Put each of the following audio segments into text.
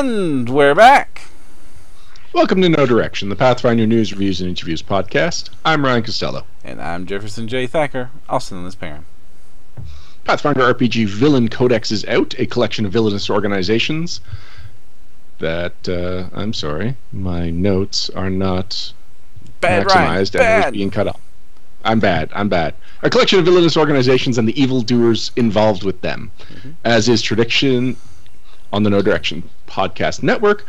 And we're back. Welcome to No Direction, the Pathfinder News, Reviews, and Interviews podcast. I'm Ryan Costello. And I'm Jefferson J. Thacker, also known as Perrin. Pathfinder RPG Villain Codex is out, a collection of villainous organizations that, I'm sorry, my notes are not maximized and it was being cut off. I'm bad. A collection of villainous organizations and the evildoers involved with them. As is tradition on the No Direction podcast network,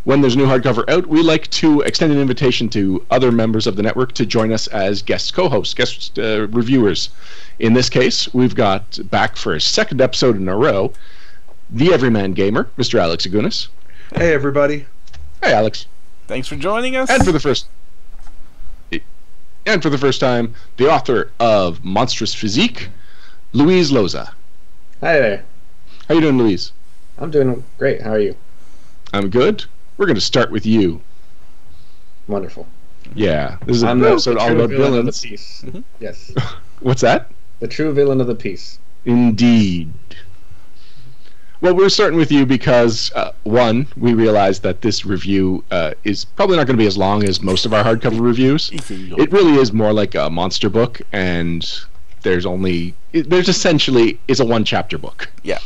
when there's a new hardcover out, we like to extend an invitation to other members of the network to join us as guest co-hosts, guest reviewers. In this case, we've got back for a second episode in a row, the Everyman Gamer, Mr. Alex Agunas. Hey, everybody. Hey, Alex. Thanks for joining us. And for the first time, the author of Monstrous Physique, Louise Loza. Hi there. How you doing, Louise? I'm doing great. How are you? I'm good. We're going to start with you. Wonderful. Yeah, this is an episode all about villains. Of the piece. Yes. What's that? The true villain of the piece. Indeed. Well, we're starting with you because, one, we realized that this review is probably not going to be as long as most of our hardcover reviews. It really is more like a monster book, and there's essentially a one-chapter book. Yeah.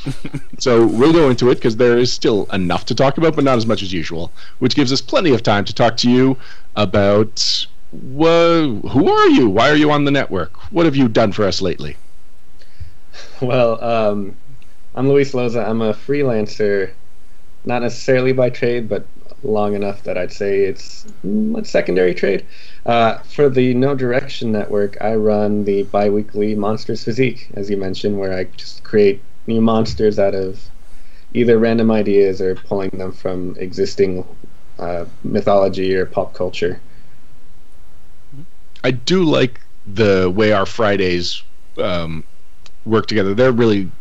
So we'll go into it because there is still enough to talk about, but not as much as usual, which gives us plenty of time to talk to you about who are you? Why are you on the network? What have you done for us lately? Well, I'm Luis Loza. I'm a freelancer, not necessarily by trade, but long enough that I'd say it's secondary trade. For the No Direction network, I run the bi-weekly Monsters Physique, as you mentioned, where I just create new monsters out of either random ideas or pulling them from existing mythology or pop culture. I do like the way our Fridays work together.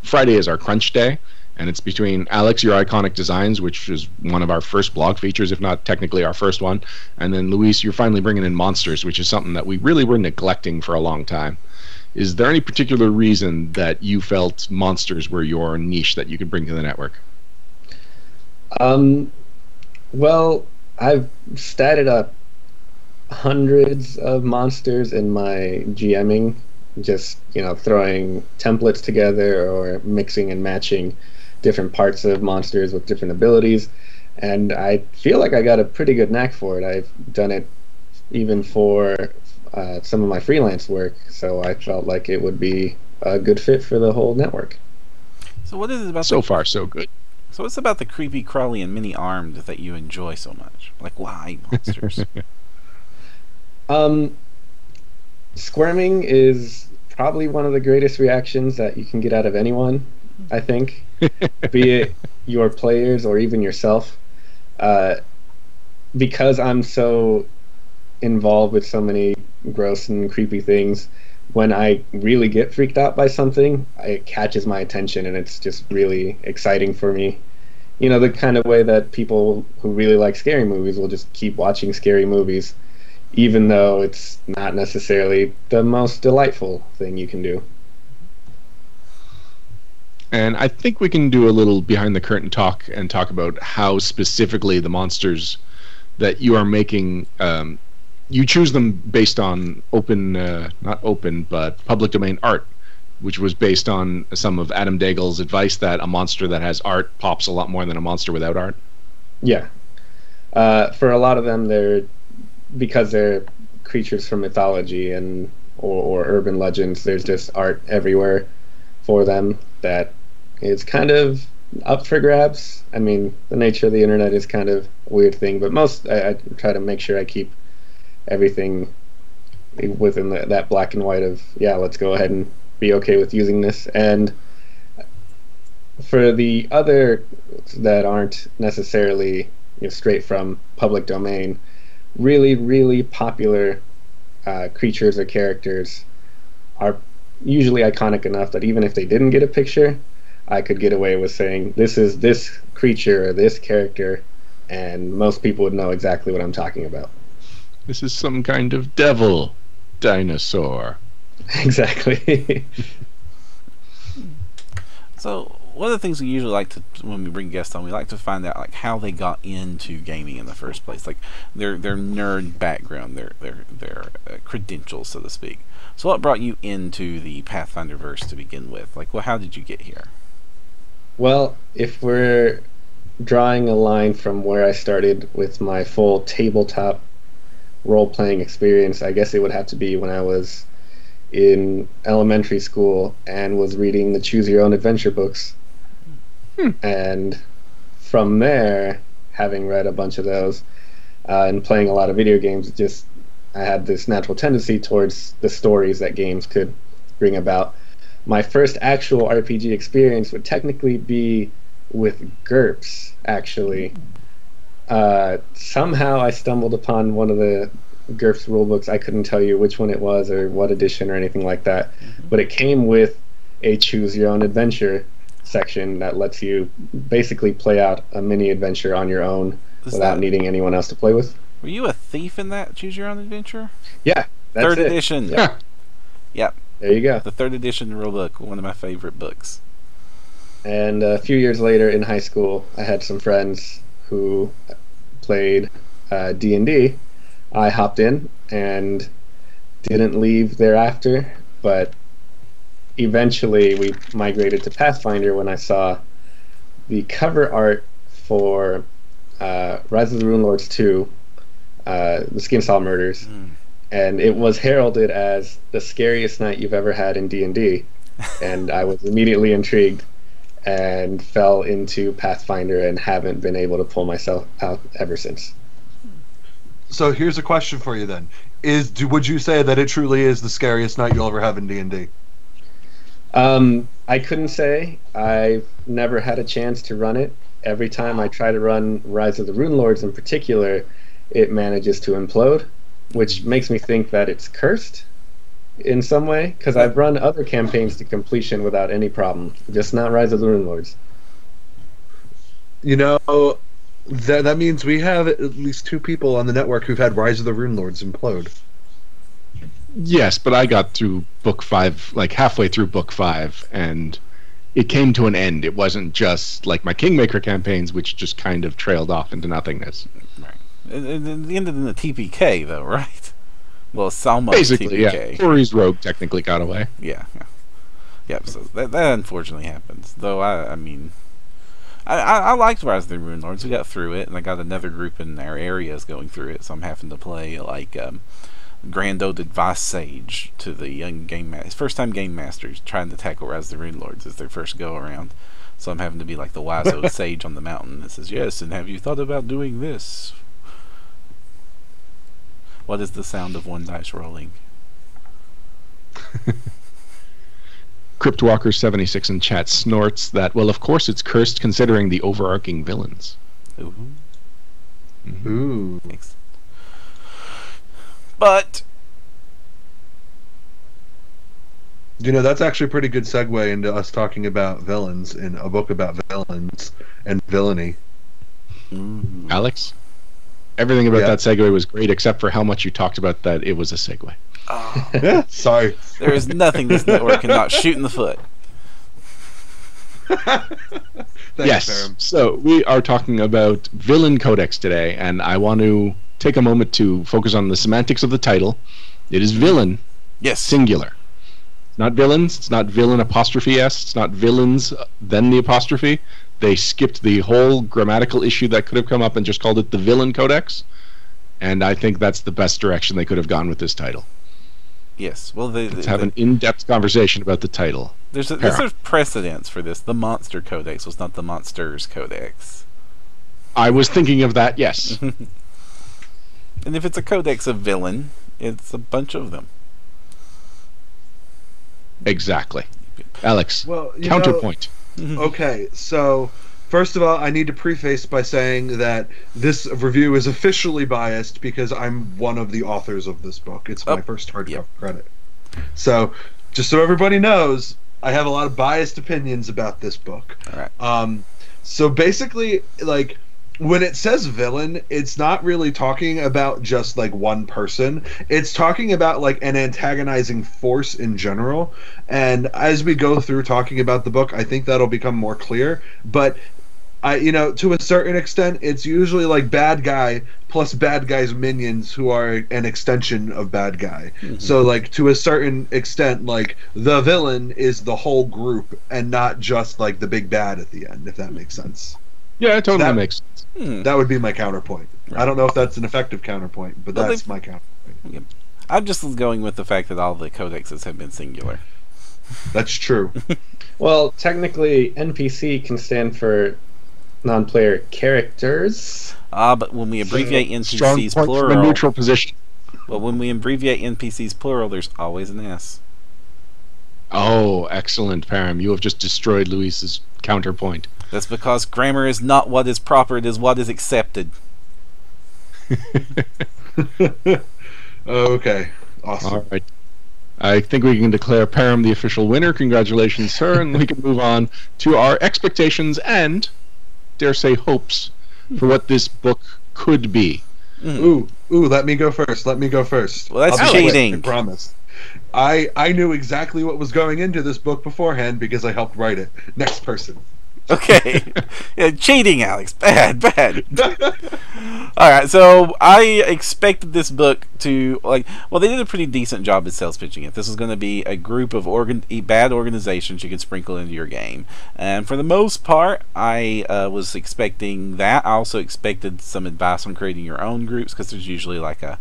Friday is our crunch day, and it's between Alex, your iconic designs, which is one of our first blog features, if not technically our first one, and then Luis, you're finally bringing in monsters, which is something that we really were neglecting for a long time. Is there any particular reason that you felt monsters were your niche that you could bring to the network? Well, I've statted up hundreds of monsters in my GMing, just throwing templates together or mixing and matching different parts of monsters with different abilities, and I feel like I got a pretty good knack for it. I've done it even for some of my freelance work, so I felt like it would be a good fit for the whole network. So what is it about? So far, so good. So what's about the creepy, crawly, and mini armed that you enjoy so much? Like, why monsters? Squirming is probably one of the greatest reactions that you can get out of anyone, I think, be it your players or even yourself. Because I'm so involved with so many gross and creepy things, when I really get freaked out by something, it catches my attention and it's just really exciting for me. The kind of way that people who really like scary movies will just keep watching scary movies, even though it's not necessarily the most delightful thing you can do. And I think we can do a little behind the curtain talk and talk about how specifically the monsters that you are making, you choose them based on not open, but public domain art, which was based on some of Adam Daigle's advice that a monster that has art pops a lot more than a monster without art. Yeah. For a lot of them, because they're creatures from mythology and or urban legends, there's just art everywhere for them that is kind of up for grabs. I mean, the nature of the internet is kind of a weird thing, but I try to make sure I keep everything within that black and white of, yeah, let's go ahead and be okay with using this. And for the other that aren't necessarily straight from public domain, really, really popular creatures or characters are usually iconic enough that even if they didn't get a picture, I could get away with saying, this is this creature or this character, and most people would know exactly what I'm talking about. This is some kind of devil dinosaur. Exactly. So one of the things we usually like to, when we bring guests on, we like to find out like how they got into gaming in the first place, like their nerd background, their credentials, so to speak. So, what brought you into the Pathfinder verse to begin with? Like, well, how did you get here? Well, if we're drawing a line from where I started with my full tabletop role-playing experience, I guess it would have to be when I was in elementary school and was reading the Choose Your Own Adventure books. And from there, having read a bunch of those and playing a lot of video games, I had this natural tendency towards the stories that games could bring about. My first actual RPG experience would technically be with GURPS, actually. Somehow I stumbled upon one of the GURPS rulebooks. I couldn't tell you which one it was or what edition or anything like that, but it came with a Choose Your Own Adventure section that lets you basically play out a mini adventure on your own without needing anyone else to play with. Were you a thief in that Choose Your Own Adventure? Yeah, that's third it. edition. Yeah. Yep. There you go. The third edition rulebook, one of my favorite books. And a few years later in high school, I had some friends who played D&D. I hopped in and didn't leave thereafter, but eventually we migrated to Pathfinder when I saw the cover art for Rise of the Runelords 2, the Skinsaw Murders, and it was heralded as the scariest night you've ever had in D&D, and I was immediately intrigued and fell into Pathfinder and haven't been able to pull myself out ever since. So here's a question for you then: would you say that it truly is the scariest night you'll ever have in D&D? I couldn't say. I've never had a chance to run it. Every time I try to run Rise of the Runelords in particular, it manages to implode, which makes me think that it's cursed in some way, because I've run other campaigns to completion without any problem, just not Rise of the Runelords. You know, that means we have at least 2 people on the network who've had Rise of the Runelords implode. Yes, but I got through book 5, like halfway through book 5, and it came to an end. It wasn't just like my Kingmaker campaigns, which just kind of trailed off into nothingness. Right. It ended in the TPK, though, right? Well, Salma Basically, TPK. yeah. Corey's rogue technically got away. Yeah. Yep, so that unfortunately happens. Though, I mean, I liked Rise of the Runelords. We got through it, and I got another group in our areas going through it, so I'm having to play, like, Grand Ode Advice Sage to the young game masters. First-time game masters trying to tackle Rise of the Runelords as their first go-around. So I'm having to be like the wise old sage on the mountain that says, yes, and have you thought about doing this? What is the sound of one dice rolling? Cryptwalker76 in chat snorts that, well, of course it's cursed considering the overarching villains. Ooh. Ooh. Thanks. But You know, that's actually a pretty good segue into us talking about villains in a book about villains and villainy. Alex? Everything about that segue was great except for how much you talked about that it was a segue. Oh. Yeah, sorry. There is nothing this network cannot shoot in the foot. Yes. Sam. So we are talking about Villain Codex today, and I want to take a moment to focus on the semantics of the title. It is villain, Yes. singular. It's not villains. It's not villain apostrophe s. It's not villains then the apostrophe. They skipped the whole grammatical issue that could have come up and just called it the Villain Codex. And I think that's the best direction they could have gone with this title. Yes. Well, Let's have an in-depth conversation about the title. there's precedence for this. The Monster Codex was not the Monsters Codex. I was thinking of that, yes. And if it's a codex of villain, it's a bunch of them. Exactly. Alex, Well, you counterpoint. Okay, so first of all, I need to preface by saying that this review is officially biased because I'm one of the authors of this book. It's my first hardcover credit. So, just so everybody knows, I have a lot of biased opinions about this book. All right. So basically, like, when it says villain, it's not really talking about just like one person. It's talking about like an antagonizing force in general. And as we go through talking about the book, I think that'll become more clear. But to a certain extent, it's usually like bad guy plus bad guy's minions who are an extension of bad guy. Mm-hmm. So like to a certain extent, like the villain is the whole group and not just like the big bad at the end, if that makes sense. Yeah, it totally makes sense. That would be my counterpoint. Right. I don't know if that's an effective counterpoint, but that's my counterpoint. Yep. I'm just going with the fact that all the codexes have been singular. That's true. Well, technically, NPC can stand for non-player characters. But when we abbreviate NPCs plural, from a neutral position. Well, when we abbreviate NPCs plural, there's always an S. Oh, excellent, Param. You have just destroyed Luis's counterpoint. That's because grammar is not what is proper; it is what is accepted. Okay, awesome. All right. I think we can declare Param the official winner. Congratulations, sir, and we can move on to our expectations and, dare say, hopes for what this book could be. Ooh, let me go first. Well, that's cheating. I promise. I knew exactly what was going into this book beforehand because I helped write it. Next person. Okay. Yeah, cheating, Alex. Bad. Alright, so I expected this book to, they did a pretty decent job at sales pitching it. This was going to be a group of bad organizations you could sprinkle into your game. And for the most part, I was expecting that. I also expected some advice on creating your own groups, because there's usually like a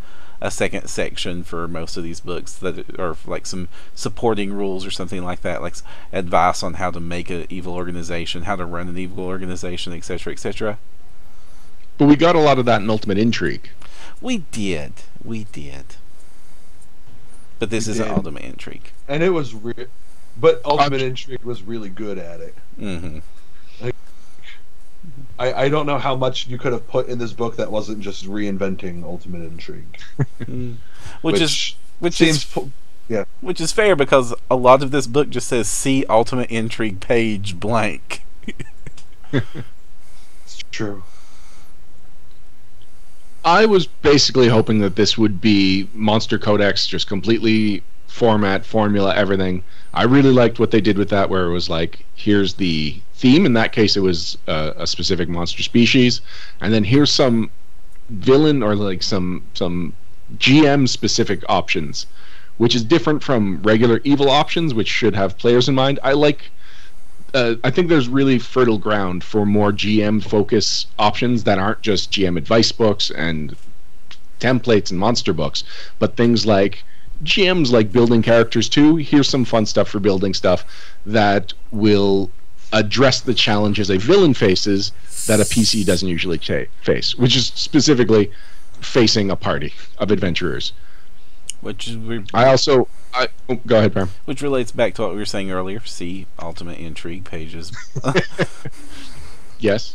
second section for most of these books that are like some supporting rules or something like that, like advice on how to make an evil organization, how to run an evil organization, etc., etc. But we got a lot of that in Ultimate Intrigue. We did. But this isn't Ultimate Intrigue. And it was but Ultimate Intrigue was really good at it. Mm-hmm. I don't know how much you could have put in this book that wasn't just reinventing Ultimate Intrigue. which is fair, because a lot of this book just says see Ultimate Intrigue page blank. It's true. I was basically hoping that this would be Monster Codex, just completely formula, everything. I really liked what they did with that, where it was like, here's the theme. In that case, it was a specific monster species, and then here's some villain or like some GM specific options, which is different from regular evil options, which should have players in mind. I think there's really fertile ground for more GM focus options that aren't just GM advice books and templates and monster books, but things like GMs like building characters too. Here's some fun stuff for building stuff that will address the challenges a villain faces that a PC doesn't usually face, which is specifically facing a party of adventurers. Which is go ahead, Pam. Which relates back to what we were saying earlier. See Ultimate Intrigue pages. Yes.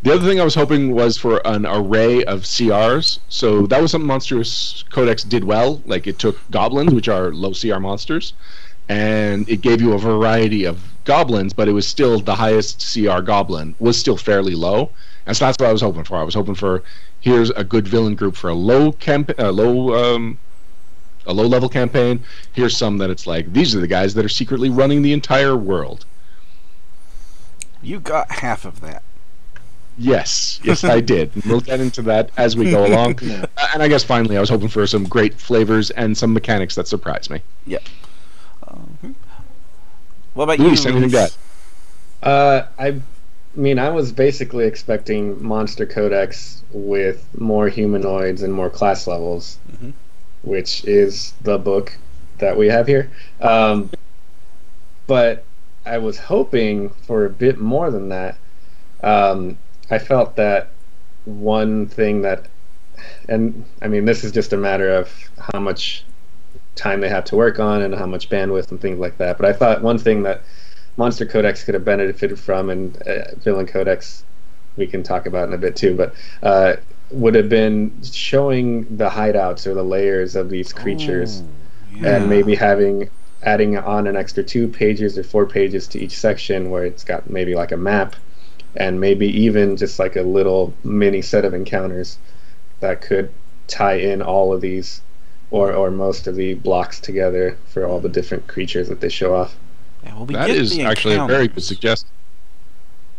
The other thing I was hoping was for an array of CRs. So that was something Monstrous Codex did well. Like, it took goblins, which are low CR monsters, and it gave you a variety of goblins, but it was still the highest CR goblin was still fairly low. And so that's what I was hoping for. I was hoping for, here's a good villain group for a low level campaign. Here's some that it's like, these are the guys that are secretly running the entire world. You got half of that. Yes, I did. We'll get into that as we go along. And I guess finally I was hoping for some great flavors and some mechanics that surprised me. Yep. What about Luis, you? Anything got? I was basically expecting Monster Codex with more humanoids and more class levels, which is the book that we have here. But I was hoping for a bit more than that. I felt that one thing that, and this is just a matter of how much time they have to work on and how much bandwidth and things like that, but I thought one thing that Monster Codex could have benefited from, and Villain Codex we can talk about in a bit too, but would have been showing the hideouts or the layers of these creatures, and maybe adding on an extra 2 pages or 4 pages to each section where it's got maybe like a map and maybe even just like a little mini set of encounters that could tie in all of these or most of the blocks together for all the different creatures that they show off. Yeah, well, that is actually a very good suggestion.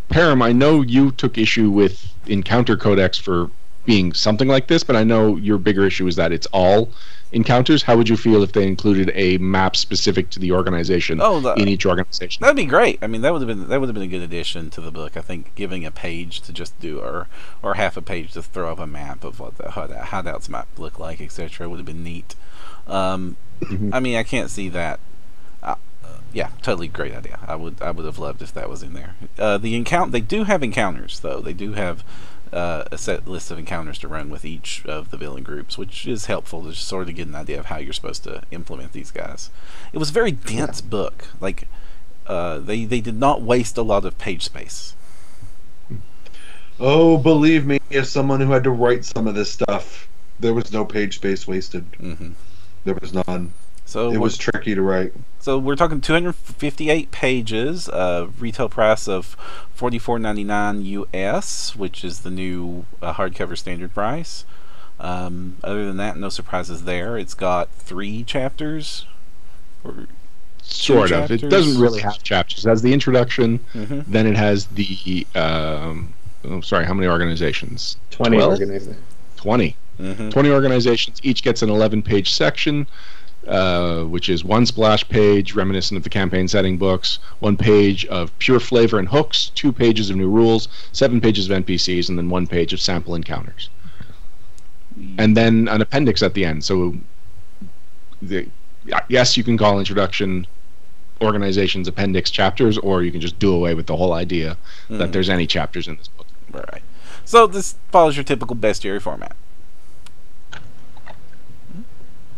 Param, I know you took issue with Encounter Codex for being something like this, but I know your bigger issue is that it's all encounters. How would you feel if they included a map specific to the organization in each organization? That'd be great. I mean, that would have been a good addition to the book. I think giving a page to just do or half a page to throw up a map of what the hideouts might look like, etc. would have been neat. I mean, I can't see that. Yeah, totally great idea. I would have loved if that was in there. They do have encounters though. They do have a set list of encounters to run with each of the villain groups, which is helpful to just sort of get an idea of how you're supposed to implement these guys. It was a very dense book. Like they did not waste a lot of page space. Oh, believe me, as someone who had to write some of this stuff, there was no page space wasted. There was none. So it was tricky to write. So we're talking 258 pages, retail price of $44.99 US, which is the new hardcover standard price. Other than that, no surprises there. It's got 3 chapters. Sort of. It doesn't really have chapters. It has the introduction, then it has the... how many organizations? 20 organizations. 20. 20 organizations. Each gets an 11-page section. Which is 1 splash page reminiscent of the campaign setting books, 1 page of pure flavor and hooks, 2 pages of new rules, 7 pages of NPCs, and then 1 page of sample encounters. And then an appendix at the end. So, yes, you can call introduction organizations appendix chapters, or you can just do away with the whole idea that there's any chapters in this book. Right. So this follows your typical bestiary format.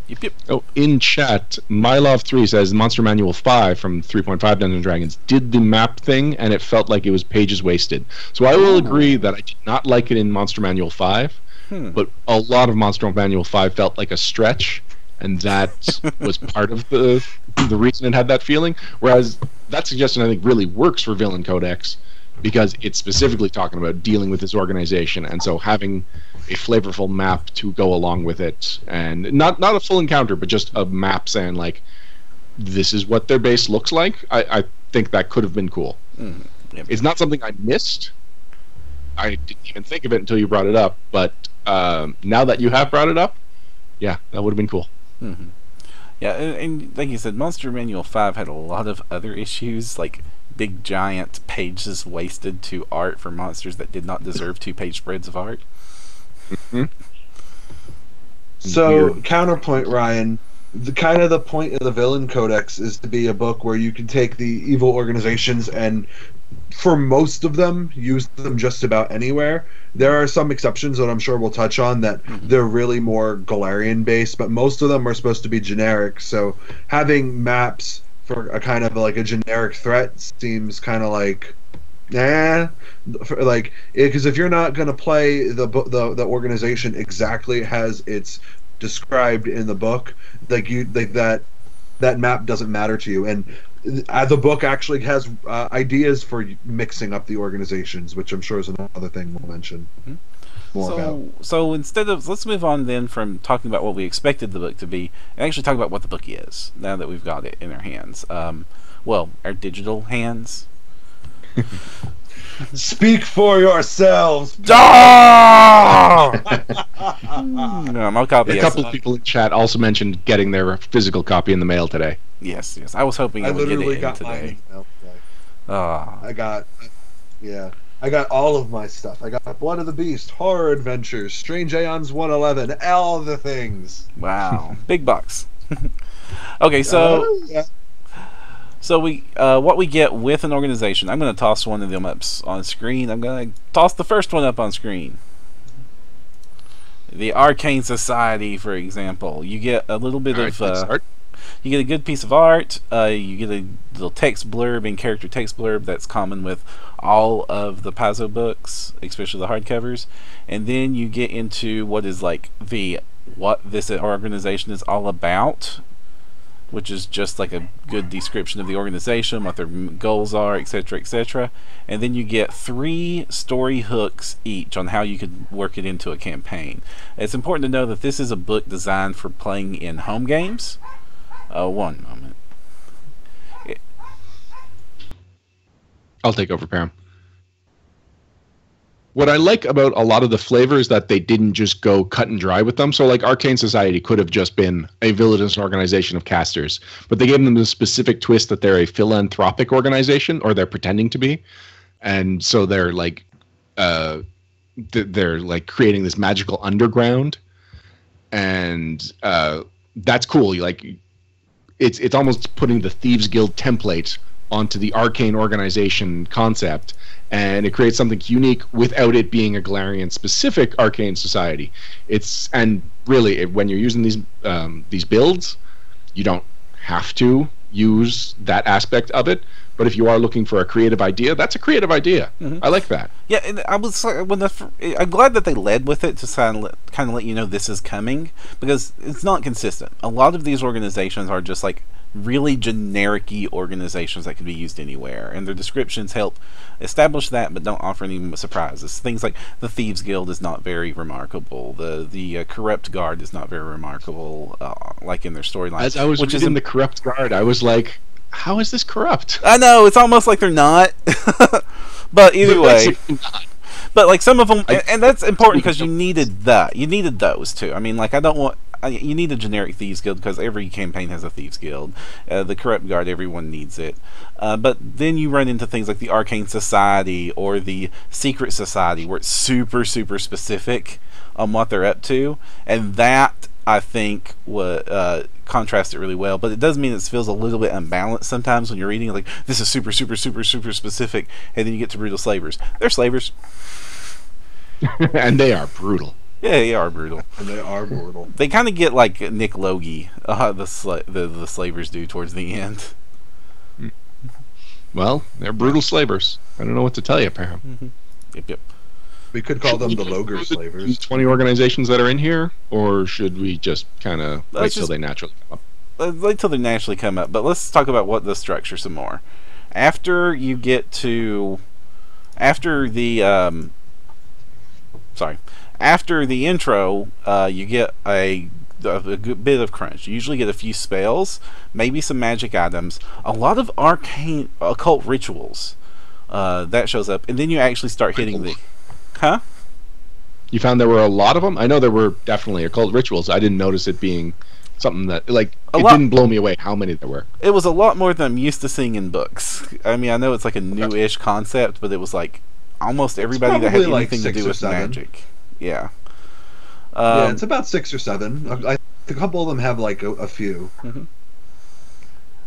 Yep. Oh, in chat, MyLove3 says Monster Manual 5 from 3.5 Dungeons & Dragons did the map thing, and it felt like it was pages wasted. So I will agree that I did not like it in Monster Manual 5, but a lot of Monster Manual 5 felt like a stretch, and that was part of the reason it had that feeling. Whereas that suggestion, I think, really works for Villain Codex, because it's specifically talking about dealing with this organization, and so having a flavorful map to go along with it, and not a full encounter, but just a map saying, like, this is what their base looks like. I think that could have been cool. Yep. It's not something I missed. I didn't even think of it until you brought it up, but now that you have brought it up, yeah, that would have been cool. Yeah, and like you said, Monster Manual 5 had a lot of other issues, like big giant pages wasted to art for monsters that did not deserve 2-page spreads of art. So, counterpoint, Ryan, the point of the Villain Codex is to be a book where you can take the evil organizations and, for most of them, use them just about anywhere. There are some exceptions that I'm sure we'll touch on that they're really more Golarion based, but most of them are supposed to be generic, so having maps for a kind of like a generic threat seems kind of like because if you're not going to play the organization exactly as it's described in the book, that map doesn't matter to you. And the book actually has ideas for mixing up the organizations, which I'm sure is another thing we'll mention more about. So instead of, let's move on then from talking about what we expected the book to be, and actually talk about what the book is, now that we've got it in our hands. Well, our digital hands. Speak for yourselves. No, my copy. A couple of people in chat also mentioned getting their physical copy in the mail today. Yes. I was hoping I would literally get it got today. mine in the mail today. I got all of my stuff. I got Blood of the Beast, Horror Adventures, Strange Aeons 111, all the things. Wow, big bucks. Okay, so so we what we get with an organization. I'm going to toss one of them up on screen. I'm going to toss the first one up on screen. The Arcane Society, for example. You get a little bit of you get a good piece of art. You get a little text blurb and character text blurb that's common with all of the Paizo books, especially the hardcovers. And then you get into what is like what this organization is all about, which is just like a good description of the organization, what their goals are, etc., etc. And then you get 3 story hooks each on how you could work it into a campaign. It's important to know that this is a book designed for playing in home games. One moment. I'll take over, Param. What I like about a lot of the flavor is that they didn't just go cut and dry with them. So, like, Arcane Society could have just been a villainous organization of casters, but they gave them the specific twist that they're a philanthropic organization, or they're pretending to be, and so they're like, they're like creating this magical underground, and that's cool. Like, it's almost putting the Thieves Guild template onto the Arcane organization concept, and it creates something unique without it being a Galarian specific Arcane Society. And really, when you're using these builds, you don't have to use that aspect of it, but if you are looking for a creative idea, that's a creative idea. I like that. Yeah, and I was I'm glad that they led with it to kind of let you know this is coming, because it's not consistent. A lot of these organizations are just like really generic-y organizations that can be used anywhere, and their descriptions help establish that but don't offer any surprises. Things like the Thieves Guild is not very remarkable, the Corrupt Guard is not very remarkable, like in their storyline. As I was reading the Corrupt Guard, I was like, how is this corrupt? I know, it's almost like they're not. But either way, but like some of them, and that's important because you needed those too. I mean, like, you need a generic Thieves Guild because every campaign has a Thieves Guild. The Corrupt Guard, everyone needs it. But then you run into things like the Arcane Society or the Secret Society, where it's super, super specific on what they're up to, and that, I think, contrasts it really well. But it does mean it feels a little bit unbalanced sometimes when you're reading, like, this is super, super, super, super specific, and then you get to Brutal Slavers. They're slavers. And they are brutal. Yeah, they are brutal. And they are brutal. They kind of get like Nick Logie, the slavers do towards the end. Well, they're brutal slavers. I don't know what to tell you, Param. Yep. We could call them the Loger Slavers. 20 organizations that are in here, or should we just kind of wait till they naturally come up? Wait till they naturally come up. But let's talk about what the structure some more. After you get to, after the intro, you get a good bit of crunch. You usually get a few spells, maybe some magic items, a lot of arcane occult rituals that shows up, and then you actually start hitting the... Huh? You found there were a lot of them? I know there were definitely occult rituals. I didn't notice it being something that, like, didn't blow me away how many there were. It was a lot more than I'm used to seeing in books. I mean, I know it's like a new-ish concept, but it was like almost everybody that had anything to do with magic. Yeah. Yeah, it's about 6 or 7. A couple of them have like a few.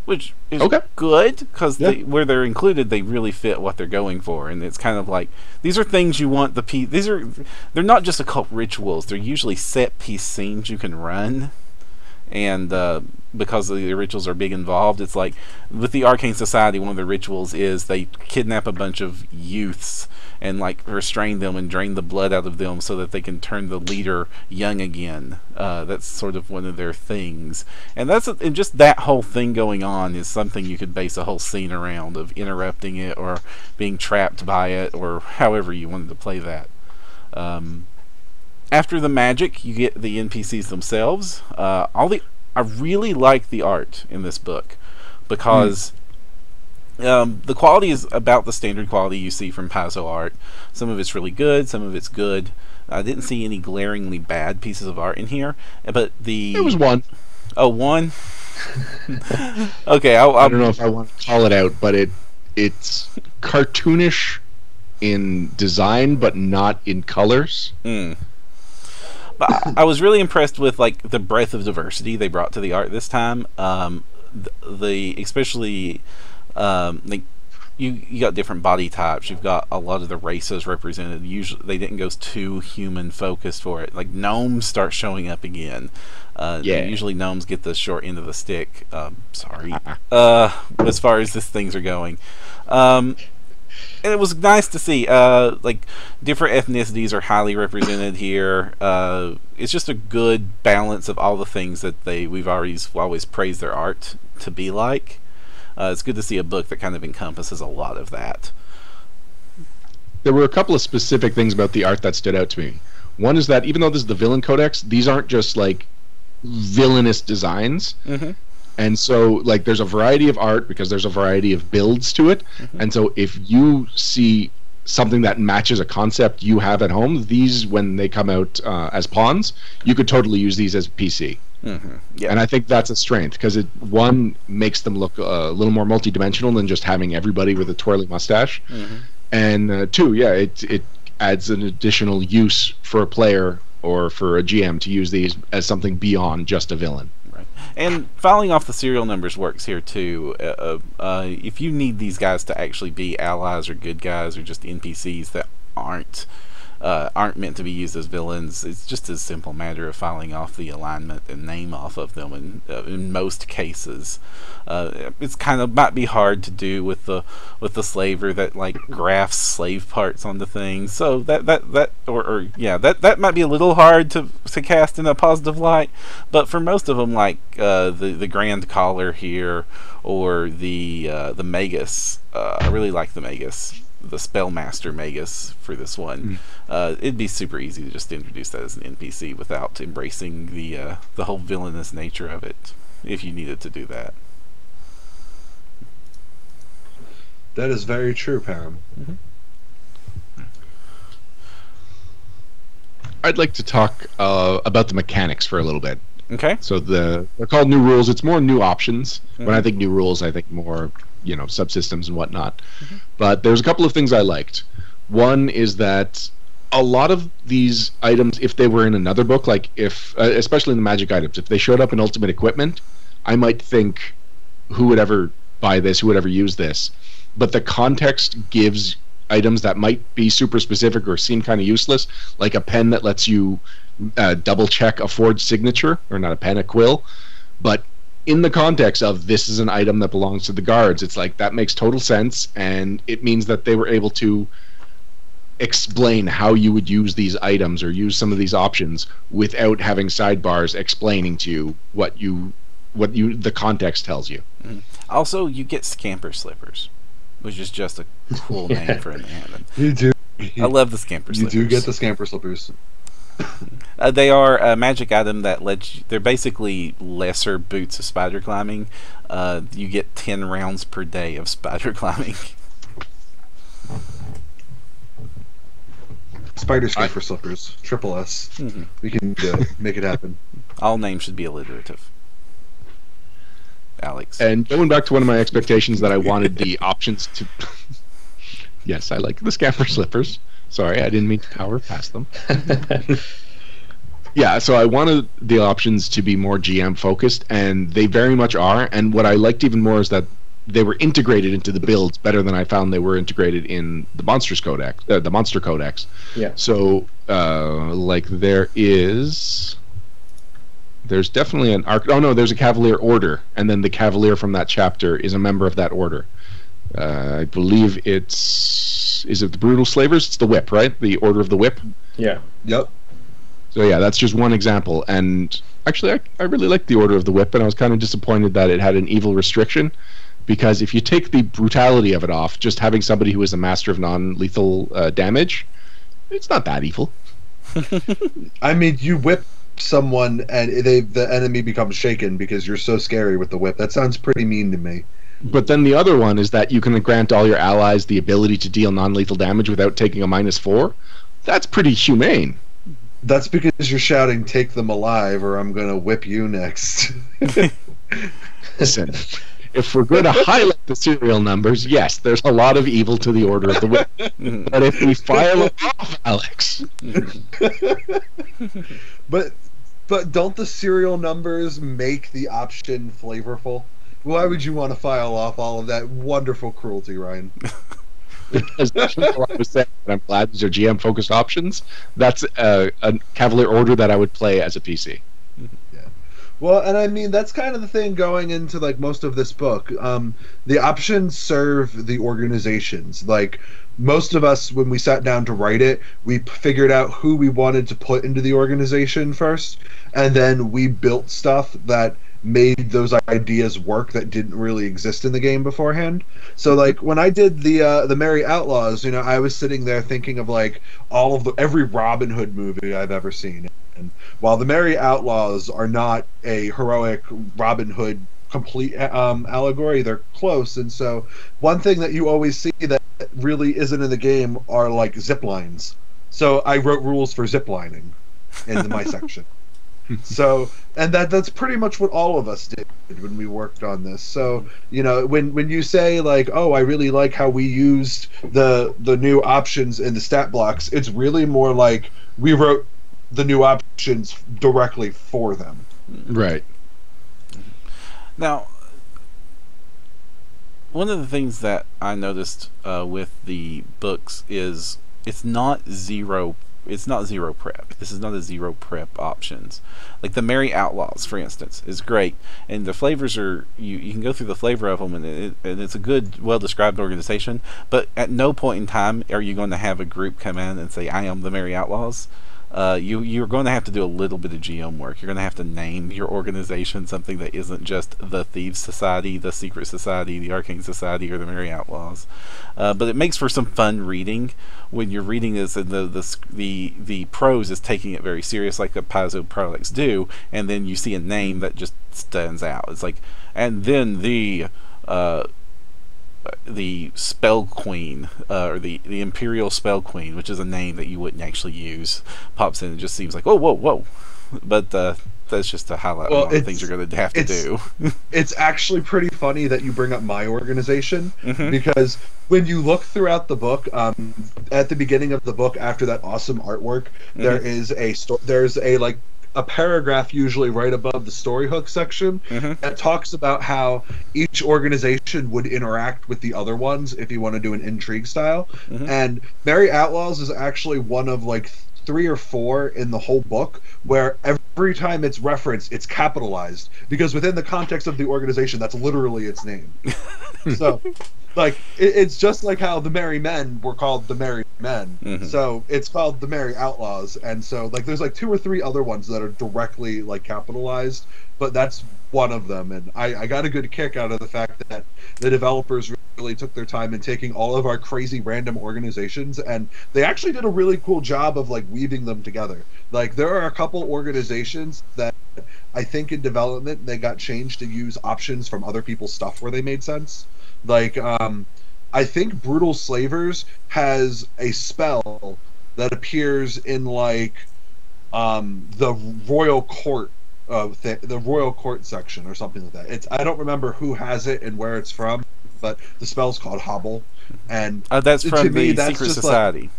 Which is good, because where they're included, they really fit what they're going for, and it's kind of like, these are things you want they're not just occult rituals, they're usually set piece scenes you can run, and because the rituals are big involved, it's like with the Arcane Society, one of the rituals is they kidnap a bunch of youths and like restrain them and drain the blood out of them so that they can turn the leader young again. That's sort of one of their things, and and just that whole thing going on is something you could base a whole scene around, of interrupting it or being trapped by it, or however you wanted to play that. After the magic, you get the NPCs themselves. I really like the art in this book, because the quality is about the standard quality you see from Paizo art. Some of it's really good, some of it's good. I didn't see any glaringly bad pieces of art in here, but there was one. Oh, one? Okay, I don't know if I want to call it out, but it's cartoonish in design, but not in colors. But I was really impressed with like the breadth of diversity they brought to the art this time. Especially like you got different body types. You've got a lot of the races represented. Usually they didn't go too human focused for it. Like gnomes start showing up again. Usually gnomes get the short end of the stick. Sorry. As far as these things are going. And it was nice to see, like, different ethnicities are highly represented here. It's just a good balance of all the things that we've always praised their art to be like. It's good to see a book that kind of encompasses a lot of that. There were a couple of specific things about the art that stood out to me. One is that even though this is the Villain Codex, these aren't just like villainous designs. Mm-hmm. And so, like, there's a variety of art because there's a variety of builds to it. Mm-hmm. And so, if you see something that matches a concept you have at home, these, when they come out as pawns, you could totally use these as PC. Mm-hmm. Yeah. And I think that's a strength because it, one, makes them look a little more multidimensional than just having everybody with a twirly mustache. Mm-hmm. And two, yeah, it adds an additional use for a player or for a GM to use these as something beyond just a villain. And filing off the serial numbers works here too. If you need these guys to actually be allies or good guys or just NPCs that aren't meant to be used as villains, it's just a simple matter of filing off the alignment and name off of them. In most cases, it's kind of might be hard to do with the slaver that like grafts slave parts onto things. So that might be a little hard to cast in a positive light. But for most of them, like the Grand Collar here or the Magus, I really like the Magus. The Spellmaster Magus for this one. It'd be super easy to just introduce that as an NPC without embracing the whole villainous nature of it, if you needed to do that. That is very true, Pam. Mm-hmm. I'd like to talk about the mechanics for a little bit. Okay. So they're called new rules. It's more new options. Mm-hmm. When I think new rules, I think more, subsystems and whatnot. Mm-hmm. But there's a couple of things I liked. One is that a lot of these items, if they were in another book, like if, especially in the magic items, if they showed up in Ultimate Equipment, I might think, who would ever buy this? Who would ever use this? But the context gives items that might be super specific or seem kind of useless, like a pen that lets you double check a forged signature, or not a pen, a quill. But in the context of this is an item that belongs to the guards, it's like that makes total sense, and it means that they were able to explain how you would use these items or use some of these options without having sidebars explaining to you what the context tells you. Mm. Also, you get Scamper Slippers, which is just a cool name for an item. You do. I love the Scamper Slippers. You do get the Scamper Slippers. They are a magic item that lets you, they're basically lesser boots of spider climbing. You get 10 rounds per day of spider climbing. Spider Scamper Slippers, triple S. Mm-hmm. We can make it happen. All names should be alliterative. Alex. And going back to one of my expectations that I wanted the options to... Yes, I like the Scamper Slippers. Sorry, I didn't mean to power past them. Yeah, so I wanted the options to be more GM focused, and they very much are. And what I liked even more is that they were integrated into the builds better than I found they were integrated in the Monster Codex. Yeah. So, there's definitely an arc. Oh no, there's a Cavalier Order, and then the Cavalier from that chapter is a member of that order. I believe is it the Brutal Slavers? It's the Whip, right? The Order of the Whip. Yeah. Yep. So yeah, that's just one example. And actually, I really liked the Order of the Whip, and I was kind of disappointed that it had an evil restriction, because if you take the brutality of it off, just having somebody who is a master of non-lethal damage, it's not that evil. I mean, you whip someone and the enemy becomes shaken because you're so scary with the whip. That sounds pretty mean to me. But then the other one is that you can grant all your allies the ability to deal non-lethal damage without taking a -4. That's pretty humane. That's because you're shouting, "Take them alive, or I'm gonna whip you next." Listen, if we're going to highlight the serial numbers, yes, there's a lot of evil to the Order of the Whip. But if we file it off, Alex... But don't the serial numbers make the option flavorful? Why would you want to file off all of that wonderful cruelty, Ryan? Because that's what I was saying. I'm glad these are GM-focused options. That's a Cavalier Order that I would play as a PC. Yeah. Well, and I mean that's kind of the thing going into like most of this book. The options serve the organizations. Like most of us, when we sat down to write it, we figured out who we wanted to put into the organization first, and then we built stuff that made those ideas work that didn't really exist in the game beforehand. So like when I did the Merry Outlaws, you know, I was sitting there thinking of like every Robin Hood movie I've ever seen. And while the Merry Outlaws are not a heroic Robin Hood complete allegory, they're close. And so one thing that you always see that really isn't in the game are like zip lines. So I wrote rules for zip lining in my section. So, and that's pretty much what all of us did when we worked on this. So, you know, when you say like, oh, I really like how we used the new options in the stat blocks, it's really more like we wrote the new options directly for them. Right. Now, one of the things that I noticed with the books is it's not zero prep. This is not a zero prep options. Like the Merry Outlaws, for instance, is great, and the flavors are you can go through the flavor of them, and it's a good, well described organization. But at no point in time are you going to have a group come in and say, "I am the Merry Outlaws." You're going to have to do a little bit of GM work. You're going to have to name your organization something that isn't just the Thieves Society, the Secret Society, the Arcane Society, or the Merry Outlaws. But it makes for some fun reading when you're reading this, and the prose is taking it very serious, like the Paizo Prolix do, and then you see a name that just stands out. It's like, and then the Spell Queen, or the Imperial Spell Queen, which is a name that you wouldn't actually use, pops in and just seems like, whoa. But that's just to highlight all the things you're going to have to do. It's actually pretty funny that you bring up my organization, because when you look throughout the book, at the beginning of the book, after that awesome artwork, there's a paragraph usually right above the story hook section that talks about how each organization would interact with the other ones if you want to do an intrigue style. And Merry Outlaws is actually one of like 3 or 4 in the whole book where every time it's referenced, it's capitalized, because within the context of the organization, that's literally its name. So like it's just like how the Merry Men were called the Merry Men, so it's called the Merry Outlaws. And so like there's like 2 or 3 other ones that are directly like capitalized, but that's one of them. And I got a good kick out of the fact that the developers really took their time in taking all of our crazy random organizations, and they actually did a really cool job of like weaving them together. Like there are a couple organizations that I think in development they got changed to use options from other people's stuff where they made sense. Like, I think Brutal Slavers has a spell that appears in like the Royal Court the Royal Court section or something like that. I don't remember who has it and where it's from, but the spell's called Hobble, and that's from the Secret Society. Like,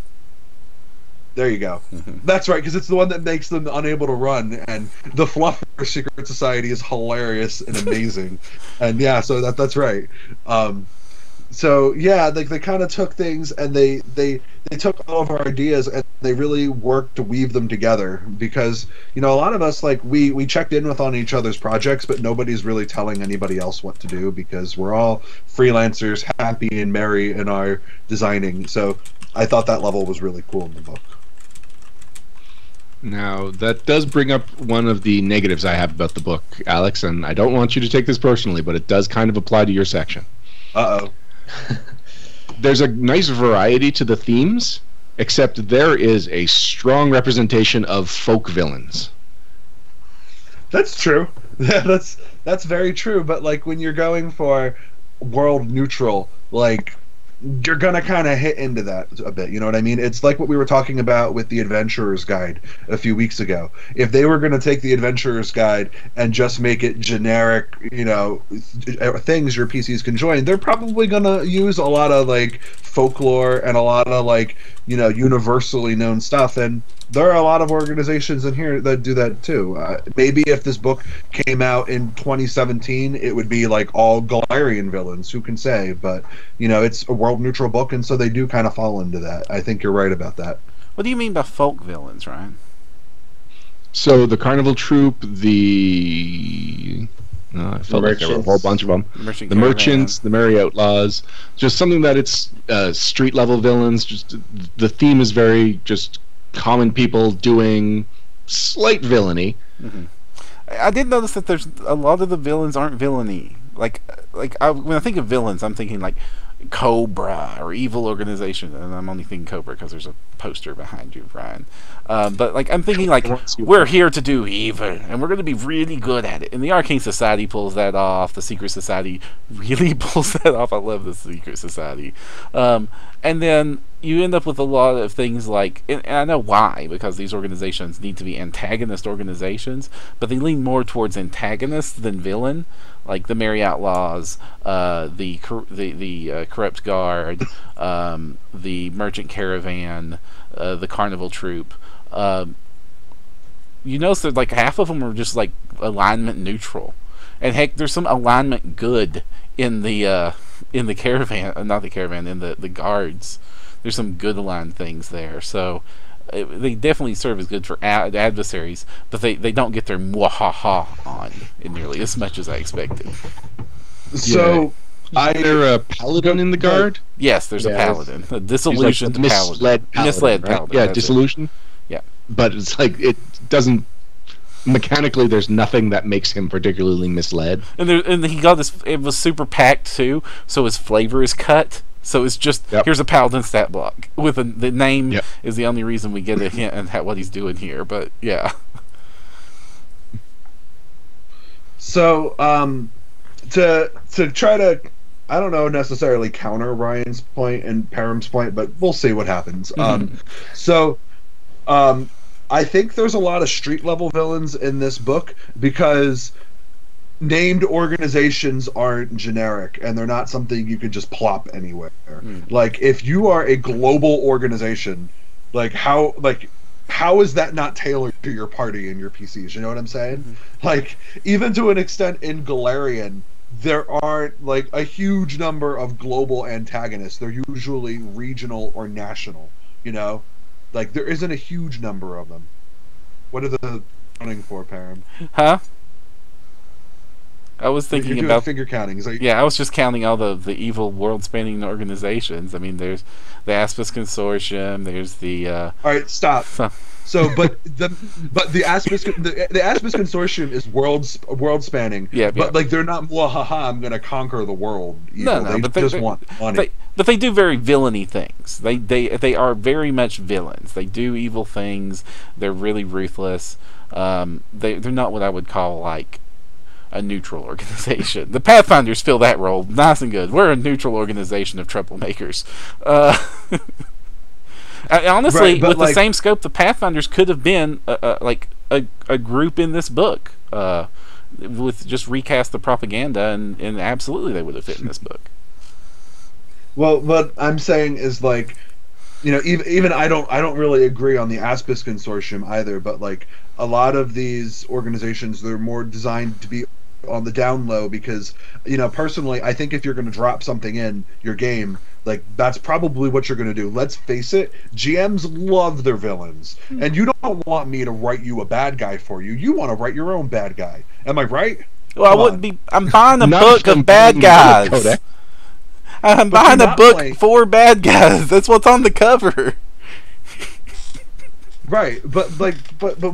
there you go. That's right, because it's the one that makes them unable to run, and the Fluffer Secret Society is hilarious and amazing. And yeah, so that's right. So yeah, like they kind of took things and they took all of our ideas and they really worked to weave them together, because you know a lot of us like we checked in on each other's projects, but nobody's really telling anybody else what to do because we're all freelancers, happy and merry in our designing. So I thought that level was really cool in the book. Now, that does bring up one of the negatives I have about the book, Alex, and I don't want you to take this personally, but it does kind of apply to your section. Uh-oh. There's a nice variety to the themes, except there is a strong representation of folk villains. That's true. That's very true, but like when you're going for world neutral, like you're gonna kind of hit into that a bit, you know what I mean? It's like what we were talking about with the Adventurer's Guide a few weeks ago. If they were gonna take the Adventurer's Guide and just make it generic, you know, things your PCs can join, they're probably gonna use a lot of like folklore and a lot of like, you know, universally known stuff. And there are a lot of organizations in here that do that too. Maybe if this book came out in 2017, it would be like all Galarian villains. Who can say? But you know, it's a world neutral book, and so they do kind of fall into that. I think you're right about that. What do you mean by folk villains, Ryan? So the Carnival Troupe, I felt like there were a whole bunch of them. The Merchants, the Merry Outlaws, just something that it's street level villains. Just the theme is very just common people doing slight villainy. Mm-hmm. I did notice that there's a lot of the villains aren't villainy. When I think of villains, I'm thinking like Cobra or Evil Organization, and I'm only thinking Cobra because there's a poster behind you, Ryan. But like I'm thinking like we're here to do evil, and we're going to be really good at it. And the Arcane Society pulls that off. The Secret Society really pulls that off. I love the Secret Society. And then you end up with a lot of things like, and I know why, because these organizations need to be antagonist organizations, but they lean more towards antagonist than villain, like the Merry Outlaws, the Corrupt Guard, the Merchant Caravan, the Carnival Troupe. You notice that like half of them are just like alignment neutral, and heck, there's some alignment good in the caravan, not the caravan, in the guards. There's some good aligned things there, so they definitely serve as good for adversaries, but they don't get their mwahaha on in nearly as much as I expected. So, is there a paladin in the guard? Yes, there's a paladin, a disillusioned paladin. Misled right? paladin. Yeah, disillusioned. Yeah, but it's like it doesn't. Mechanically, there's nothing that makes him particularly misled. And he got this. It was super packed too, so his flavor is cut. So it's just here's a paladin stat block with the name is the only reason we get a hint at what he's doing here. But yeah. So to try to, I don't know necessarily counter Ryan's point and Param's point, but we'll see what happens. I think there's a lot of street level villains in this book because named organizations aren't generic and they're not something you could just plop anywhere. Like if you are a global organization, how is that not tailored to your party and your PCs? You know what I'm saying? Like even to an extent in Golarion, there aren't like a huge number of global antagonists. They're usually regional or national, you know? Like there isn't a huge number of them. What are the counting for, Param? Huh? I was thinking about figure counting. I was just counting all the evil world-spanning organizations. I mean, there's the Aspis Consortium. There's the. All right, stop. So, but the Aspis Consortium is world spanning. Yeah, but like they're not I'm going to conquer the world. No, but they just want money. But they do very villainy things. They are very much villains. They do evil things. They're really ruthless. They're not what I would call like a neutral organization. The Pathfinders fill that role nice and good. We're a neutral organization of troublemakers. Honestly, with the same scope, the Pathfinders could have been a group in this book. With just recast the propaganda, and absolutely they would have fit in this book. Well, what I'm saying is like, you know, even I don't really agree on the Aspis Consortium either, but like a lot of these organizations, they're more designed to be on the down low because, you know, personally, I think if you're going to drop something in your game, like that's probably what you're going to do. Let's face it, GMs love their villains, and you don't want me to write you a bad guy for you. You want to write your own bad guy. Am I right? Well, I wouldn't be. I'm buying a book of bad guys. I'm buying a book for bad guys. That's what's on the cover. Right, but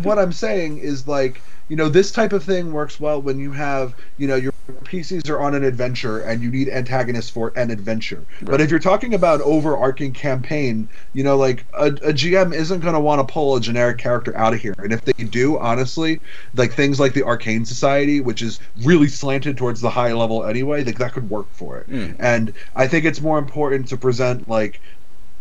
what I'm saying is like, you know, this type of thing works well when you have, you know, your PCs are on an adventure and you need antagonists for an adventure. Right. But if you're talking about overarching campaign, you know, like a GM isn't going to want to pull a generic character out of here. And if they do, honestly, like things like the Arcane Society, which is really slanted towards the high level anyway, like that could work for it. And I think it's more important to present like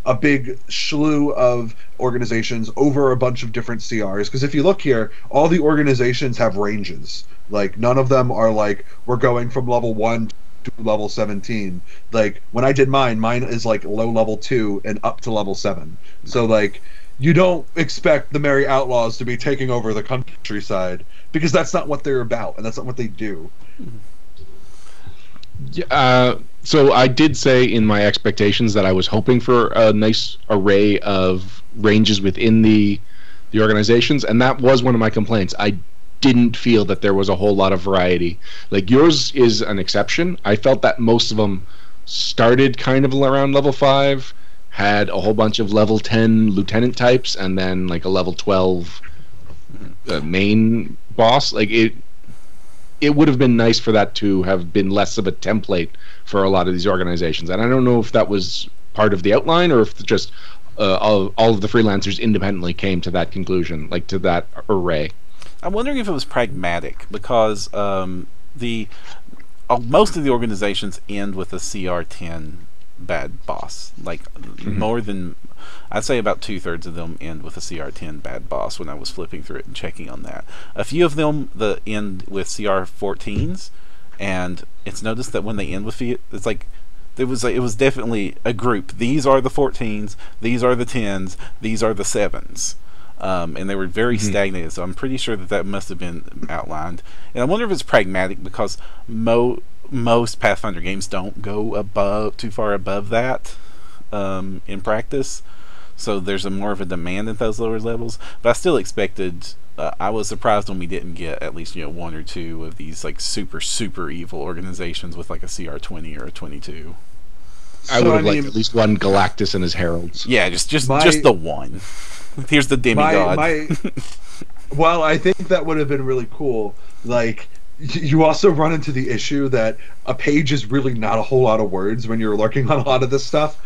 a big slew of organizations over a bunch of different CRs, because if you look here, all the organizations have ranges. Like none of them are like we're going from level 1 to level 17. Like when I did mine is like low level 2 and up to level 7. So like you don't expect the Merry Outlaws to be taking over the countryside, because that's not what they're about and that's not what they do. So I did say in my expectations that I was hoping for a nice array of ranges within the the organizations, and that was one of my complaints. I didn't feel that there was a whole lot of variety. Like, yours is an exception. I felt that most of them started kind of around level 5, had a whole bunch of level 10 lieutenant types, and then like a level 12 main boss. Like, it would have been nice for that to have been less of a template for a lot of these organizations. And I don't know if that was part of the outline or if just all of the freelancers independently came to that conclusion, like to that array. I'm wondering if it was pragmatic, because most of the organizations end with a CR10 bad boss. Like, more than, I'd say about 2/3 of them end with a CR10 bad boss when I was flipping through it and checking on that. A few of them end with CR14s, and it's noticed that when they end with it's like, it was definitely a group. These are the 14s, these are the 10s, these are the 7s. And they were very stagnated, so I'm pretty sure that must have been outlined. And I wonder if it's pragmatic, because most Pathfinder games don't go too far above that in practice, so there's more of a demand at those lower levels. But I still expected. I was surprised when we didn't get at least one or two of these like super evil organizations with like a CR20 or a 22. I would have liked at least one Galactus and his heralds. Yeah, just the one. Here's the demigod. Well, I think that would have been really cool. Like, you also run into the issue that a page is really not a whole lot of words when you're lurking on a lot of this stuff.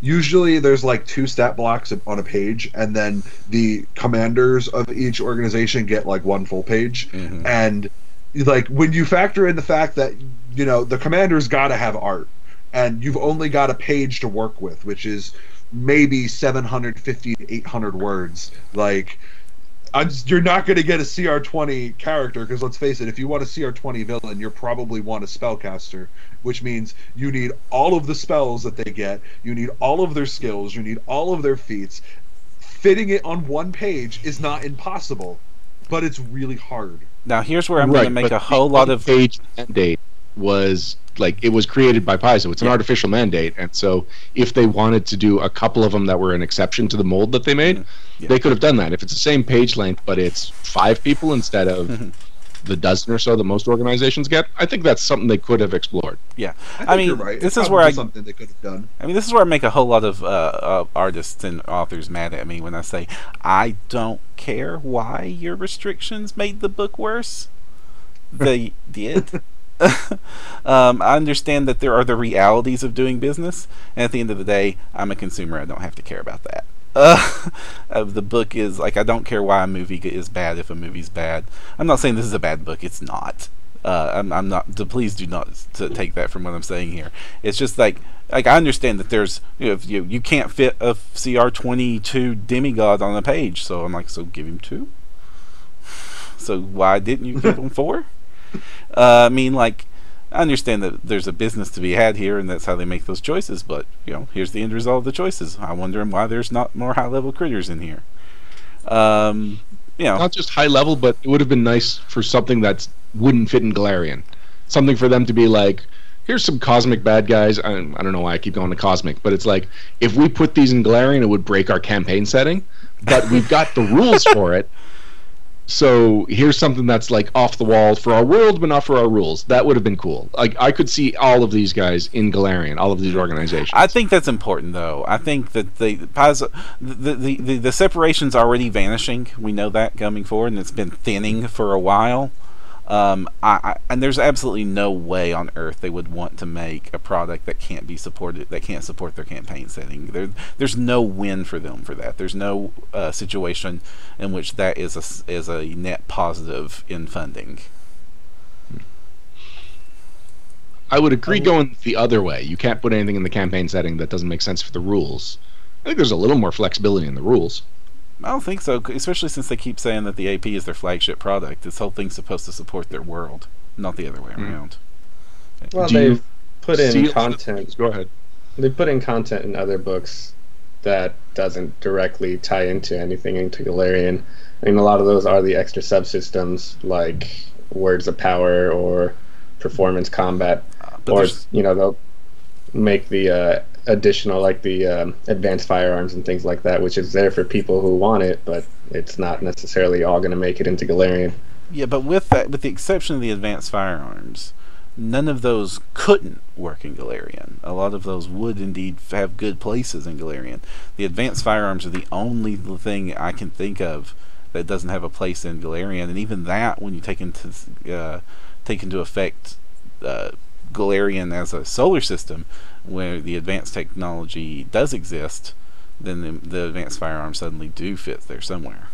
Usually there's like 2 stat blocks on a page, and then the commanders of each organization get like 1 full page. And like, when you factor in the fact that the commander's got to have art, and you've only got a page to work with, which is maybe 750 to 800 words. Like, you're not going to get a CR20 character, because let's face it, if you want a CR20 villain, you probably want a spellcaster, which means you need all of the spells that they get, you need all of their skills, you need all of their feats. Fitting it on 1 page is not impossible, but it's really hard. Now here's where I'm going to make a whole lot of page mandate was like, it was created by Paizo. It's an artificial mandate, and so if they wanted to do a couple of them that were an exception to the mold that they made, they could have done that. If it's the same page length but it's 5 people instead of the dozen or so that most organizations get, I think that's something they could have explored. Yeah, I mean, you're right. This is where something they could have done. I mean, this is where I make a whole lot of artists and authors mad at me when I say I don't care why your restrictions made the book worse. They did. I understand that there are the realities of doing business, and at the end of the day, I'm a consumer. I don't have to care about that. The book is like, I don't care why a movie is bad if a movie's bad. I'm not saying this is a bad book. It's not. I'm not. Please do not take that from what I'm saying here. It's just like I understand that there's you can't fit a CR22 demigod on a page, so I'm like, so give him 2. So why didn't you give him 4? I mean, like, I understand that there's a business to be had here, and that's how they make those choices, but here's the end result of the choices. I wonder why there's not more high-level critters in here. Not just high level, but it would have been nice for something that wouldn't fit in Galarian. Something for them to be like, here's some cosmic bad guys. I don't know why I keep going to cosmic, but it's like, if we put these in Galarian, it would break our campaign setting, but we've got the rules for it. So here's something that's like off the wall for our world, but not for our rules. That would have been cool. Like, I could see all of these guys in Galarian, all of these organizations. I think that's important, though. I think that the separation's already vanishing. We know that coming forward, and it's been thinning for a while. And there's absolutely no way on earth they would want to make a product that can't be supported, that can't support their campaign setting. There's no win for them for that. There's no situation in which that is a net positive in funding. I would agree going the other way. You can't put anything in the campaign setting that doesn't make sense for the rules. I think there's a little more flexibility in the rules. I don't think so, especially since they keep saying that the AP is their flagship product. This whole thing's supposed to support their world, not the other way around. Well, they've put in content. Go ahead. They put in content in other books that doesn't directly tie into anything into Galarian. I mean, a lot of those are the extra subsystems, like Words of Power or Performance Combat, or they'll make the additional, like the advanced firearms and things like that, which is there for people who want it, but it's not necessarily all going to make it into Galarian. Yeah, but with the exception of the advanced firearms, none of those couldn't work in Galarian. A lot of those would indeed have good places in Galarian. The advanced firearms are the only thing I can think of that doesn't have a place in Galarian, and even that, when you take into effect Galarian as a solar system, where the advanced technology does exist, then the advanced firearms suddenly do fit there somewhere.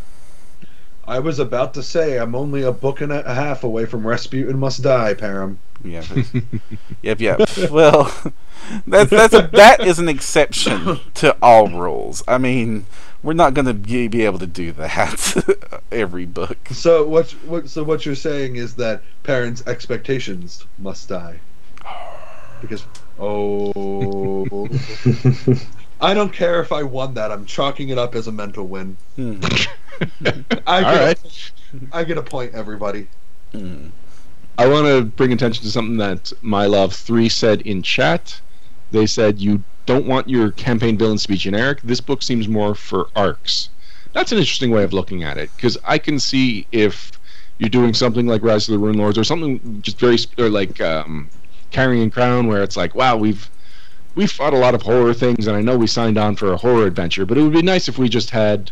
I was about to say I'm only a book and a half away from Rasputin Must Die, Param. Yeah. Yep. Well, that is an exception to all rules. I mean, we're not going to be able to do that every book. So what you're saying is that parents' expectations must die. Because I don't care if I won that. I'm chalking it up as a mental win. I get a point, everybody. I want to bring attention to something that My Love 3 said in chat. They said you don't want your campaign villains to be generic. This book seems more for arcs. That's an interesting way of looking at it, because I can see if you're doing something like Rise of the Rune Lords or something just very like Carrying Crown, where it's like, wow, we've fought a lot of horror things, and I know we signed on for a horror adventure, but it would be nice if we just had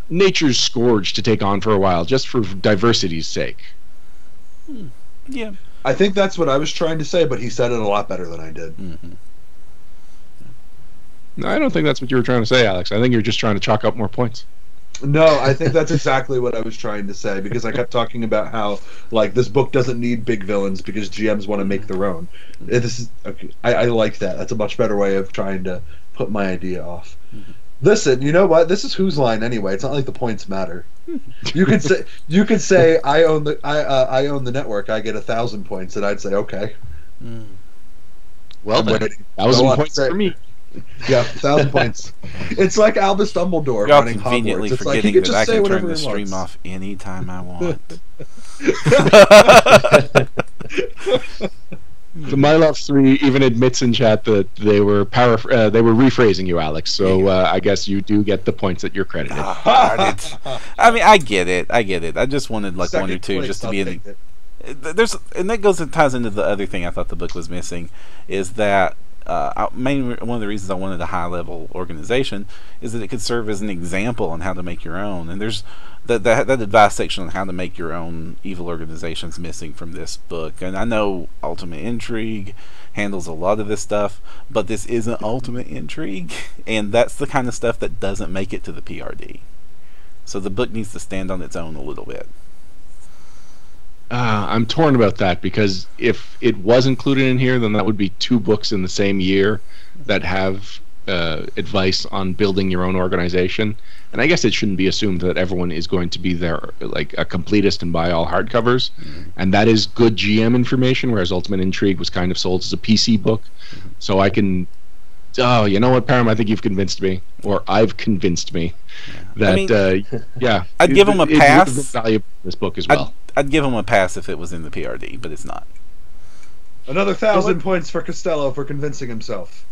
Nature's Scourge to take on for a while, just for diversity's sake. Yeah. I think that's what I was trying to say, but he said it a lot better than I did. Mm-hmm. No, I don't think that's what you were trying to say, Alex. I think you're just trying to chalk up more points. No, I think that's exactly what I was trying to say, because I kept talking about how, like, this book doesn't need big villains because GMs want to make their own. This is okay. I like that. That's a much better way of trying to put my idea off. Listen, you know what? This is whose line anyway. It's not like the points matter. You could say I own the network. I get 1,000 points, and I'd say okay. Well, then, 1,000 points for me. Yeah, 1,000 points. It's like Albus Dumbledore Y'all running conveniently Hogwarts. It's like forgetting he could that just I say can whatever turn the he stream wants. off anytime I want. The My Love 3 even admits in chat that they were rephrasing you, Alex. So I guess you do get the points that you're credited. Darn it. I mean, I get it. I just wanted like Second one or two place, just to I'll be in. take it. And that ties into the other thing I thought the book was missing, is that one of the reasons I wanted a high-level organization is that it could serve as an example on how to make your own. And there's that advice section on how to make your own evil organizations missing from this book. And I know Ultimate Intrigue handles a lot of this stuff, but this isn't Ultimate Intrigue, and that's the kind of stuff that doesn't make it to the PRD. So the book needs to stand on its own a little bit. I'm torn about that, because if it was included in here, then that would be 2 books in the same year that have advice on building your own organization. And I guess it shouldn't be assumed that everyone is going to be there like a completist and buy all hardcovers. And that is good GM information, whereas Ultimate Intrigue was kind of sold as a PC book. So I can... Oh, you know what, Param? I think you've convinced me, or I've convinced me that, I'd give him a pass. It would be valuable in this book as well. I'd give him a pass if it was in the PRD, but it's not. Another 1,000 points for Costello for convincing himself.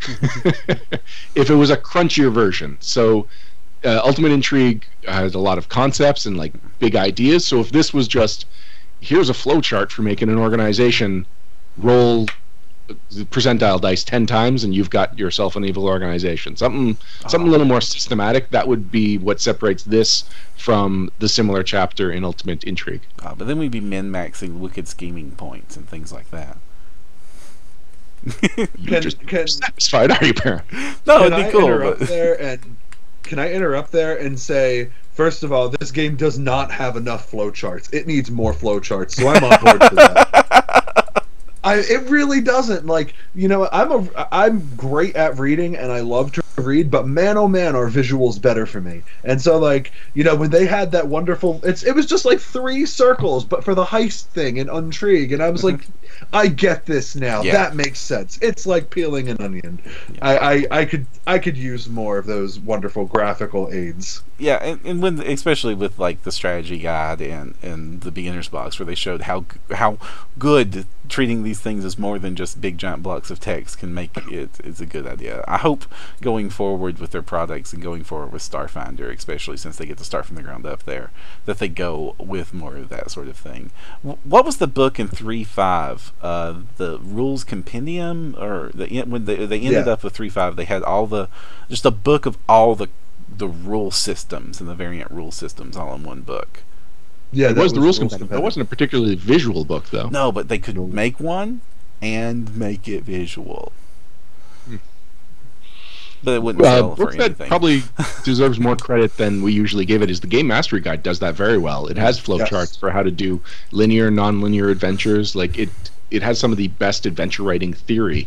If it was a crunchier version. So Ultimate Intrigue has a lot of concepts and like big ideas. So if this was just, here's a flowchart for making an organization, roll the percentile dice 10 times and you've got yourself an evil organization. Something a little more systematic. That would be what separates this from the similar chapter in Ultimate Intrigue. But then we'd be min-maxing wicked scheming points and things like that. You're just satisfied, are you, Baron? No, it'd be cool. Can I interrupt there and say, first of all, this game does not have enough flowcharts. It needs more flowcharts, so I'm on board for that. It really doesn't. Like, you know, I'm great at reading, and I love to read, but man, oh man, are visuals better for me. And so, like, you know, when they had that wonderful, it was just like 3 circles, but for the heist thing in Intrigue, and I was like, I get this now. Yeah. That makes sense. It's like peeling an onion. Yeah. I could use more of those wonderful graphical aids. Yeah, and when, especially with like the strategy guide and the beginner's box, where they showed how good treating these things as more than just big giant blocks of text can make it is a good idea. I hope going forward with their products and going forward with Starfinder, especially since they get to start from the ground up there, that they go with more of that sort of thing. What was the book in 3.5? The Rules Compendium, or when they ended up with 3.5, they had just a book of all the rule systems and the variant rule systems all in one book. Yeah, that was the rules compendium. That wasn't a particularly visual book, though. No, but they could make one and make it visual. But it wouldn't sell for anything. That probably deserves more credit than we usually give it is the Game Mastery Guide does that very well. It has flowcharts for how to do linear, non-linear adventures. Like it has some of the best adventure writing theory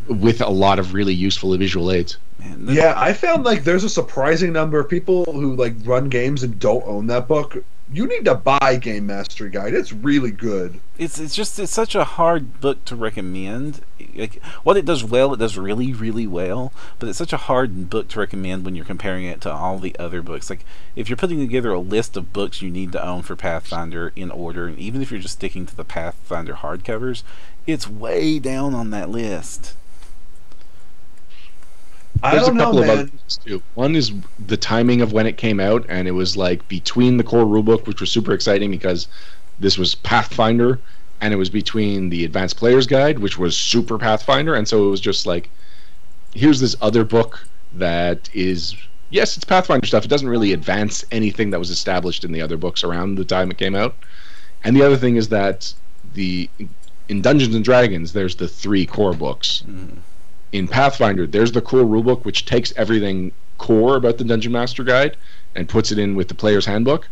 with a lot of really useful visual aids. Yeah, I found like there's a surprising number of people who like run games and don't own that book. You need to buy Game Mastery Guide. It's really good. It's such a hard book to recommend. Like, what it does well, it does really, really well. But it's such a hard book to recommend when you're comparing it to all the other books. Like, if you're putting together a list of books you need to own for Pathfinder in order, and even if you're just sticking to the Pathfinder hardcovers, it's way down on that list. There's a couple of other things too. One is the timing of when it came out, and it was like between the core rulebook, which was super exciting because this was Pathfinder, and it was between the Advanced Player's Guide, which was super Pathfinder, and so it was just like, here's this other book that is, yes, it's Pathfinder stuff. It doesn't really advance anything that was established in the other books around the time it came out. And the other thing is that in Dungeons and Dragons, there's the 3 core books. Mm. In Pathfinder, there's the core rulebook, which takes everything core about the Dungeon Master Guide and puts it in with the Player's Handbook.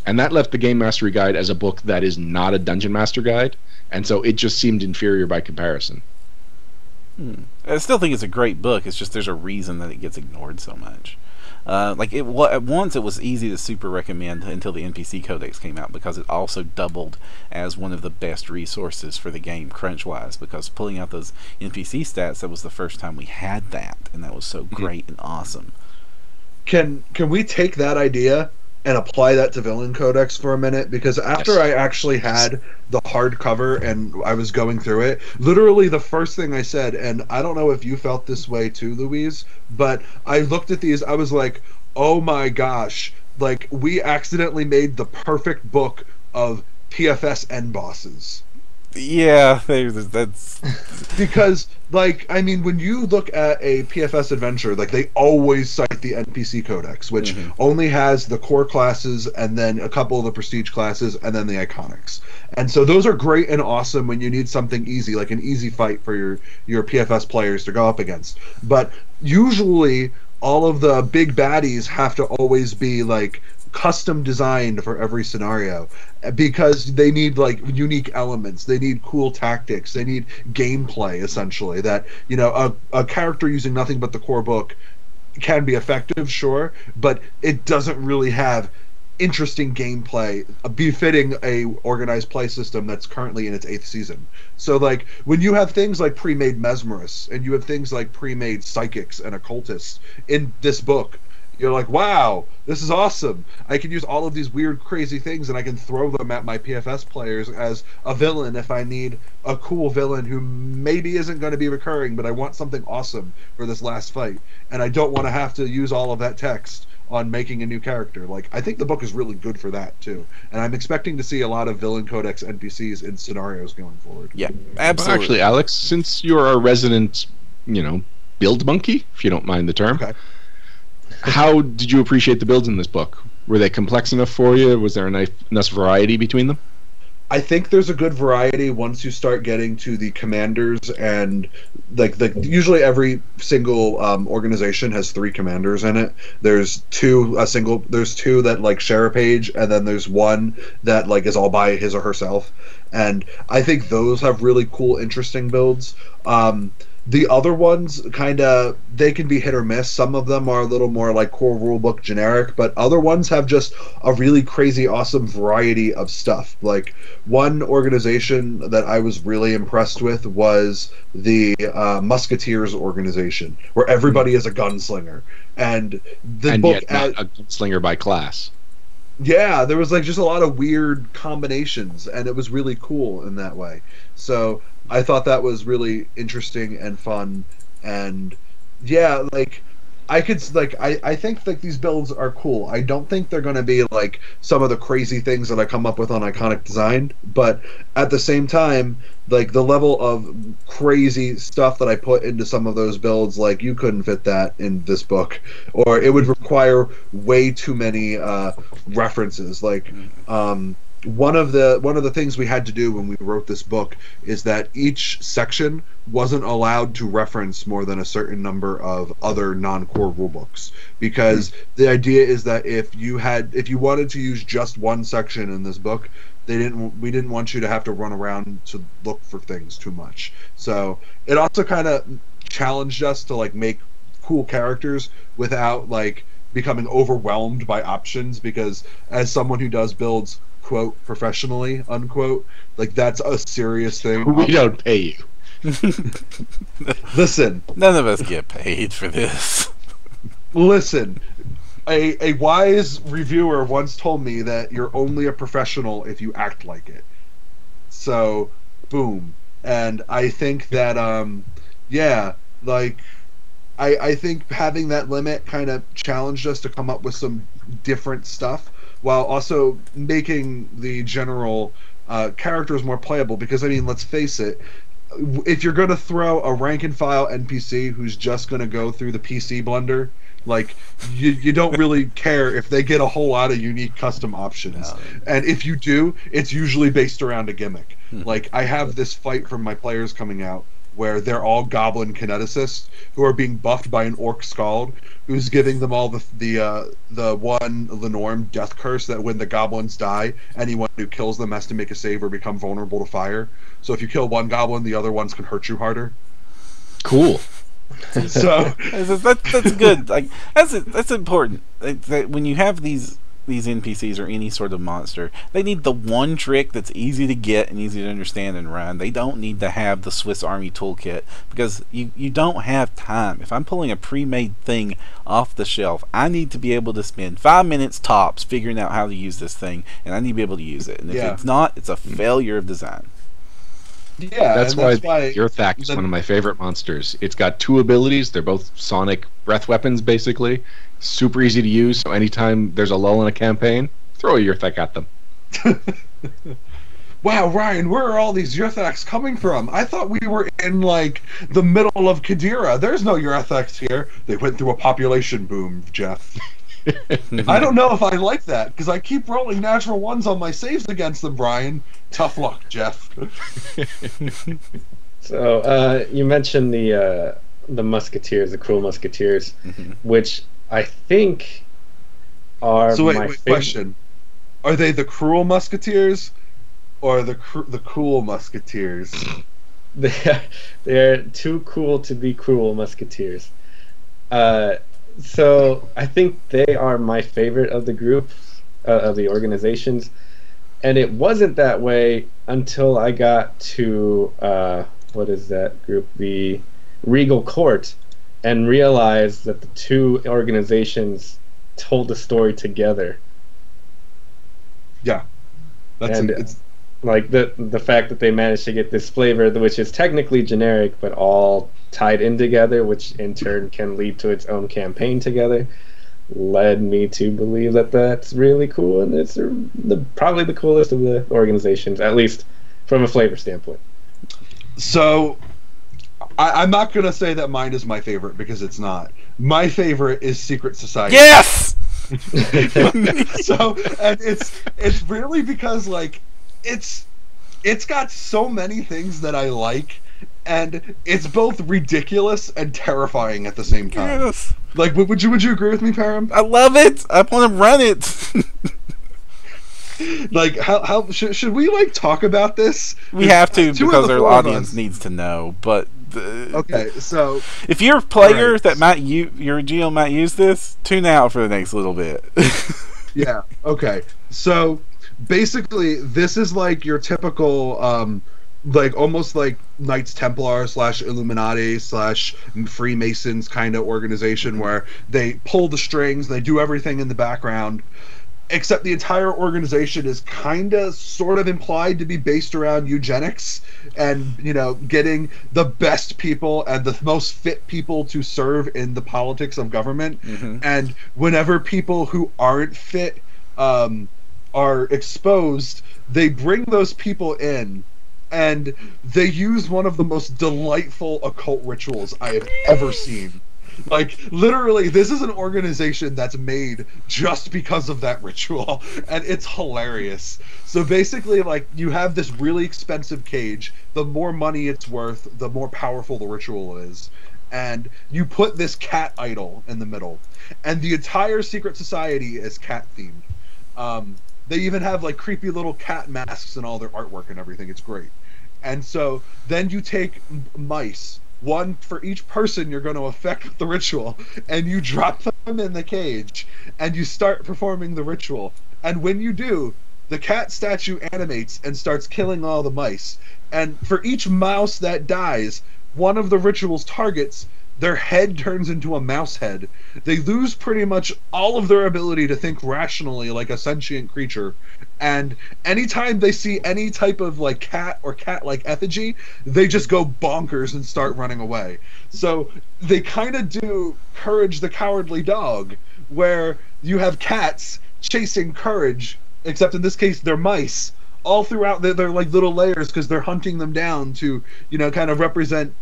And that left the Game Mastery Guide as a book that is not a Dungeon Master Guide. And so it just seemed inferior by comparison. I still think it's a great book. It's just there's a reason that it gets ignored so much. At once it was easy to super recommend until the NPC Codex came out, because it also doubled as one of the best resources for the game crunch-wise, because pulling out those NPC stats, that was the first time we had that, and that was so great and awesome. Can we take that idea and apply that to Villain Codex for a minute? Because after I actually had the hardcover and I was going through it, literally the first thing I said, and I don't know if you felt this way too, Louise, but I looked at these, I was like, oh my gosh, like we accidentally made the perfect book of PFS end bosses. Yeah, that's because, like, I mean, when you look at a PFS adventure, like, they always cite the NPC Codex, which only has the core classes and then a couple of the prestige classes and then the iconics. And so those are great and awesome when you need something easy, like an easy fight for your PFS players to go up against. But usually, all of the big baddies have to always be, like, custom designed for every scenario, because they need like unique elements, they need cool tactics, they need gameplay, essentially, that, you know, a character using nothing but the core book can be effective, sure, but it doesn't really have interesting gameplay befitting a organized play system that's currently in its 8th season. So, like, when you have things like pre-made mesmerists and you have things like pre-made psychics and occultists in this book, you're like, wow, this is awesome. I can use all of these weird, crazy things, and I can throw them at my PFS players as a villain if I need a cool villain who maybe isn't going to be recurring, but I want something awesome for this last fight. And I don't want to have to use all of that text on making a new character. Like, I think the book is really good for that, too. And I'm expecting to see a lot of Villain Codex NPCs in scenarios going forward. Yeah, absolutely. Well, actually, Alex, since you're a resident, build monkey, if you don't mind the term, okay. How did you appreciate the builds in this book? Were they complex enough for you? Was there enough variety between them? I think there's a good variety once you start getting to the commanders, and like usually every single organization has 3 commanders in it. There's two that like share a page, and then there's one that like is all by his or herself. And I think those have really cool, interesting builds. The other ones they can be hit or miss. Some of them are a little more like core rulebook generic, but other ones have just a really crazy awesome variety of stuff. Like one organization that I was really impressed with was the Musketeers organization, where everybody is a gunslinger, and yet not a gunslinger by class. Yeah, there was like just a lot of weird combinations, and it was really cool in that way. So I thought that was really interesting and fun, and yeah, like I think like these builds are cool. I don't think they're going to be like some of the crazy things that I come up with on Iconic Design, but at the same time, like the level of crazy stuff that I put into some of those builds, like you couldn't fit that in this book, or it would require way too many references. Like one of the things we had to do when we wrote this book is that each section wasn't allowed to reference more than a certain number of other non-core rulebooks, because the idea is that if you wanted to use just one section in this book, we didn't want you to have to run around to look for things too much. So it also kind of challenged us to like make cool characters without like becoming overwhelmed by options, because as someone who does builds quote professionally unquote, like that's a serious thing. We don't pay you. Listen, none of us get paid for this. Listen, a wise reviewer once told me that you're only a professional if you act like it. So boom. And I think that yeah, like I think having that limit kind of challenged us to come up with some different stuff, while also making the general characters more playable. Because I mean, let's face it, if you're going to throw a rank and file NPC who's just going to go through the PC blender, like you don't really care if they get a whole lot of unique custom options. No. And if you do, it's usually based around a gimmick. Like I have this fight from my players coming out where they're all goblin kineticists who are being buffed by an orc skald who's giving them all the one Lenorm death curse that when the goblins die, anyone who kills them has to make a save or become vulnerable to fire. So if you kill one goblin, the other ones can hurt you harder. Cool. So that's good. Like that's important. When you have these NPCs or any sort of monster, they need the one trick that's easy to get and easy to understand and run. They don't need to have the Swiss Army toolkit, because you don't have time. If I'm pulling a pre-made thing off the shelf, I need to be able to spend 5 minutes tops figuring out how to use this thing, and I need to be able to use it. And if it's not, it's a failure of design. Yeah, that's why Yurthak is one of my favorite monsters. It's got two abilities. They're both sonic breath weapons, basically. Super easy to use, so anytime there's a lull in a campaign, throw a Yurthak at them. Wow, Ryan, where are all these Yurthaks coming from? I thought we were in, like, the middle of Qadira. There's no Yurthaks here. They went through a population boom, Jeff. I don't know if I like that, because I keep rolling natural ones on my saves against them, Brian. Tough luck, Jeff. So, you mentioned the Musketeers, the Cruel Musketeers, which I think are so wait, question. Are they the Cruel Musketeers or the Cool Musketeers? They're too cool to be cruel Musketeers. So I think they are my favorite of the group, of the organizations, and it wasn't that way until I got to what is that group, the Regal Court, and realized that the two organizations told the story together. Yeah, it's like the fact that they managed to get this flavor, which is technically generic, but all tied in together, which in turn can lead to its own campaign together, led me to believe that that's really cool, and it's probably the coolest of the organizations, at least from a flavor standpoint. So I'm not going to say that mine is my favorite, because it's not. My favorite is Secret Society. Yes! So, and it's really because, like, it's got so many things that I like, and it's both ridiculous and terrifying at the same time. Yes. Like, would you agree with me, Param? I love it. I want to run it. Like, how should we like talk about this? We have to, because our audience needs to know. But Okay, so if you're a player right. that your GM might use this, tune out for the next little bit. Yeah. Okay. So basically, this is like your typical, like almost like Knights Templar / Illuminati / Freemasons kind of organization where they pull the strings, they do everything in the background, except the entire organization is kind of sort of implied to be based around eugenics and, you know, getting the best people and the most fit people to serve in the politics of government. Mm-hmm. And whenever people who aren't fit are exposed, they bring those people in and they use one of the most delightful occult rituals I have ever seen. Like, literally, this is an organization that's made just because of that ritual, and it's hilarious. So basically, like, you have this really expensive cage. The more money it's worth, the more powerful the ritual is. And you put this cat idol in the middle. And the entire secret society is cat-themed. They even have, like, creepy little cat masks and all their artwork and everything. It's great. And so then you take mice, one for each person you're going to affect with the ritual, and you drop them in the cage, and you start performing the ritual. And when you do, the cat statue animates and starts killing all the mice. And for each mouse that dies, one of the ritual's targets, their head turns into a mouse head. They lose pretty much all of their ability to think rationally like a sentient creature. And anytime they see any type of like cat or cat-like effigy, they just go bonkers and start running away. So they kind of do Courage the Cowardly Dog, where you have cats chasing Courage, except in this case they're mice, all throughout their like little layers because they're hunting them down to, you know, kind of represent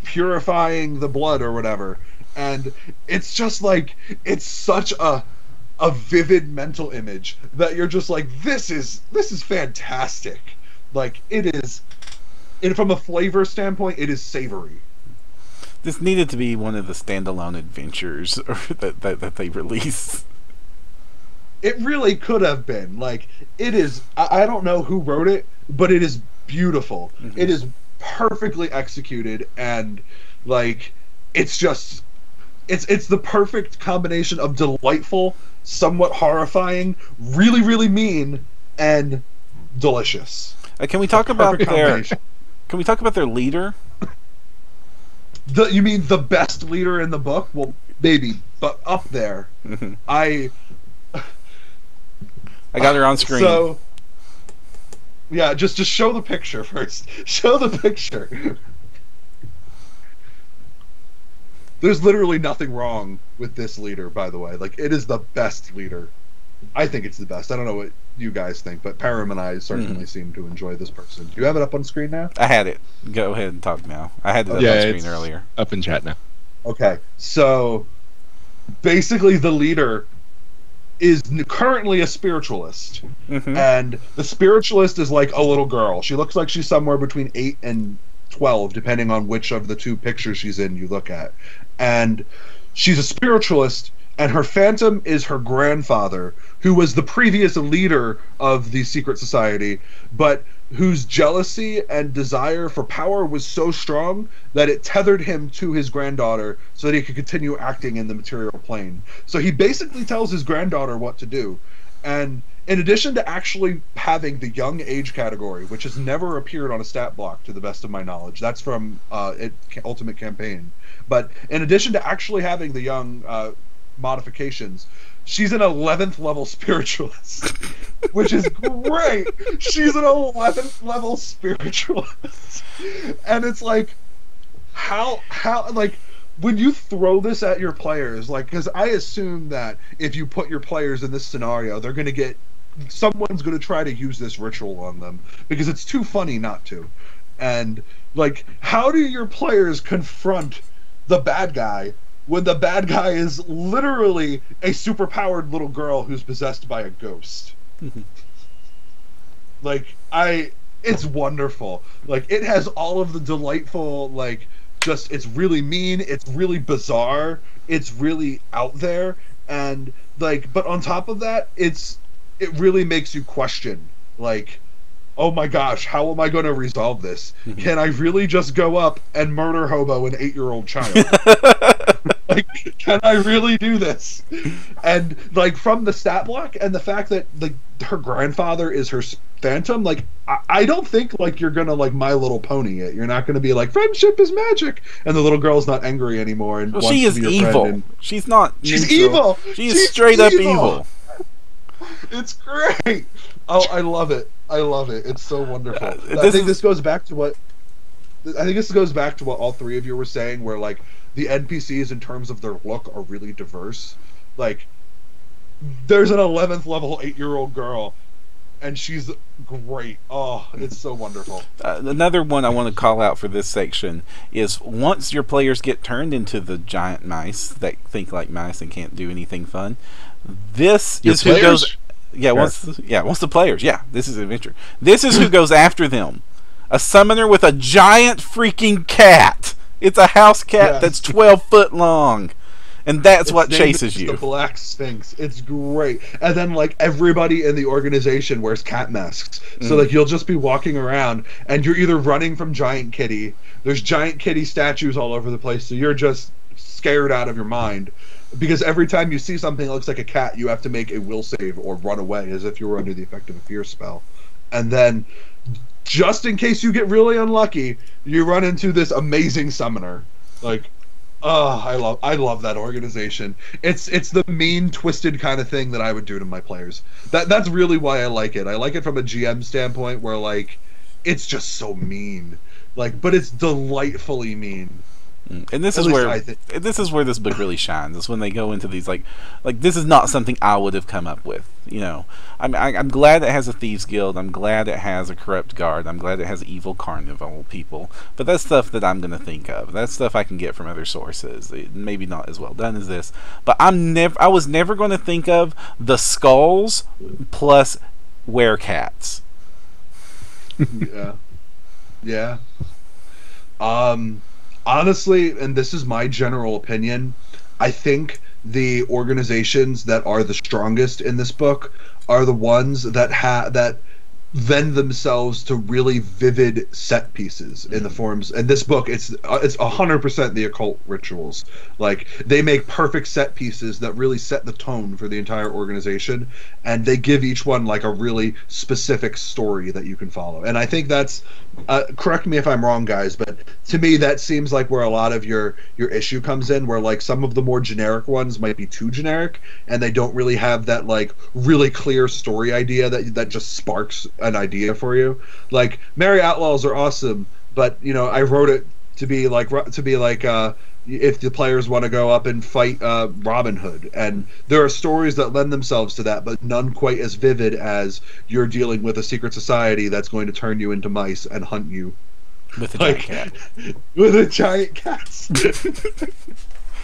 purifying the blood or whatever. And it's just like, it's such a vivid mental image that you're just like, this is fantastic. Like, it is, and from a flavor standpoint, it is savory. This needed to be one of the standalone adventures that they release. It really could have been. Like, it is, I don't know who wrote it, but it is beautiful. Mm-hmm. It is perfectly executed, and like, it's just, it's the perfect combination of delightful, somewhat horrifying, really, really mean, and delicious. Can we talk about their? Can we talk about their leader? You mean the best leader in the book? Well, maybe, but up there. Mm-hmm. I got her on screen. So, yeah, just show the picture first. Show the picture. There's literally nothing wrong with this leader, by the way. Like, it is the best leader. I think it's the best. I don't know what you guys think, but Param and I certainly seem to enjoy this person. Do you have it up on screen now? I had it. Go ahead and talk now. I had it up on screen earlier. Up in chat now. Okay, so basically the leader is currently a spiritualist. Mm-hmm. And the spiritualist is like a little girl. She looks like she's somewhere between 8 and 12, depending on which of the two pictures she's in you look at. And she's a spiritualist, and her phantom is her grandfather, who was the previous leader of the secret society, but whose jealousy and desire for power was so strong that it tethered him to his granddaughter so that he could continue acting in the material plane. So he basically tells his granddaughter what to do. And in addition to actually having the young age category, which has never appeared on a stat block to the best of my knowledge, that's from Ultimate Campaign. But in addition to actually having the young modifications, she's an 11th level spiritualist, which is great. She's an 11th level spiritualist, and it's like, how like, when you throw this at your players, like, because I assume that if you put your players in this scenario, they're going to get, someone's going to try to use this ritual on them because it's too funny not to. And like, how do your players confront the bad guy when the bad guy is literally a superpowered little girl who's possessed by a ghost? Like, it's wonderful. Like, it has all of the delightful, like, just, it's really mean, it's really bizarre, it's really out there, and like, but on top of that, it really makes you question, like, oh my gosh, how am I going to resolve this? Can I really just go up and murder hobo an 8-year-old child? Like, can I really do this? And like from the stat block and the fact that like her grandfather is her phantom, like I don't think like you're gonna like My Little Pony it. You're not gonna be like friendship is magic, and the little girl's not angry anymore. And Well, wants she to is be your evil. friend. She's not. She's neutral. evil. She is She's straight up evil. It's great. Oh, I love it. I love it. It's so wonderful. I think this goes back to what all three of you were saying, where like the NPCs in terms of their look are really diverse. Like, there's an 11th level 8-year-old girl, and she's great. Oh, it's so wonderful. Another one I want to call out for this section is once your players get turned into the giant mice that think like mice and can't do anything fun, this Your is players? who goes. Yeah, once the players. Yeah, this is adventure. This is who goes after them. A summoner with a giant freaking cat. It's a house cat that's 12 foot long. And that's what chases you. The Black Sphinx. It's great. And then like everybody in the organization wears cat masks. So like you'll just be walking around and you're either running from Giant Kitty. There's Giant Kitty statues all over the place, so you're just scared out of your mind. Because every time you see something that looks like a cat, you have to make a will save or run away as if you were under the effect of a fear spell. And then just in case you get really unlucky, you run into this amazing summoner. Like, oh, I love that organization. It's the mean, twisted kind of thing that I would do to my players. That's really why I like it. I like it from a GM standpoint where like it's just so mean. Like, but it's delightfully mean. And this is where this book really shines. Is when they go into these like this is not something I would have come up with. You know, I'm glad it has a thieves guild. I'm glad it has a corrupt guard. I'm glad it has evil carnival people. But that's stuff that I'm gonna think of. That's stuff I can get from other sources. Maybe not as well done as this, but I was never going to think of the skulls plus werecats. Yeah. Honestly, and this is my general opinion, I think the organizations that are the strongest in this book are the ones that lend themselves to really vivid set pieces in the forms. In this book, it's 100% the occult rituals. Like, they make perfect set pieces that really set the tone for the entire organization, and they give each one like a really specific story that you can follow. And I think that's correct me if I'm wrong, guys, but to me that seems like where a lot of your issue comes in, where like some of the more generic ones might be too generic and they don't really have that like really clear story idea that just sparks an idea for you. Like, Merry Outlaws are awesome, but you know, I wrote it to be like if the players want to go up and fight Robin Hood, and there are stories that lend themselves to that, but none quite as vivid as you're dealing with a secret society that's going to turn you into mice and hunt you with a giant cat. With a giant cat.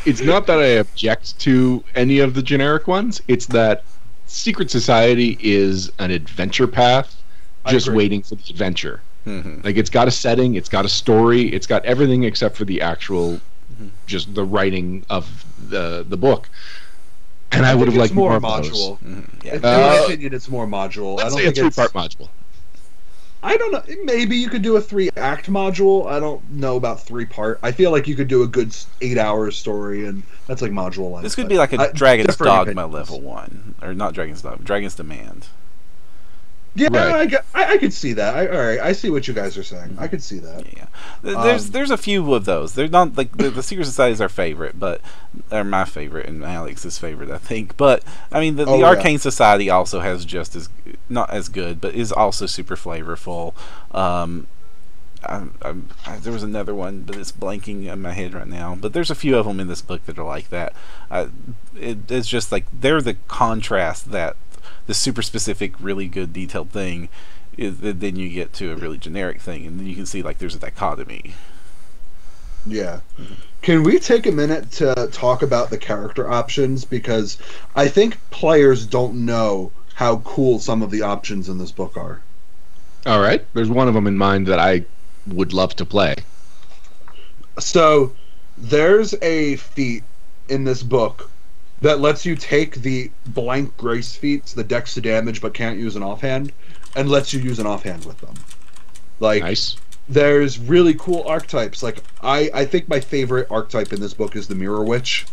It's not that I object to any of the generic ones. It's that secret society is an adventure path, just waiting for the adventure. Mm-hmm. Like, it's got a setting, it's got a story, it's got everything except for the actual, just the writing of the book. And I would have liked more module. Mm-hmm. Yeah. In my opinion, it's more module. Let's say a 3-part module. I don't know. Maybe you could do a 3-act module. I don't know about 3-part. I feel like you could do a good 8-hour story, and that's like module length. This could be like a Dragon's Dogma level 1, or not Dragon's Dogma, Dragon's Demand. Yeah, right. I could see that. All right, I see what you guys are saying. I could see that. Yeah, there's a few of those. They're not like the Secret Society is our favorite, but they're my favorite and Alex's favorite, I think. But I mean, the Arcane Society also has just as not as good, but is also super flavorful. There was another one, but it's blanking in my head right now. But there's a few of them in this book that are like that. It's just like they're the contrast that the super specific, really good, detailed thing is. Then you get to a really generic thing, and then you can see like there's a dichotomy. Yeah. Can we take a minute to talk about the character options? Because I think players don't know how cool some of the options in this book are. All right. There's one of them in mind that I would love to play. So there's a feat in this book that lets you take the blank grace feats, the dex to damage but can't use an offhand, and lets you use an offhand with them. Like, Nice. there's really cool archetypes. Like, I think my favorite archetype in this book is the Mirror Witch.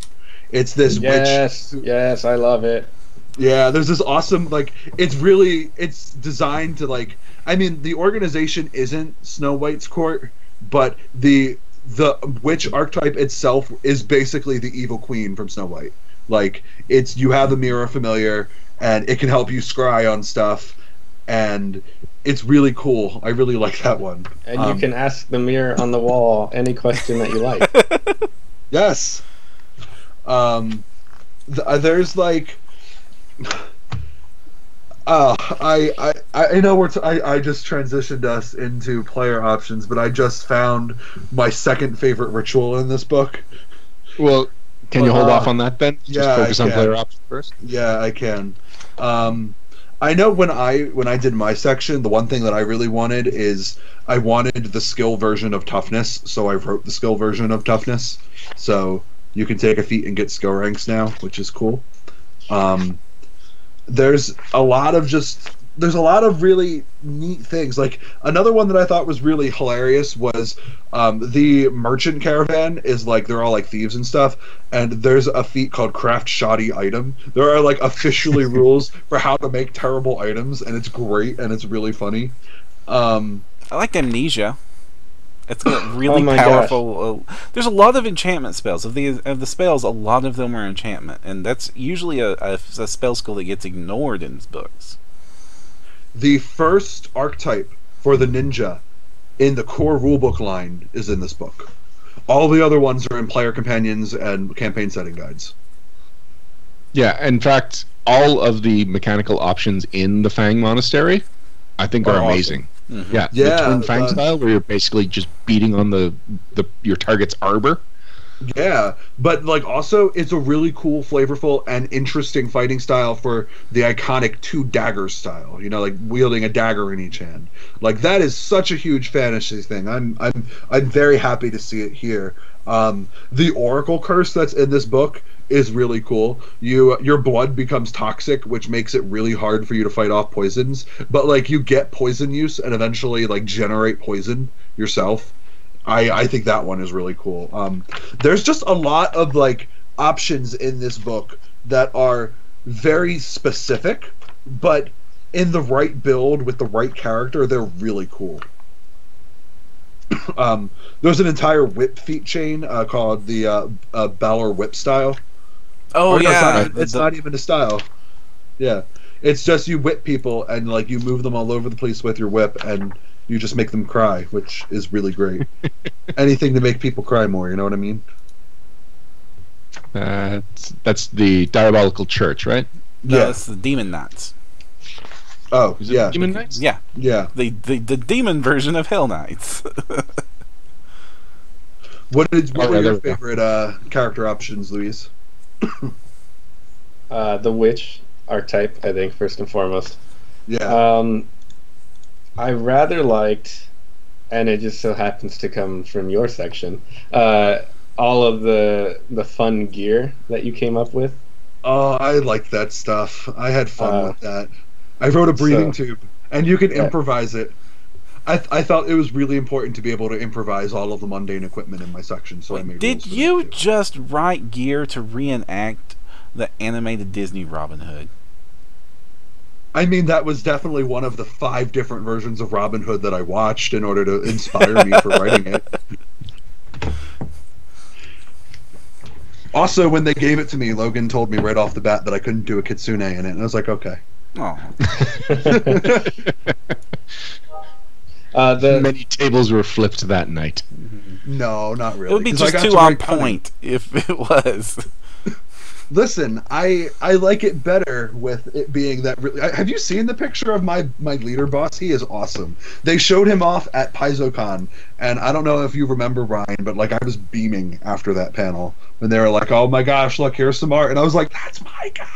It's this Yes, witch. yes, I love it. Yeah, there's this awesome, like, it's designed to, like, I mean, the organization isn't Snow White's court, but the witch archetype itself is basically the evil queen from Snow White. Like, you have the mirror familiar, and it can help you scry on stuff, and it's really cool. I really like that one. And you can ask the mirror on the wall any question that you like. Yes. There's like, I know I just transitioned us into player options, but I just found my second favorite ritual in this book. Well, can you hold off on that then? Just yeah, focus I on can. player options first. Yeah, I can. I know when I did my section, the one thing that I really wanted is I wanted the skill version of toughness, so I wrote the skill version of toughness. So you can take a feat and get skill ranks now, which is cool. There's a lot of really neat things. Like, another one that I thought was really hilarious was the merchant caravan is like, they're all like thieves and stuff, and there's a feat called craft shoddy item. There are like officially rules for how to make terrible items, and it's great and it's really funny. I like amnesia. It's got really Oh my powerful. There's a lot of enchantment spells. Of the spells, a lot of them are enchantment, and that's usually a spell skill that gets ignored in books. The first archetype for the ninja in the core rulebook line is in this book. All the other ones are in player companions and campaign setting guides. Yeah, in fact, all of the mechanical options in the Fang Monastery, I think, are Are amazing. Mm-hmm. Yeah, Yeah, the Twin Fang the- style, where you're basically just beating on the your target's arbor. Yeah, but like also it's a really cool, flavorful, and interesting fighting style for the iconic two dagger style. You know, like wielding a dagger in each hand. Like, that is such a huge fantasy thing. I'm very happy to see it here. The Oracle curse that's in this book is really cool. Your blood becomes toxic, which makes it really hard for you to fight off poisons. But like, you get poison use and eventually like generate poison yourself. I think that one is really cool. There's just a lot of like options in this book that are very specific, but in the right build with the right character, they're really cool. There's an entire whip feat chain called the Balor Whip style. Oh Or no, yeah, it's not even a style. Yeah, it's just you whip people and like you move them all over the place with your whip, and you just make them cry, which is really great. Anything to make people cry more, you know what I mean? That's the Diabolical Church, right? No, Yeah. it's the Demon Knights. Oh, Is it yeah. Demon Knights? Yeah, Yeah. the demon version of Hell Knights. What were there your we go. favorite character options, Louise? The witch archetype, I think, first and foremost. Yeah. I rather liked, and it just so happens to come from your section, all of the fun gear that you came up with. Oh, I like that stuff. I had fun with that. I wrote a breathing tube, and you can improvise it. I thought it was really important to be able to improvise all of the mundane equipment in my section, so I made rules Did for you that too. just write gear to reenact the animated Disney Robin Hood? I mean, that was definitely one of the 5 different versions of Robin Hood that I watched in order to inspire me for writing it. Also, when they gave it to me, Logan told me right off the bat that I couldn't do a kitsune in it, and I was like, okay. Oh, Many tables were flipped that night. No, not really. it would be 'cause I just got too to on write cunning. point if it was. Listen, I like it better with it being that. Have you seen the picture of my leader boss? He is awesome. They showed him off at PaizoCon, and I don't know if you remember, Ryan, but like I was beaming after that panel when they were like, "Oh my gosh, look, here's some art," and I was like, "That's my guy."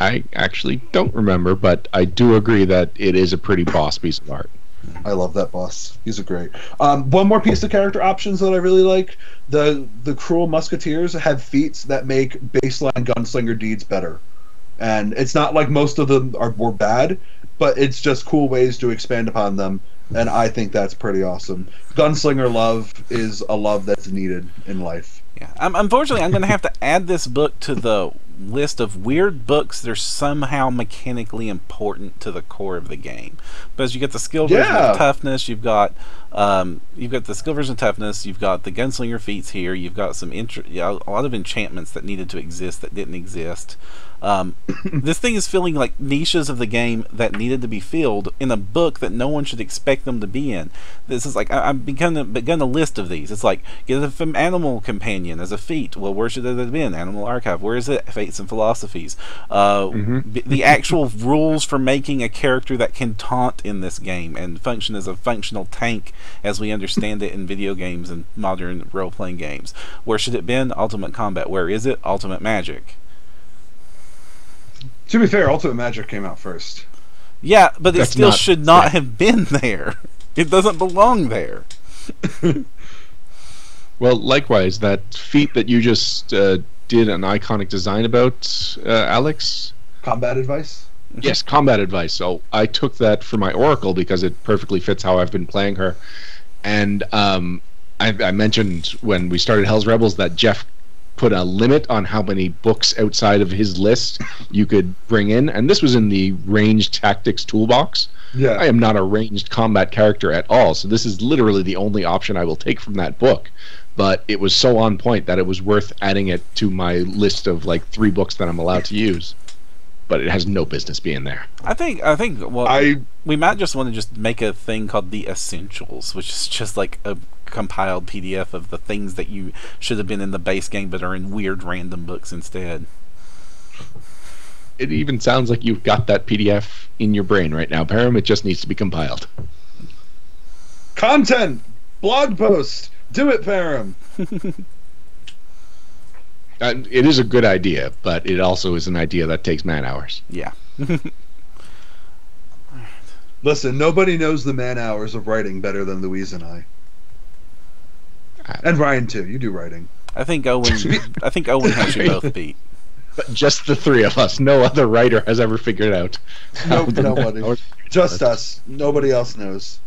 I actually don't remember, but I do agree that it is a pretty boss piece of art. I love that boss. He's a great. One more piece of character options that I really like: the Cruel Musketeers have feats that make baseline gunslinger deeds better, and it's not like most of them were bad, but it's just cool ways to expand upon them, and I think that's pretty awesome. Gunslinger love is a love that's needed in life. Yeah, unfortunately, I'm going to have to add this book to the list of weird books that are somehow mechanically important to the core of the game. Because you get the skill version of toughness, you've got the skill version of toughness, you've got the gunslinger feats here, you've got some a lot of enchantments that needed to exist that didn't exist. This thing is filling like niches of the game that needed to be filled in a book that no one should expect them to be in. This is like I've begun a list of these. It's like get an animal companion as a feat. Well, where should it have been? Animal Archive. Where is it? Fates and Philosophies. The actual rules for making a character that can taunt in this game and function as a functional tank as we understand it in video games and modern role-playing games. Where should it have been? Ultimate Combat. Where is it? Ultimate Magic. To be fair, Ultimate Magic came out first. Yeah, but it still should not have been there. It doesn't belong there. Well, likewise, that feat that you just did an iconic design about, Alex? Combat Advice? Yes, Combat Advice. So I took that for my Oracle because it perfectly fits how I've been playing her. And I mentioned when we started Hell's Rebels that Jeff put a limit on how many books outside of his list you could bring in, and this was in the ranged tactics toolbox. Yeah, I am not a ranged combat character at all, so this is literally the only option I will take from that book. But it was so on point that it was worth adding it to my list of like 3 books that I'm allowed to use. But it has no business being there. I think we might just want to just make a thing called the Essentials, which is just like a compiled PDF of the things that you should have been in the base game but are in weird random books instead. It even sounds like you've got that PDF in your brain right now, Param. It just needs to be compiled. Content! Blog post! Do it, Param! It is a good idea, but it also is an idea that takes man hours. Yeah. Listen, nobody knows the man hours of writing better than Louise and I. And Ryan too. You do writing. I think Owen has you both beat. But just the 3 of us. No other writer has ever figured out. Nope, nobody. Just us. Nobody else knows.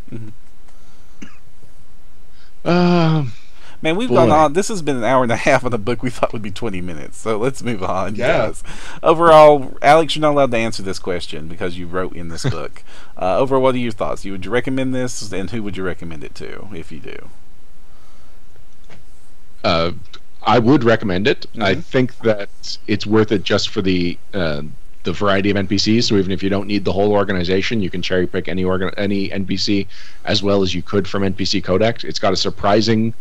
Man, we've gone on. This has been an hour and a half on a book we thought would be 20 minutes. So let's move on. Yeah. Guys. Overall, Alex, you're not allowed to answer this question because you wrote in this book. Overall, what are your thoughts? Would you recommend this, and who would you recommend it to if you do? I would recommend it. I think that it's worth it just for the variety of NPCs. So even if you don't need the whole organization, you can cherry pick any NPC as well as you could from NPC Codex. It's got a surprising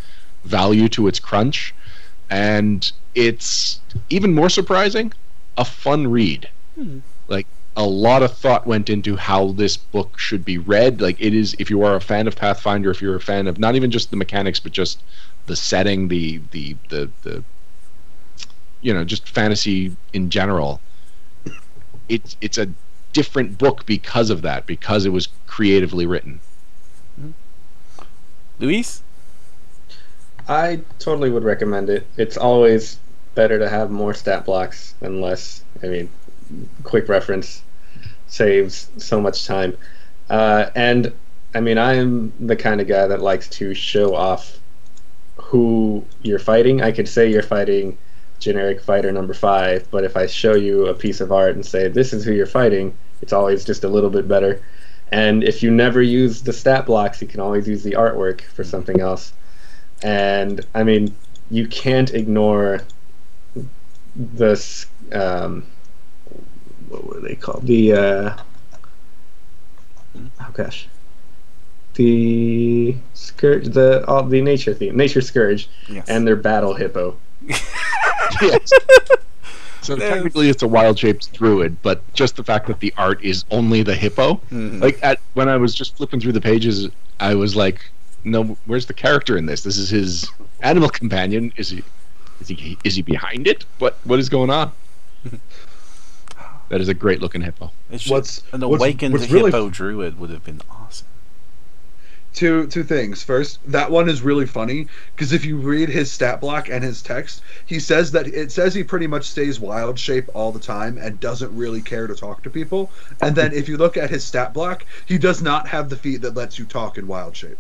value to its crunch, and it's even more surprising, a fun read. Like, a lot of thought went into how this book should be read. Like, it is, if you are a fan of Pathfinder, if you're a fan of not even just the mechanics but just the setting, the just fantasy in general, it's a different book because of that, because it was creatively written. Luis? I totally would recommend it. It's always better to have more stat blocks than less. I mean, quick reference saves so much time. And, I mean, I'm the kind of guy that likes to show off who you're fighting. I could say you're fighting generic fighter number 5, but if I show you a piece of art and say, this is who you're fighting, it's always just a little bit better. And if you never use the stat blocks, you can always use the artwork for something else. And I mean, you can't ignore this. What were they called? The the scourge, the nature theme, nature scourge, yes. And their battle hippo. Yes. So technically, it's a wild-shaped druid, but just the fact that the art is only the hippo, like when I was just flipping through the pages, I was like, no, where's the character in this? This is his animal companion. Is he behind it? What is going on? That is a great looking hippo. An awakened hippo druid would have been awesome. Two things. First, that one is really funny because if you read his stat block and his text, he says that it says he pretty much stays wild shape all the time and doesn't really care to talk to people. And then if you look at his stat block, he does not have the feat that lets you talk in wild shape.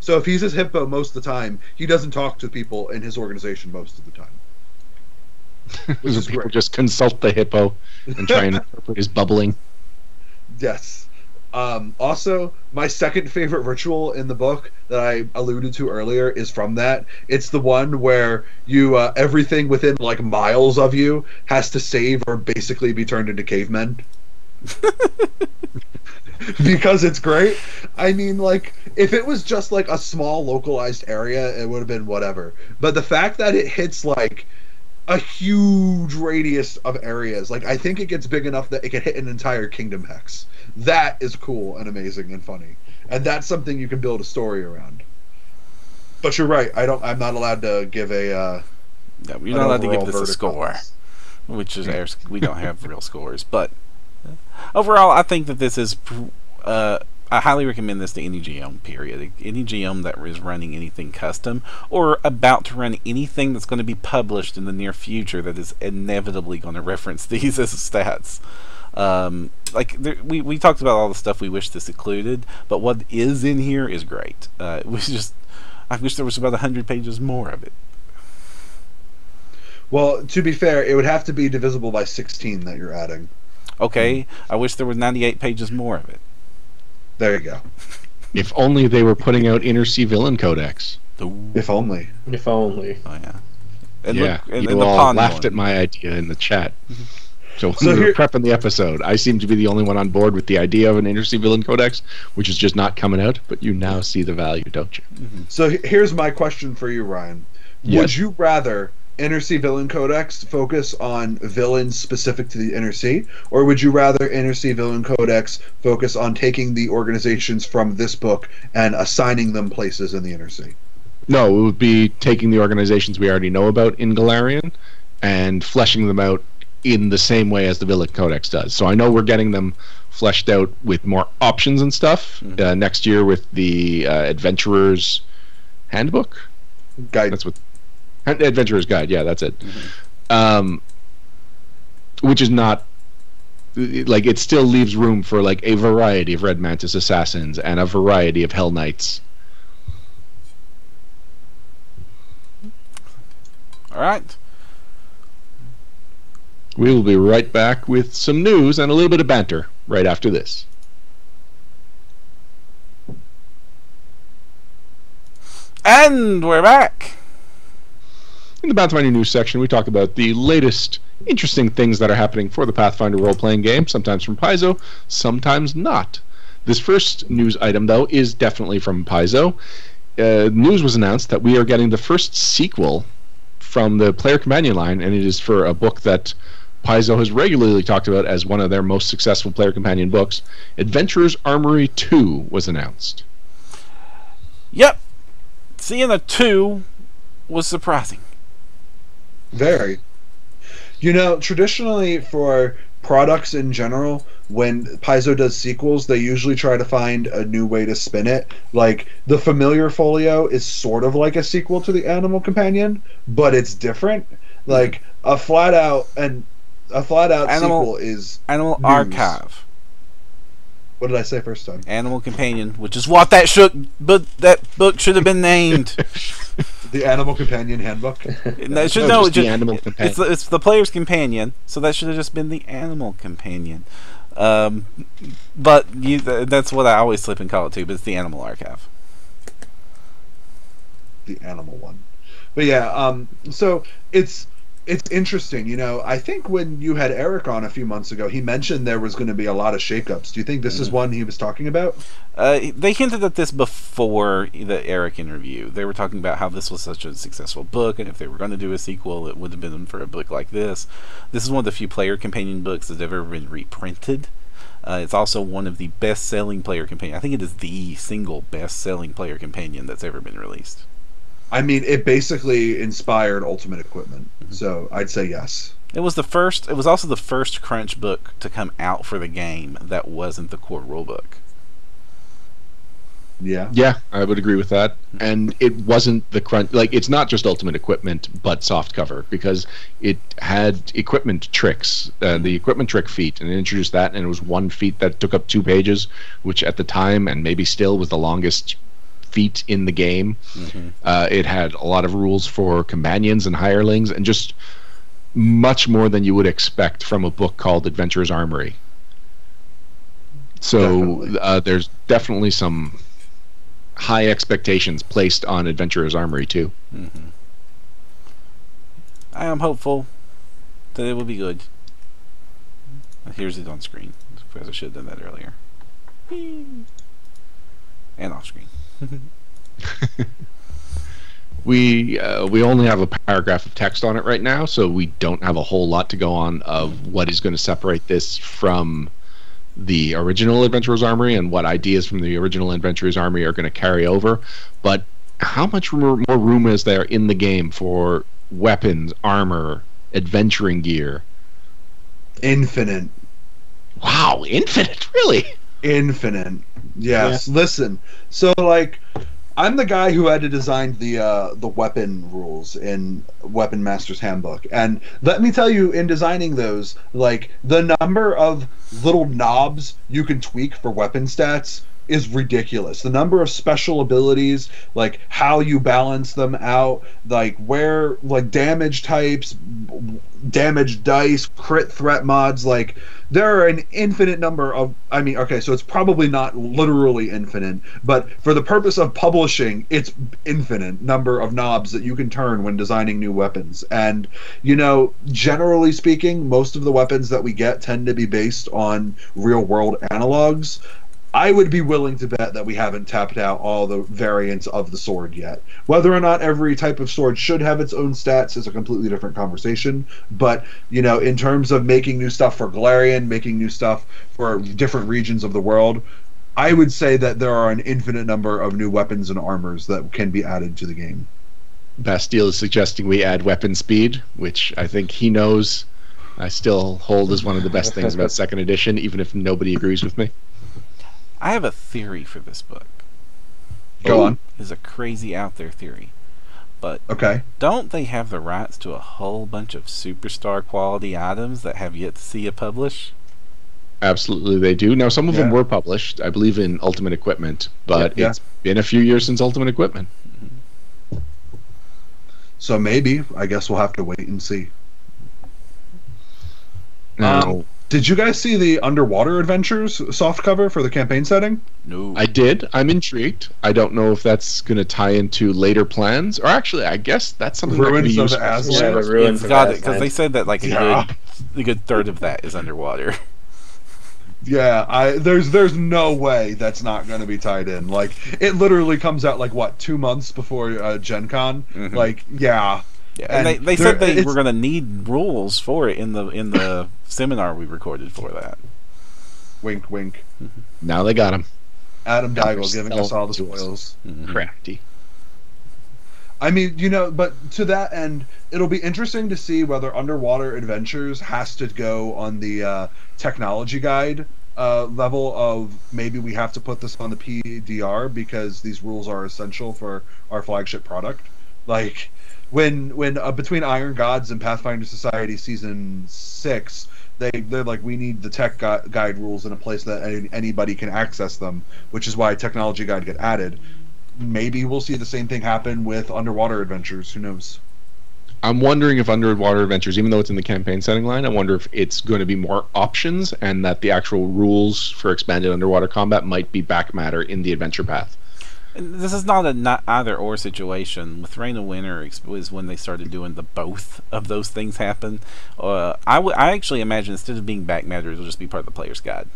So if he's his hippo most of the time, he doesn't talk to people in his organization most of the time. Which is people great. just consult the hippo and try and interpret his bubbling. Yes. Also, my second favorite ritual in the book that I alluded to earlier is from that. It's the one where you everything within like miles of you has to save or basically be turned into cavemen. Because it's great. I mean, like, if it was just like a small localized area, it would have been whatever. But the fact that it hits like a huge radius of areas, like I think it gets big enough that it can hit an entire kingdom hex. That is cool and amazing and funny, and that's something you can build a story around. But you're right. I'm not allowed to give a. No, you're not allowed to give this a verdict on score, this. which is we don't have real scores. But overall, I think that this is. I highly recommend this to any GM, period. Any GM that is running anything custom or about to run anything that's going to be published in the near future that is inevitably going to reference these as stats. We talked about all the stuff we wish this included, but what is in here is great. I wish there was about 100 pages more of it. Well, to be fair, it would have to be divisible by 16 that you're adding. Okay, I wish there was 98 pages more of it. There you go. If only they were putting out Inner Sea Villain Codex. If only. If only. Oh yeah. And yeah, look, and you the all pond laughed one. at my idea in the chat. So when So we were here- prepping the episode, I seem to be the only one on board with the idea of an Inner Sea Villain Codex, which is just not coming out, but you now see the value, don't you? So here's my question for you, Ryan. Yes. Would you rather Inner Sea Villain Codex focus on villains specific to the Inner Sea, or would you rather Inner Sea Villain Codex focus on taking the organizations from this book and assigning them places in the Inner Sea? No, it would be taking the organizations we already know about in Galarian and fleshing them out in the same way as the Villain Codex does. So I know we're getting them fleshed out with more options and stuff next year with the Adventurer's Handbook. Guide. That's what Adventurer's Guide. Yeah, that's it. Which is not like, it still leaves room for like a variety of Red Mantis assassins and a variety of Hell Knights. All right. We will be right back with some news and a little bit of banter right after this. And we're back. In the Pathfinder news section, we talk about the latest interesting things that are happening for the Pathfinder role-playing game, sometimes from Paizo, sometimes not. This first news item, though, is definitely from Paizo. News was announced that we are getting the first sequel from the Player Companion line, and it is for a book that Paizo has regularly talked about as one of their most successful Player Companion books. Adventurer's Armory 2 was announced. Yep. Seeing a 2 was surprising. Very. You know, traditionally for products in general, when Paizo does sequels, they usually try to find a new way to spin it. Like, the Familiar Folio is sort of like a sequel to the Animal Companion, but it's different. Like, a flat out sequel is Animal news. Archive. What did I say first time? Animal Companion, which is what that book should have been named. The Animal Companion Handbook. It should No, know. just the Animal Companion. It's the player's companion, so that should have just been the Animal Companion. But that's what I always slip and call it too. But it's the Animal Archive. The animal one. But yeah, so it's interesting. You know, I think when you had Eric on a few months ago, he mentioned there was going to be a lot of shakeups. Do you think this is one he was talking about? They hinted at this before the Eric interview. They were talking about how this was such a successful book, and if they were going to do a sequel, it would have been for a book like this. This is one of the few player companion books that have ever been reprinted. It's also one of the best-selling player companion. I think it is the single best-selling player companion that's ever been released. I mean, it basically inspired Ultimate Equipment, so I'd say yes. It was also the first Crunch book to come out for the game that wasn't the core rulebook. Yeah. Yeah, I would agree with that. And it wasn't the crunch. Like, it's not just Ultimate Equipment, but softcover, because it had equipment tricks, the equipment trick feat, and it introduced that, and it was one feat that took up 2 pages, which at the time, and maybe still, was the longest feat in the game. It had a lot of rules for companions and hirelings, and just much more than you would expect from a book called Adventurer's Armory. So there's definitely some high expectations placed on Adventurer's Armory too. I am hopeful that it will be good. Here's it on screen. Because I should have done that earlier. And off screen. We only have a paragraph of text on it right now, so we don't have a whole lot to go on of what is going to separate this from the original Adventurer's Armory and what ideas from the original Adventurer's Armory are going to carry over. But how much more room is there in the game for weapons, armor, adventuring gear? Infinite. Wow, infinite, really? Infinite. Yes. Yeah. Listen. So, like, I'm the guy who had to design the weapon rules in Weapon Master's Handbook, and let me tell you, in designing those, like, the number of little knobs you can tweak for weapon stats is ridiculous. The number of special abilities, like how you balance them out, like where, like, damage types, damage dice, crit threat mods, like, there are an infinite number of, I mean, okay, so it's probably not literally infinite, but for the purpose of publishing, it's infinite number of knobs that you can turn when designing new weapons. And, you know, generally speaking, most of the weapons that we get tend to be based on real-world analogs. I would be willing to bet that we haven't tapped out all the variants of the sword yet. Whether or not every type of sword should have its own stats is a completely different conversation. But, you know, in terms of making new stuff for Galarian, making new stuff for different regions of the world, I would say that there are an infinite number of new weapons and armors that can be added to the game. Bastille is suggesting we add weapon speed, which I think he knows I still hold as one of the best things about 2nd edition, even if nobody agrees with me. I have a theory for this book. Go on. It's a crazy out there theory. But okay, don't they have the rights to a whole bunch of superstar quality items that have yet to see a publish? Absolutely they do. Now, some of them were published, I believe, in Ultimate Equipment, but it's been a few years since Ultimate Equipment. So maybe, I guess we'll have to wait and see. Did you guys see the Underwater Adventures softcover for the campaign setting? No. I did. I'm intrigued. I don't know if that's going to tie into later plans, or actually, I guess that's something Ruins that of could be useful. Aslan. Yeah, the Ruins of Aslan. Because they said that like a good third of that is underwater. Yeah, there's no way that's not going to be tied in. Like, it literally comes out like what, 2 months before Gen Con? Like, yeah. Yeah, and they said they were going to need rules for it in the seminar we recorded for that. Wink, wink. Now they got him. Adam Daigle giving us all the spoils. Crafty. I mean, you know, but to that end, it'll be interesting to see whether Underwater Adventures has to go on the technology guide level of maybe we have to put this on the PDR because these rules are essential for our flagship product. Like, when between Iron Gods and Pathfinder Society Season 6, they're like, we need the tech guide rules in a place that anybody can access them, which is why technology guide get added. Maybe we'll see the same thing happen with Underwater Adventures. Who knows? I'm wondering if Underwater Adventures, even though it's in the campaign setting line, I wonder if it's going to be more options and that the actual rules for expanded underwater combat might be back matter in the adventure path. And this is not a either-or situation. With Reign of Winter was when they started doing the both of those things happen. I actually imagine instead of being back matter, it'll just be part of the player's guide.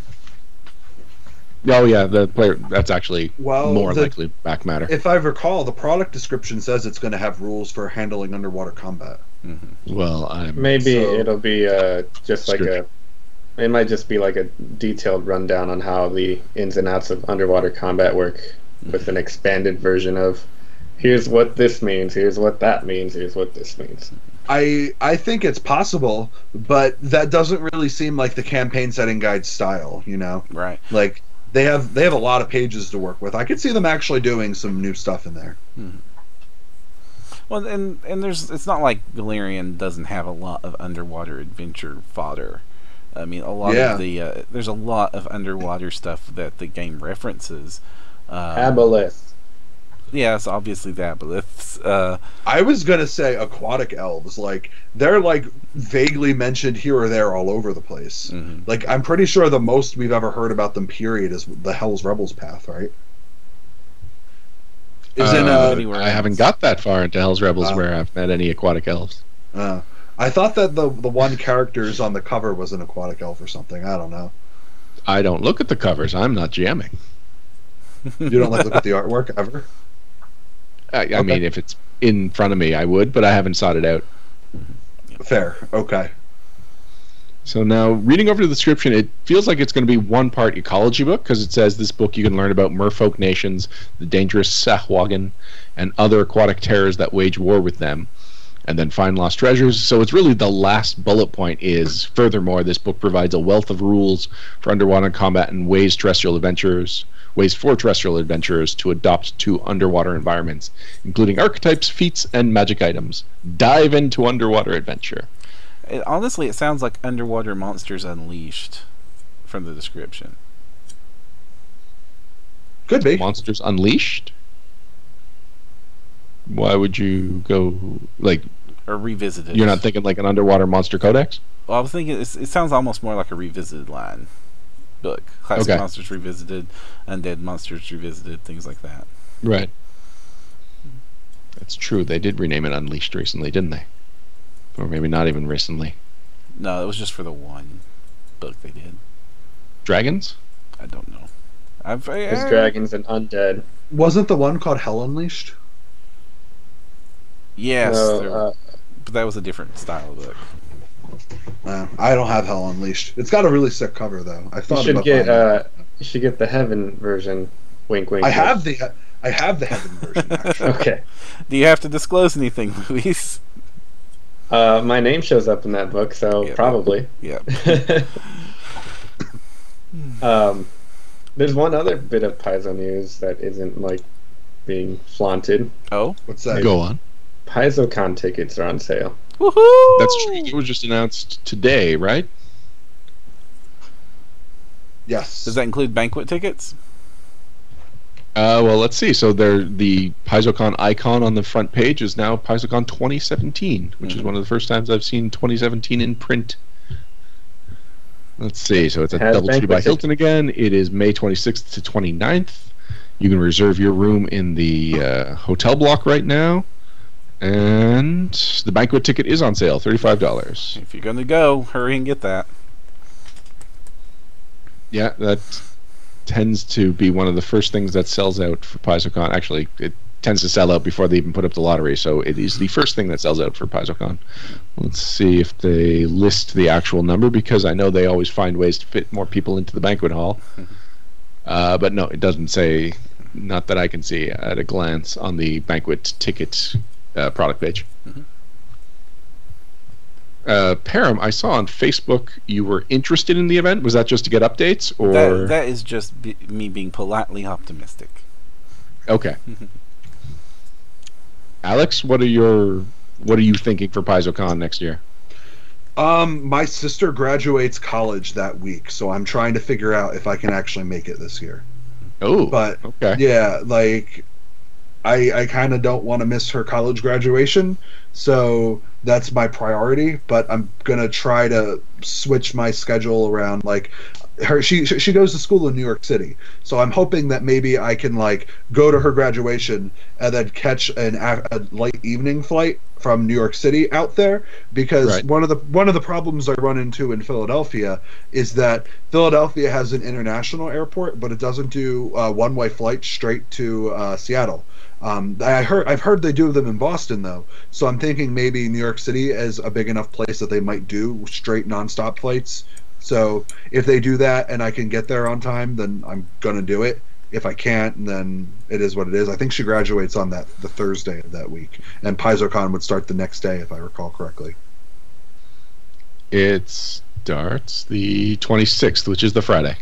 Oh yeah, the player. That's actually more likely back matter. If I recall, the product description says it's going to have rules for handling underwater combat. Well, it'll be just like it might just be like a detailed rundown on how the ins and outs of underwater combat work, with an expanded version of here's what this means, here's what that means, here's what this means. I think it's possible, but that doesn't really seem like the campaign setting guide style, you know? Right. Like, they have a lot of pages to work with. I could see them actually doing some new stuff in there. Well, and it's not like Galarian doesn't have a lot of underwater adventure fodder. I mean, a lot of the there's a lot of underwater stuff that the game references. Aboleth. Yes, obviously the Aboleths. I was gonna say aquatic elves. Like they're like vaguely mentioned here or there all over the place. Like I'm pretty sure the most we've ever heard about them, period, is the Hell's Rebels path, right? I haven't got that far into Hell's Rebels where I've met any aquatic elves. I thought that the one characters on the cover was an aquatic elf or something. I don't know. I don't look at the covers. I'm not GMing. You don't like look at the artwork ever? I mean, if it's in front of me, I would, but I haven't sought it out. Fair. Okay. So now, reading over the description, it feels like it's going to be one part ecology book, because it says this book you can learn about merfolk nations, the dangerous Sahuagin, and other aquatic terrors that wage war with them, and then find lost treasures. So it's really the last bullet point is, furthermore, this book provides a wealth of rules for underwater combat and ways for terrestrial adventurers to adopt to underwater environments, including archetypes, feats, and magic items. Dive into underwater adventure. Honestly, it sounds like Underwater Monsters Unleashed from the description. Could be. Monsters Unleashed? Why would you go, like... Or Revisited. You're not thinking like an Underwater Monster Codex? Well, I was thinking, it sounds almost more like a Revisited line book. Classic Monsters Revisited, Undead Monsters Revisited, things like that. Right. That's true. They did rename it Unleashed recently, didn't they? Or maybe not even recently. No, it was just for the one book they did. Dragons? I don't know. There's dragons and undead. Wasn't the one called Hell Unleashed? Yes, but that was a different style of book. I don't have Hell Unleashed. It's got a really sick cover, though. I thought you should get the Heaven version. Wink, wink. I have the Heaven version. Actually. Okay. Do you have to disclose anything, Luis? My name shows up in that book, so probably. Yeah. There's one other bit of Paizo news that isn't like being flaunted. Oh, what's that? Go on. PaizoCon tickets are on sale. Woohoo! That's true. It was just announced today, right? Yes. Does that include banquet tickets? Well, let's see. So the PaizoCon icon on the front page is now PaizoCon 2017, which is one of the first times I've seen 2017 in print. Let's see. So it's at DoubleTree by Hilton again. It is May 26th to 29th. You can reserve your room in the hotel block right now. And the banquet ticket is on sale, $35. If you're going to go, hurry and get that. Yeah, that tends to be one of the first things that sells out for PaizoCon. Actually, it tends to sell out before they even put up the lottery, so it is the first thing that sells out for PaizoCon. Let's see if they list the actual number, because I know they always find ways to fit more people into the banquet hall. But no, it doesn't say, not that I can see at a glance, on the banquet ticket product page. Param, I saw on Facebook you were interested in the event. Was that just to get updates, or that is just me being politely optimistic? Okay. Alex, what are you thinking for PaizoCon next year? My sister graduates college that week, so I'm trying to figure out if I can actually make it this year. Oh, but okay. Yeah, like I kind of don't want to miss her college graduation, so that's my priority. But I'm gonna try to switch my schedule around. Like she goes to school in New York City, so I'm hoping that maybe I can like go to her graduation and then catch a late evening flight from New York City out there, because one of the problems I run into in Philadelphia is that Philadelphia has an international airport, but it doesn't do one-way flights straight to Seattle. I've heard they do them in Boston though, so I'm thinking maybe New York City is a big enough place that they might do straight nonstop flights. So if they do that and I can get there on time, then I'm gonna do it. If I can't, then it is what it is. I think she graduates on the Thursday of that week, and PaizoCon would start the next day, if I recall correctly. It starts the 26th, which is the Friday.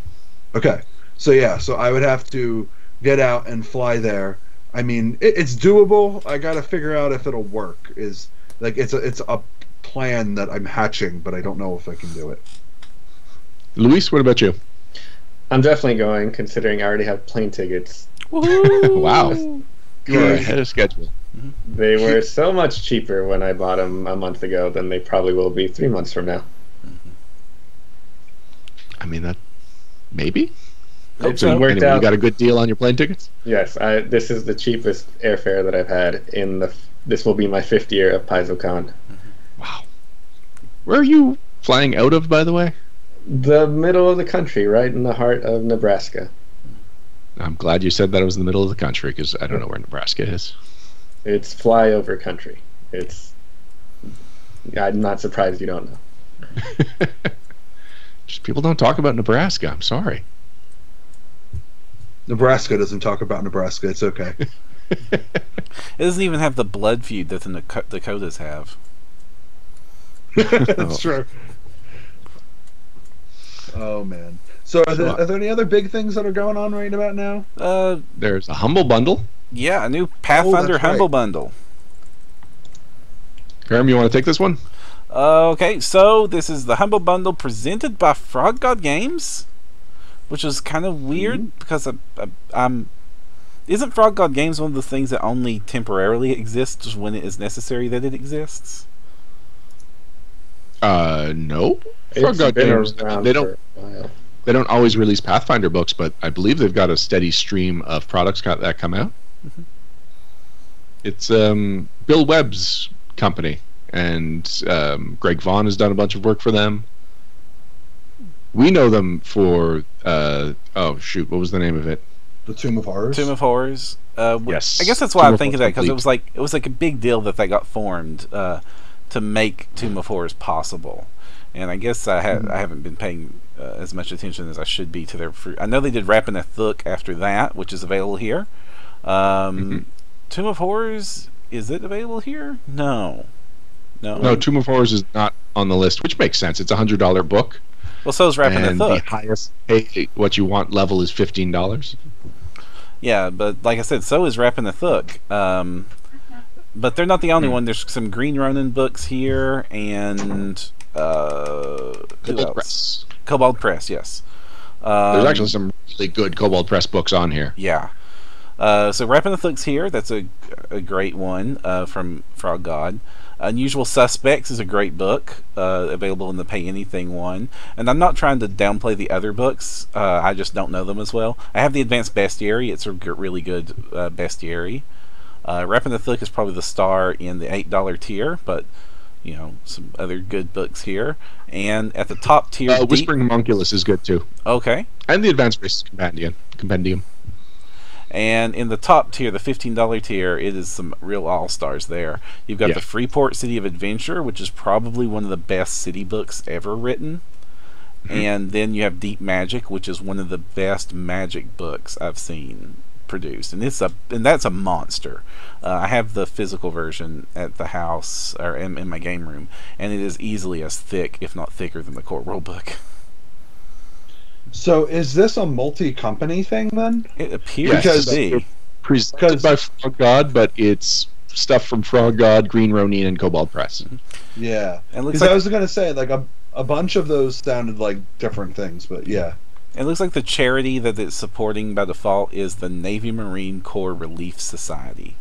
Okay. So yeah, so I would have to get out and fly there. I mean, it's doable. I got to figure out if it'll work. Is like it's a plan that I'm hatching, but I don't know if I can do it. Luis, what about you? I'm definitely going, considering I already have plane tickets. Wow. You're ahead of schedule. They were so much cheaper when I bought them a month ago than they probably will be 3 months from now. I mean, that maybe. It's So worked anyway, out. you got a good deal on your plane tickets? Yes, this is the cheapest airfare that I've had in the. This will be my 5th year of PaizoCon. Wow. Where are you flying out of, by the way? The middle of the country, right in the heart of Nebraska. I'm glad you said that it was in the middle of the country, because I don't know where Nebraska is. It's flyover country. It's. I'm not surprised you don't know. Just people don't talk about Nebraska. I'm sorry. Nebraska doesn't talk about Nebraska. It's okay. It doesn't even have the blood feud that the Dakotas have. That's true. Oh man. So are there any other big things that are going on right about now? There's a Humble Bundle. Yeah, a new Pathfinder that's Humble right. Bundle. Karam, you want to take this one? Okay, so this is the Humble Bundle presented by Frog God Games, which is kind of weird because isn't Frog God Games one of the things that only temporarily exists when it is necessary that it exists? No. It's Frog God been Games, around they for don't a while. they don't always release Pathfinder books, but I believe they've got a steady stream of products that come out. It's Bill Webb's company, and Greg Vaughn has done a bunch of work for them. We know them for oh shoot, what was the name of it? The Tomb of Horrors. Tomb of Horrors. Yes. I guess that's why Tomb I of think of that, because Horrors it was like a big deal that they got formed to make Tomb of Horrors possible. And I guess I haven't been paying as much attention as I should be to their fruit. I know they did Rappin' a Thook after that, which is available here. Tomb of Horrors, is it available here? No. No, Tomb of Horrors is not on the list, which makes sense. It's a $100 book, Well, so is Rappin' a and the Thook. highest pay what you want level is $15. Yeah, but like I said, so is Rappin' a Thook. But they're not the only one. There's some Green Ronin books here, and who Kobold else? Press. Kobold Press, yes. There's actually some really good Kobold Press books on here. Yeah. So Rappin' a Thook's here. That's a great one from Frog God. Unusual Suspects is a great book, available in the Pay Anything one. And I'm not trying to downplay the other books. I just don't know them as well. I have the Advanced Bestiary. It's a really good bestiary. Rappin' a Thook is probably the star in the $8 tier, but you know, some other good books here. And at the top tier, Whispering Homunculus is good too, okay. and the Advanced Races Compendium. And in the top tier, the $15 tier, it is some real all-stars there. You've got the Freeport City of Adventure, which is probably one of the best city books ever written. And then you have Deep Magic, which is one of the best magic books I've seen produced. And that's a monster. I have the physical version at the house, or in my game room, and it is easily as thick, if not thicker, than the core rule book. So is this a multi-company thing then? It appears to be. Presented by Frog God, but it's stuff from Frog God, Green Ronin, and Kobold Press. Yeah. And it looks Because like I was going to say, like, a bunch of those sounded like different things, but yeah. it looks like the charity that it's supporting by default is the Navy Marine Corps Relief Society.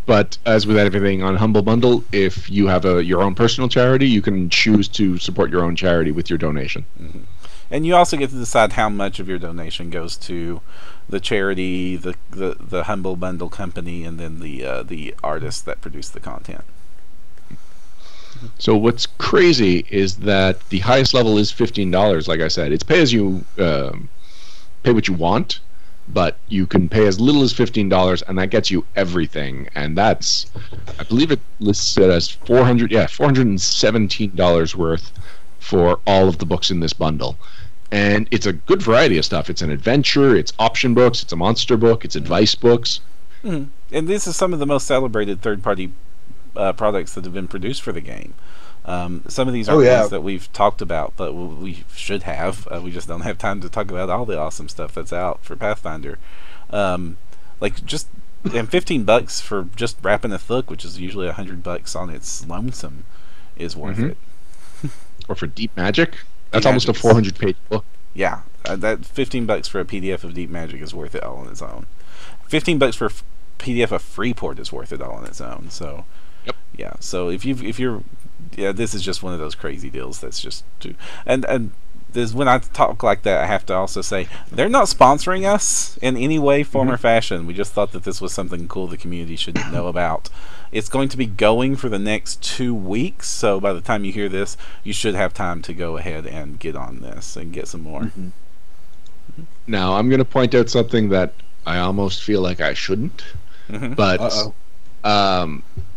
But as with everything on Humble Bundle, if you have your own personal charity, you can choose to support your own charity with your donation. And you also get to decide how much of your donation goes to the charity, the Humble Bundle company, and then the artists that produce the content. So what's crazy is that the highest level is $15. Like I said, it's pay as you pay what you want, but you can pay as little as $15, and that gets you everything. And that's, I believe it lists it as $417 worth for all of the books in this bundle. And it's a good variety of stuff. It's an adventure, it's option books, it's a monster book, it's advice books. And this is some of the most celebrated third-party products that have been produced for the game. Some of these are ones that we've talked about, but we should have. We just don't have time to talk about all the awesome stuff that's out for Pathfinder. Like just and $15 for just wrapping a book, which is usually $100 on its lonesome, is worth it. Or for Deep Magic, that's almost a 400-page book. Yeah, that $15 for a PDF of Deep Magic is worth it all on its own. $15 for PDF of Freeport is worth it all on its own. So, yeah. So if you're, this is just one of those crazy deals that's just too. And this, when I talk like that, I have to also say they're not sponsoring us in any way, form, or fashion. We just thought that this was something cool the community should know about. It's going to be going for the next 2 weeks, so by the time you hear this, you should have time to go ahead and get on this and get some more. Now, I'm going to point out something that I almost feel like I shouldn't, but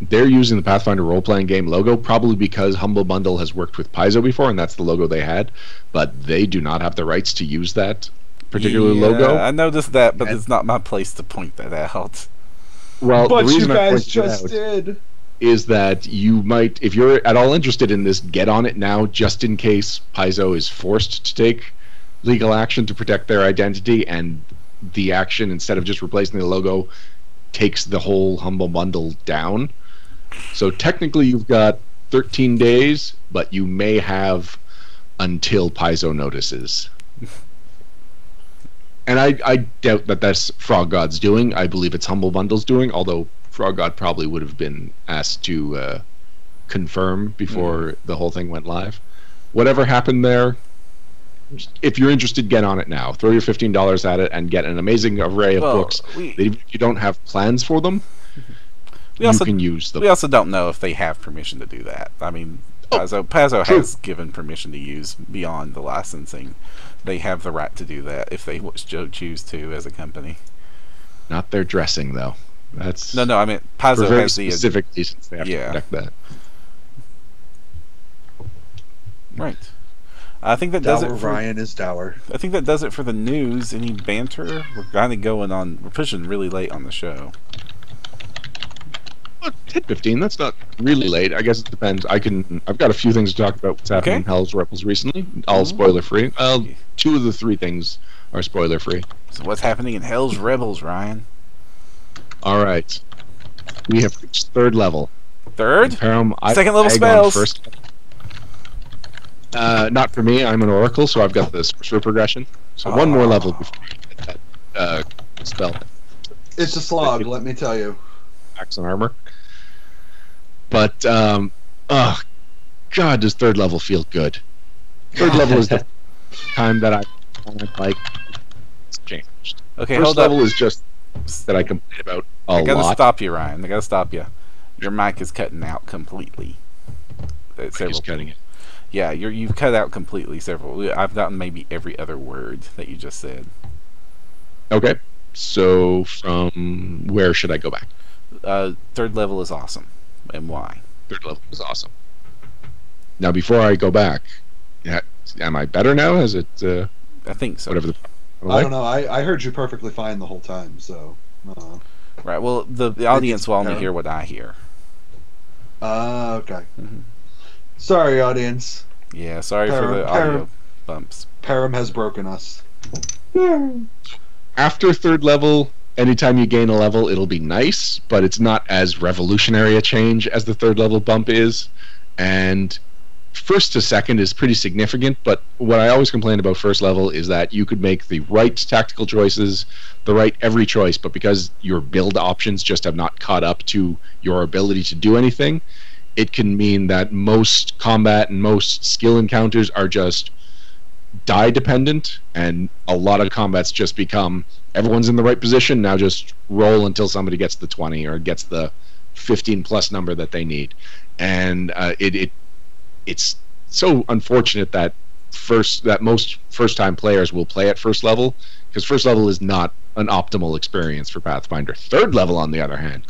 they're using the Pathfinder role-playing game logo probably because Humble Bundle has worked with Paizo before, and that's the logo they had, but they do not have the rights to use that particular logo. I noticed that, but it's not my place to point that out. Well, but the reason you guys I just did is that you might, if you're at all interested in this, get on it now, just in case Paizo is forced to take legal action to protect their identity, and the action, instead of just replacing the logo, takes the whole Humble Bundle down. So technically you've got 13 days, but you may have until Paizo notices. And I doubt that that's Frog God's doing. I believe it's Humble Bundle's doing, although Frog God probably would have been asked to confirm before the whole thing went live. Whatever happened there, if you're interested, get on it now. Throw your $15 at it and get an amazing array of books. Even if you don't have plans for them, you can use them. We also don't know if they have permission to do that. I mean, Paizo has given permission to use beyond the licensing. They have the right to do that if they choose to as a company. Not their dressing, though. That's no. I mean, Paizo has the specific reasons they have to protect that. Right. I think that does it. Ryan is dour. I think that does it for the news. Any banter? We're kind of going on. We're pushing really late on the show. Hit 15. That's not really late. I guess it depends. I've got a few things to talk about what's happening in Hell's Rebels recently. All spoiler free. 2 of the 3 things are spoiler free. So what's happening in Hell's Rebels, Ryan? All right. We have reached 3rd level. 3rd? Param, second level spells. First. Not for me. I'm an Oracle, so I've got the sorcerer progression. So 1 more level before I get that spell. It's a slog, let me tell you. Axe and armor. But, God, does 3rd level feel good. 3rd level is the time that I like it's changed. Okay, First hold level up. is just that I complain about a lot. I gotta stop you, Ryan. I gotta stop you. Your mic is cutting out completely. He's cutting it. Yeah, you've cut out completely several. I've gotten maybe every other word that you just said. Okay, so from where should I go back? 3rd level is awesome, and why? 3rd level is awesome. Now, before I go back, am I better now? Is it? I think so. Whatever. I don't know. I heard you perfectly fine the whole time. So. Right. Well, the audience will only hear what I hear. Okay. Sorry, audience. Yeah, sorry for the audio bumps. Param has broken us. After 3rd level, anytime you gain a level, it'll be nice, but it's not as revolutionary a change as the 3rd level bump is. And 1st to 2nd is pretty significant, but what I always complain about 1st level is that you could make the right tactical choices, the right every choice, but because your build options just have not caught up to your ability to do anything, it can mean that most combat and most skill encounters are just die dependent, and a lot of combats just become everyone's in the right position, now just roll until somebody gets the 20 or gets the 15 plus number that they need. And it's so unfortunate that most first time players will play at 1st level, because 1st level is not an optimal experience for Pathfinder. 3rd level, on the other hand,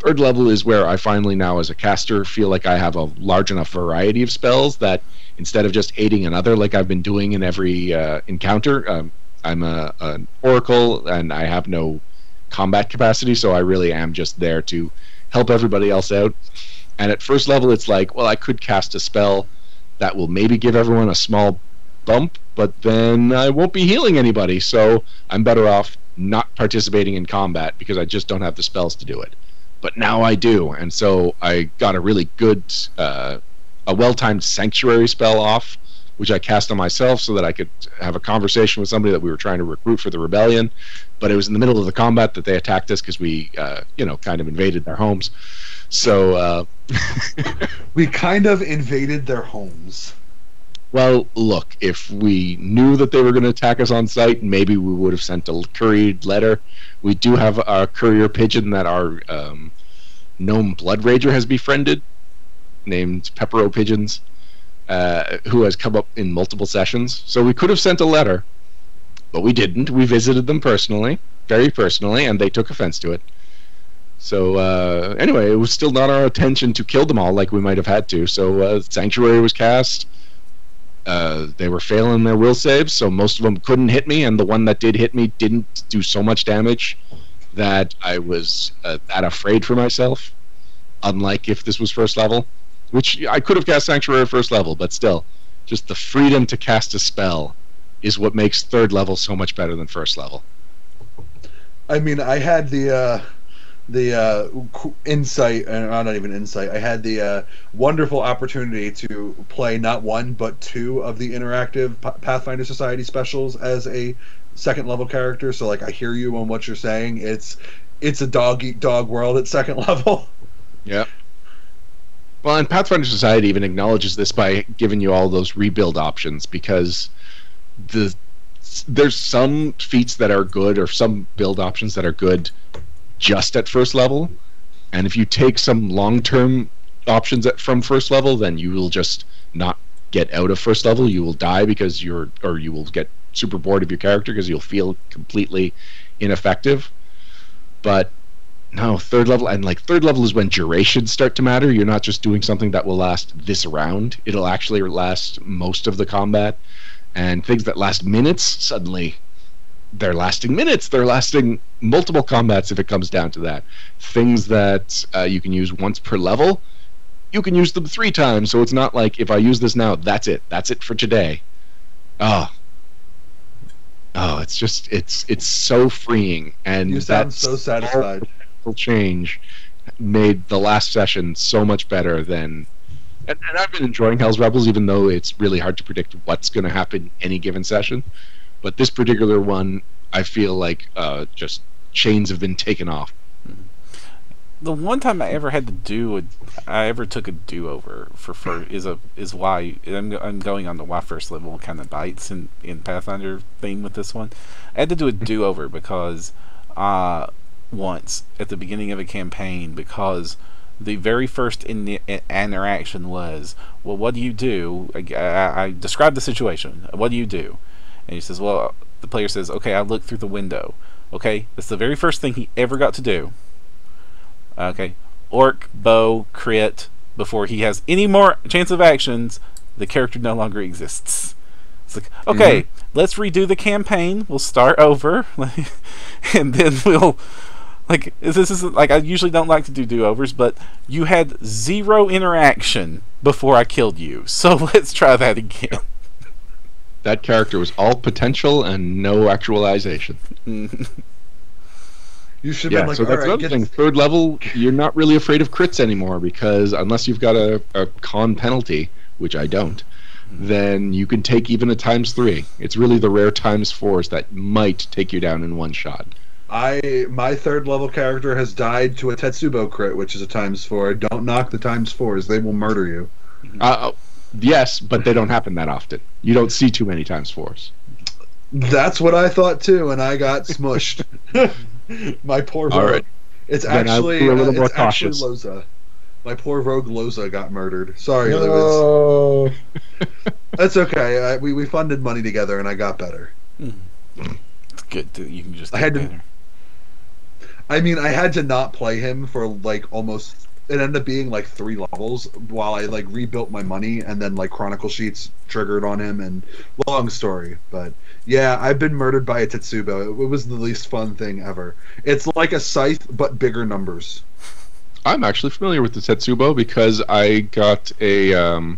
3rd level is where I finally now, as a caster, feel like I have a large enough variety of spells that instead of just aiding another like I've been doing in every encounter, I'm an Oracle and I have no combat capacity, so I really am just there to help everybody else out. And at first level, it's like, well, I could cast a spell that will maybe give everyone a small bump, but then I won't be healing anybody, so I'm better off not participating in combat because I just don't have the spells to do it. But now I do, and so I got a really good, a well-timed Sanctuary spell off, which I cast on myself so that I could have a conversation with somebody that we were trying to recruit for the rebellion. But it was in the middle of the combat that they attacked us because we, kind of invaded their homes. So we kind of invaded their homes. Well, look, if we knew that they were going to attack us on sight, maybe we would have sent a couriered letter. We do have a courier pigeon that our gnome Blood Rager has befriended, named Peppero Pigeons, who has come up in multiple sessions. So we could have sent a letter, but we didn't. We visited them personally, very personally, and they took offense to it. So anyway, it was still not our intention to kill them all like we might have had to. So Sanctuary was cast. They were failing their will saves, so most of them couldn't hit me, and the one that did hit me didn't do so much damage that I was that afraid for myself, unlike if this was first level, which I could have cast Sanctuary first level, but still, just the freedom to cast a spell is what makes third level so much better than first level. I mean, I had the insight, and not even insight, I had the wonderful opportunity to play not one but two of the interactive Pathfinder Society specials as a second level character, so like I hear you on what you're saying. It's a dog eat dog world at second level. Yeah. Well, and Pathfinder Society even acknowledges this by giving you all those rebuild options, because there's some feats that are good, or some build options that are good just at first level, and if you take some long-term options from first level, then you will just not get out of first level. You will die because you will get super bored of your character because you'll feel completely ineffective. But no, third level, and like third level is when durations start to matter. You're not just doing something that will last this round. It'll actually last most of the combat, and things that last minutes, suddenly they're lasting minutes. They're lasting multiple combats if it comes down to that. Things that you can use once per level, you can use them 3 times. So it's not like if I use this now, that's it. That's it for today. Oh, it's just it's so freeing, and you sound so satisfied. Change made the last session so much better than. And I've been enjoying Hell's Rebels, even though it's really hard to predict what's going to happen any given session. But this particular one, I feel like just chains have been taken off. The one time I ever had to took a do-over is why I'm going on the why first level kind of bites in Pathfinder theme with this one. I had to do a do-over because once at the beginning of a campaign, because the very first interaction was, well, what do you do? I described the situation. What do you do? And he says, well, the player says, okay, I look through the window. Okay, that's the very first thing he ever got to do. Okay, orc, bow, crit. Before he has any more chance of actions, the character no longer exists. It's like, okay, let's redo the campaign. We'll start over, and then we'll. Like, this is like, I usually don't like to do do-overs, but you had 0 interaction before I killed you, so let's try that again. That character was all potential and no actualization. You should have been like, so that's another thing. Third level, you're not really afraid of crits anymore, because unless you've got a con penalty, which I don't, then you can take even a ×3. It's really the rare ×4s that might take you down in one shot. My third level character has died to a Tetsubo crit, which is a ×4. Don't knock the ×4s; they will murder you. Yes, but they don't happen that often. You don't see too many ×4s. That's what I thought too, and I got smushed. My poor rogue. Right. It's actually Loza. My poor rogue Loza got murdered. Sorry, no. That's okay. We funded money together, and I got better. It's good. You can just. I had to not play him for like almost. It ended up being like 3 levels while I like rebuilt my money, and then like Chronicle Sheets triggered on him, and long story. But yeah, I've been murdered by a Tetsubo. It was the least fun thing ever. It's like a scythe but bigger numbers. I'm actually familiar with the Tetsubo because I got a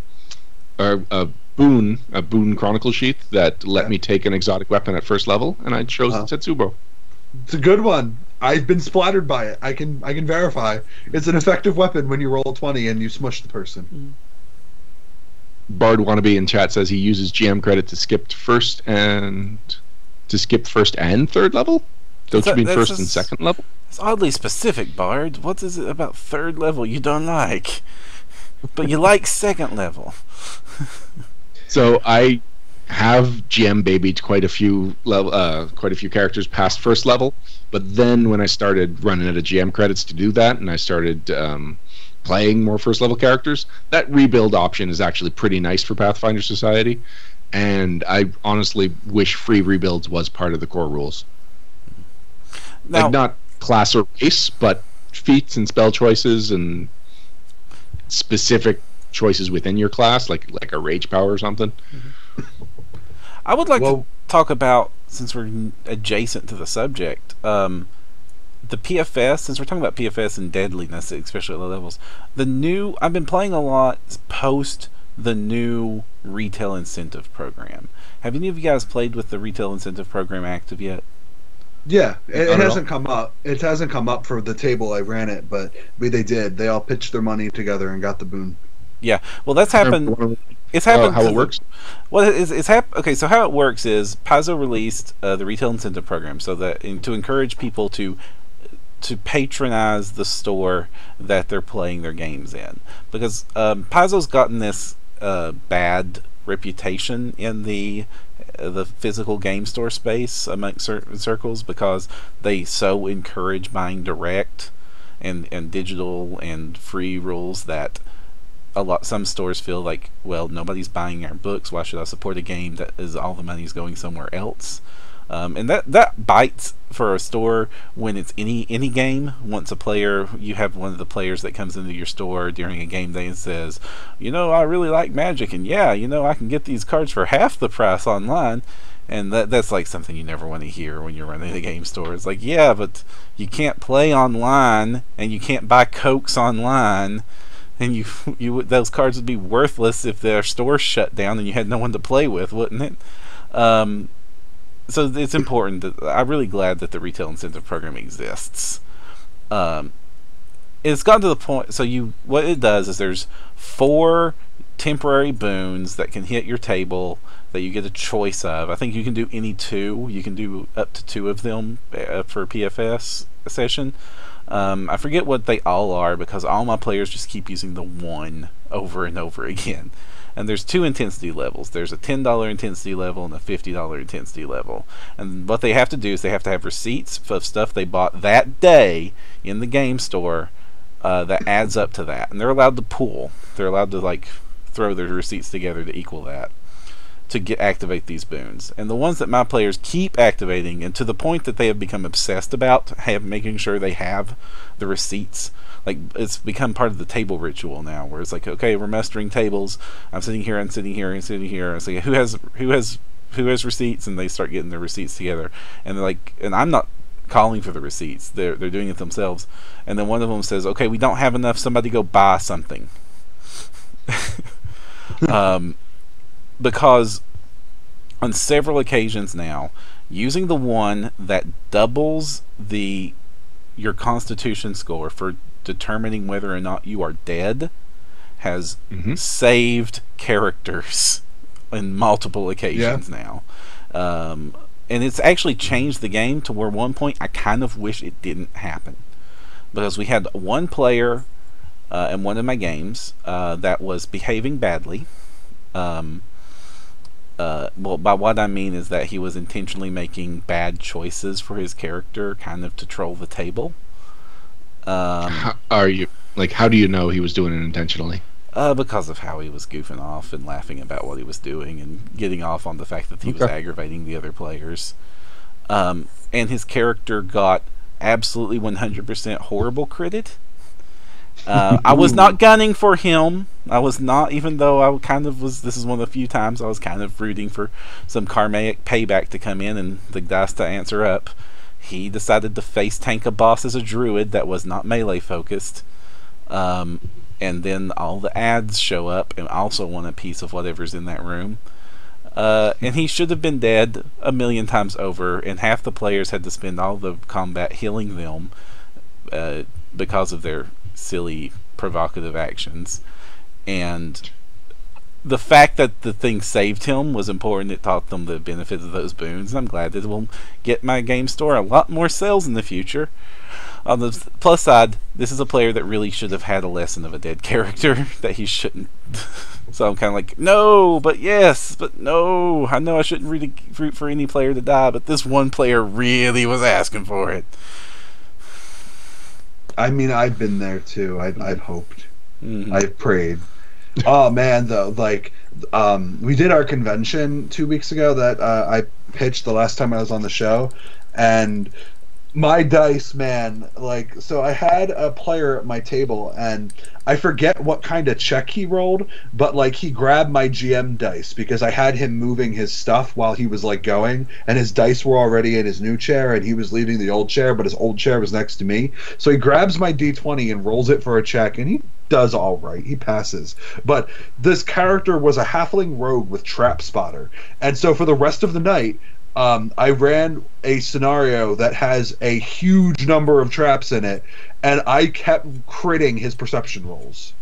boon chronicle sheath that let me take an exotic weapon at first level, and I chose the Tetsubo. It's a good one. I've been splattered by it. I can verify. It's an effective weapon when you roll 20 and you smush the person. Bard Wannabe in chat says he uses GM credit to skip first and third level. Don't you mean first and second level? It's oddly specific, Bard. What is it about third level you don't like? But you like second level. So I have GM babied quite a few characters past first level, but then when I started running out of GM credits to do that, and I started playing more first level characters, that rebuild option is actually pretty nice for Pathfinder Society, and I honestly wish free rebuilds was part of the core rules. Now, like not class or race, but feats and spell choices and specific choices within your class, like a rage power or something. I would like to talk about, since we're adjacent to the subject, the PFS. Since we're talking about PFS and deadliness, especially at low levels, I've been playing a lot post the new retail incentive program. Have any of you guys played with the retail incentive program active yet? Yeah, it hasn't come up. It hasn't come up for the table I ran it, but they did. They all pitched their money together and got the boon. Yeah, well, that's happened. It's happened. How it works? Okay, so how it works is Paizo released the retail incentive program so that to encourage people to patronize the store that they're playing their games in, because Paizo's gotten this bad reputation in the physical game store space among certain circles because they so encourage buying direct and digital and free rules that some stores feel like, well, nobody's buying our books, why should I support a game that is all the money's going somewhere else? And that bites for a store when it's any game. Once you have one of the players that comes into your store during a game day and says, I really like Magic, and I can get these cards for half the price online. And that's like something you never want to hear when you're running a game store. It's like, yeah, but you can't play online and you can't buy Cokes online, and those cards would be worthless if their store shut down and you had no one to play with, wouldn't it? So it's important I'm really glad that the retail incentive program exists. It's gotten to the point, so what it does is there's 4 temporary boons that can hit your table that you get a choice of. I think you can do any 2. You can do up to 2 of them for a PFS session. I forget what they all are because all my players just keep using the 1 over and over again. And there's 2 intensity levels. There's a $10 intensity level and a $50 intensity level. And what they have to do is they have to have receipts of stuff they bought that day in the game store that adds up to that. And they're allowed to pool. They're allowed to throw their receipts together to equal that to activate these boons. And the ones that my players keep activating, and to the point that they have become obsessed about making sure they have the receipts. Like, it's become part of the table ritual now, where it's like, okay, we're mustering tables. I'm sitting here, and sitting here, and sitting here. It's like, who has receipts? And they start getting their receipts together. And they're like, and I'm not calling for the receipts. They're doing it themselves. And then one of them says, okay, we don't have enough. Somebody go buy something. Because on several occasions now, using the 1 that doubles your Constitution score for determining whether or not you are dead has saved characters in multiple occasions now. And it's actually changed the game to where one point I kind of wish it didn't happen, because we had one player in one of my games that was behaving badly. Well, by what I mean is that he was intentionally making bad choices for his character, kind of to troll the table. How do you know he was doing it intentionally? Because of how he was goofing off and laughing about what he was doing and getting off on the fact that he was aggravating the other players. And his character got absolutely 100% horrible credit. I was not gunning for him. I was not, even though I kind of was. This is one of the few times I was kind of rooting for some karmic payback to come in and the dice to answer up. He decided to face tank a boss as a druid that was not melee focused, and then all the ads show up and also want a piece of whatever's in that room. And he should have been dead a million times over, and half the players had to spend all the combat healing them because of their silly, provocative actions. And the fact that the thing saved him was important. It taught them the benefits of those boons. I'm glad that it will get my game store a lot more sales in the future. On the plus side, this is a player that really should have had a lesson of a dead character that he shouldn't. So I'm kind of like, no, but yes, but no. I know I shouldn't really root for any player to die, but this one player really was asking for it. I mean, I've been there too. I've hoped. I've prayed. Oh man, though, like we did our convention 2 weeks ago that I pitched the last time I was on the show, and my dice, man, like, so I had a player at my table, and I forget what kind of check he rolled, but like he grabbed my GM dice because I had him moving his stuff while he was like going, and his dice were already in his new chair, and he was leaving the old chair, but his old chair was next to me. So he grabs my D20 and rolls it for a check, and he does all right. He passes. But this character was a halfling rogue with Trap Spotter, and so for the rest of the night, I ran a scenario that has a huge number of traps in it, and I kept critting his perception rolls.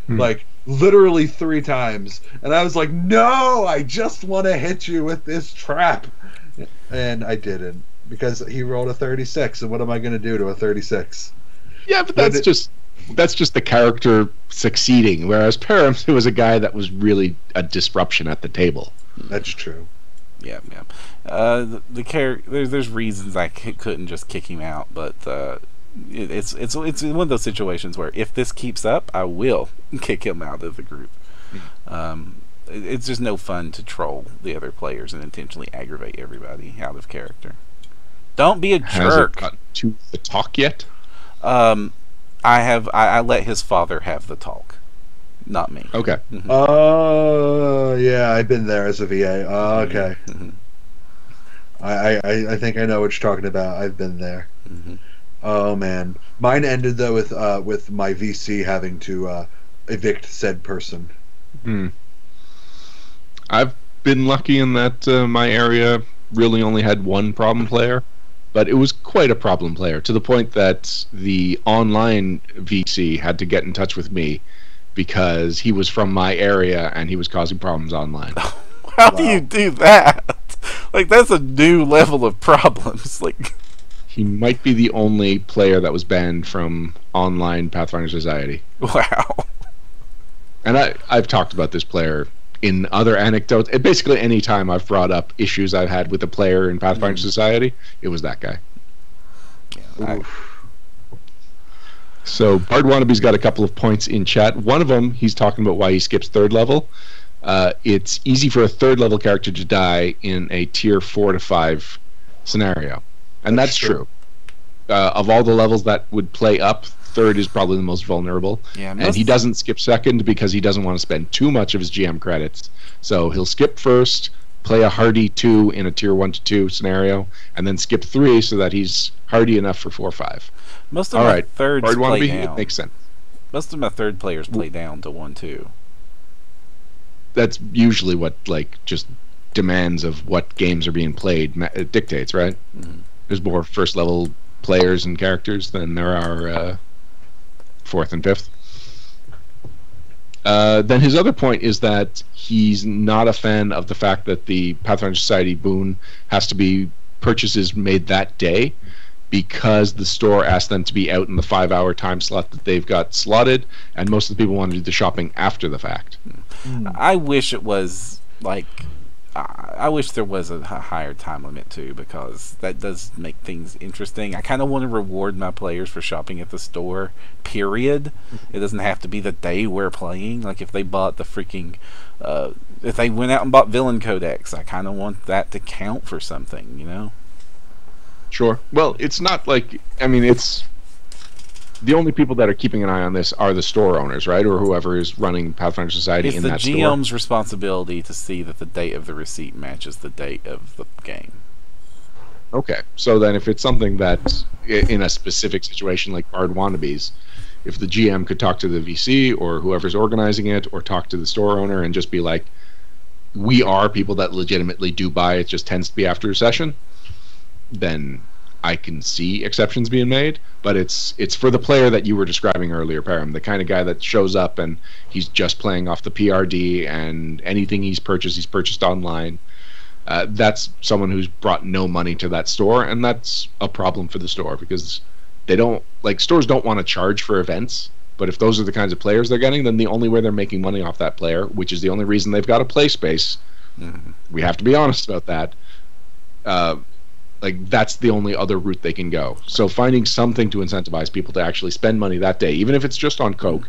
Like, literally 3 times. And I was like, no, I just want to hit you with this trap. And I didn't, because he rolled a 36, and what am I going to do to a 36? Yeah, but that's just the character succeeding, whereas Params, it was a guy that was really a disruption at the table. That's true. Yeah. The character, there's reasons I couldn't just kick him out, but it's one of those situations where if this keeps up, I will kick him out of the group. It's just no fun to troll the other players and intentionally aggravate everybody out of character. Don't be a jerk. Has it gotten to the talk yet? I let his father have the talk, not me. Okay. Oh, yeah, I've been there as a VA. Oh, okay. I think I know what you're talking about. I've been there. Oh man, mine ended though with my VC having to evict said person. I've been lucky in that my area really only had one problem player, but it was quite a problem player, to the point that the online VC had to get in touch with me because he was from my area and he was causing problems online. How do you do that? Like, that's a new level of problems. Like, he might be the only player that was banned from online Pathfinder Society. Wow. And I've talked about this player in other anecdotes. Basically, any time I've brought up issues I've had with a player in Pathfinder Society, it was that guy. Yeah, So Bard Wannabe's got a couple of points in chat. One of them, he's talking about why he skips 3rd level. It's easy for a 3rd level character to die in a tier 4 to 5 scenario, and that's true. Of all the levels that would play up, 3rd is probably the most vulnerable. Yeah, and he doesn't skip 2nd because he doesn't want to spend too much of his GM credits. So he'll skip 1st, play a hardy 2 in a tier 1 to 2 scenario, and then skip 3 so that he's hardy enough for 4 or 5. Most of my thirds play down. It makes sense. Most of my 3rd players play down to 1-2. That's usually what, like, just demands of what games are being played dictates, right? There's more 1st level players and characters than there are 4th and 5th. Then his other point is that he's not a fan of the fact that the Pathfinder Society boon has to be purchases made that day, because the store asked them to be out in the 5-hour time slot that they've got slotted, and most of the people want to do the shopping after the fact. I wish it was like, I wish there was a higher time limit too, because that does make things interesting. I kind of want to reward my players for shopping at the store, period. It doesn't have to be the day we're playing. Like, if they bought the freaking if they went out and bought Villain Codex, I kind of want that to count for something, you know? Sure. Well, it's not like, I mean, it's the only people that are keeping an eye on this are the store owners, right? Or whoever is running Pathfinder Society in that store. It's the GM's responsibility to see that the date of the receipt matches the date of the game. Okay. So then if it's something that, in a specific situation like Bard Wannabes, if the GM could talk to the VC or whoever's organizing it, or talk to the store owner and just be like, we are people that legitimately do buy, it just tends to be after a session, then I can see exceptions being made. But it's for the player that you were describing earlier, Param, the kind of guy that shows up and he's just playing off the PRD, and anything he's purchased online. That's someone who's brought no money to that store, and that's a problem for the store, because they don't, like, stores don't want to charge for events. But if those are the kinds of players they're getting, then the only way they're making money off that player, which is the only reason they've got a play space, we have to be honest about that. Like, that's the only other route they can go. So finding something to incentivize people to actually spend money that day, even if it's just on Coke,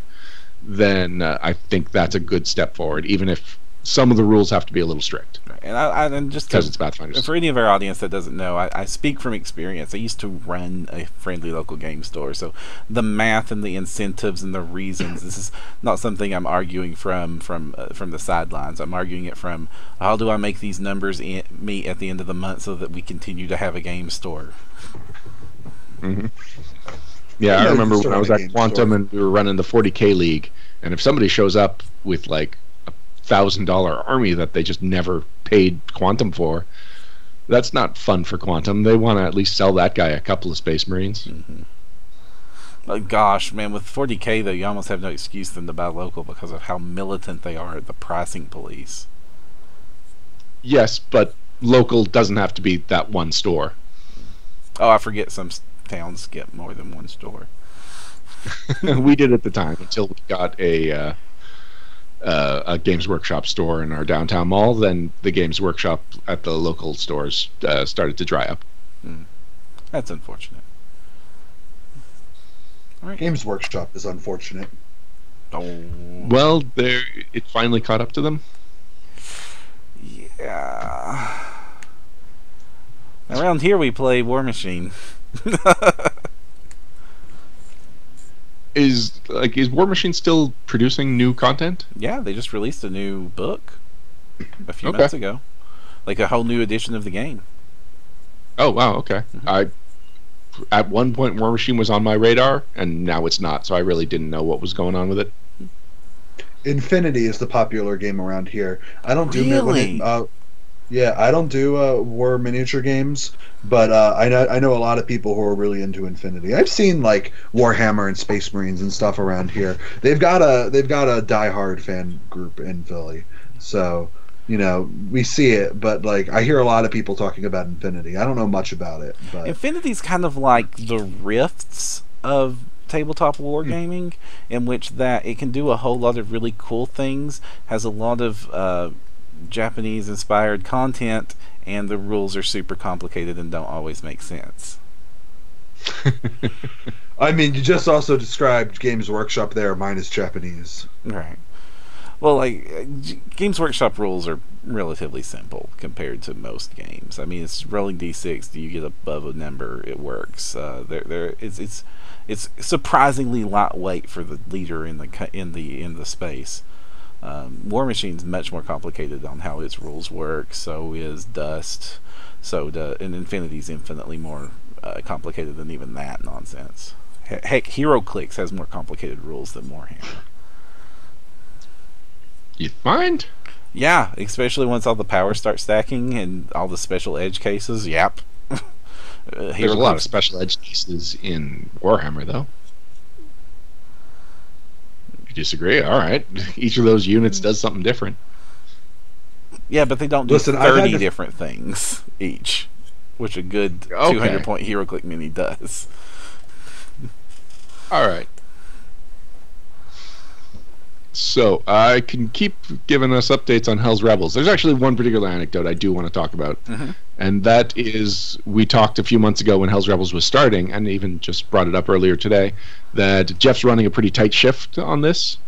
then I think that's a good step forward, even if some of the rules have to be a little strict. Right. And just because it's Pathfinder. For any of our audience that doesn't know, I speak from experience. I used to run a friendly local game store, so the math and the incentives and the reasons. This is not something I'm arguing from the sidelines. I'm arguing it from, how do I make these numbers meet at the end of the month so that we continue to have a game store? Mm-hmm. Yeah, I remember when I was at Quantum and we were running the 40K League, and if somebody shows up with like $1,000 army that they just never paid Quantum for, that's not fun for Quantum. They want to at least sell that guy a couple of Space Marines. But gosh, man, with 40K though, you almost have no excuse than to buy local because of how militant they are at the pricing police. Yes, but local doesn't have to be that one store. Oh, I forget some towns get more than one store. We did at the time, until we got a Games Workshop store in our downtown mall. Then the Games Workshop at the local stores started to dry up. That's unfortunate. All right. Games Workshop is unfortunate. Oh. Well, it finally caught up to them. Yeah. Around here we play War Machine. Is War Machine still producing new content? Yeah, they just released a new book a few months ago, like a whole new edition of the game. Oh wow, okay. At one point War Machine was on my radar, and now it's not. So I really didn't know what was going on with it. Infinity is the popular game around here. I don't do I don't do war miniature games, but I know a lot of people who are really into Infinity. I've seen like Warhammer and Space Marines and stuff around here. They've got a diehard fan group in Philly, so we see it. But like, I hear a lot of people talking about Infinity. I don't know much about it, but Infinity's kind of like the Rifts of tabletop wargaming, in which that it can do a whole lot of really cool things, has a lot of Japanese inspired content, and the rules are super complicated and don't always make sense. I mean, you just also described Games Workshop there minus Japanese. Right. Well, like, Games Workshop rules are relatively simple compared to most games. I mean, it's rolling d6. Do you get above a number? It works. It's surprisingly lightweight for the leader in the space. War Machine's much more complicated on how its rules work. So is Dust. And Infinity's infinitely more complicated than even that nonsense. Heck, HeroClix has more complicated rules than Warhammer. You find? Yeah, especially once all the power starts stacking and all the special edge cases. Yep. There's a lot of special edge cases in Warhammer, though. You disagree? All right. Each of those units does something different. Yeah, but they don't do 30 different things each, which a good 200-point HeroClix mini does. All right. So I can keep giving us updates on Hell's Rebels. There's actually one particular anecdote I do want to talk about, and that is, we talked a few months ago when Hell's Rebels was starting, and even just brought it up earlier today, that Jeff's running a pretty tight shift on this.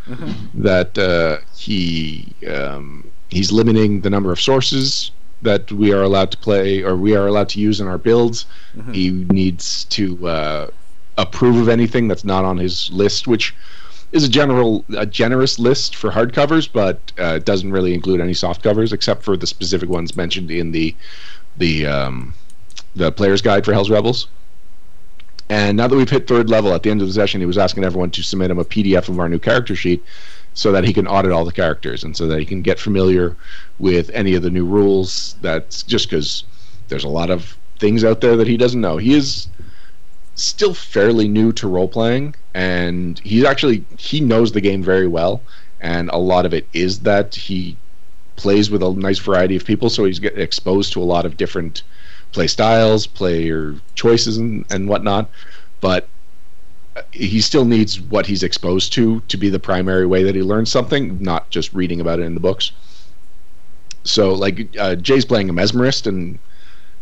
That he's limiting the number of sources that we are allowed to play, or we are allowed to use in our builds. He needs to approve of anything that's not on his list, which is a generous list for hardcovers, but doesn't really include any soft covers except for the specific ones mentioned in the player's guide for Hell's Rebels. And now that we've hit 3rd level, at the end of the session, he was asking everyone to submit him a PDF of our new character sheet so that he can audit all the characters and so that he can get familiar with any of the new rules. That's just because there's a lot of things out there that he doesn't know. He is still fairly new to role-playing, and he knows the game very well, and a lot of it is that he plays with a nice variety of people, so he's getting exposed to a lot of different play styles, player choices, and whatnot, but he still needs what he's exposed to be the primary way that he learns something, not just reading about it in the books. So, like, Jay's playing a Mesmerist, and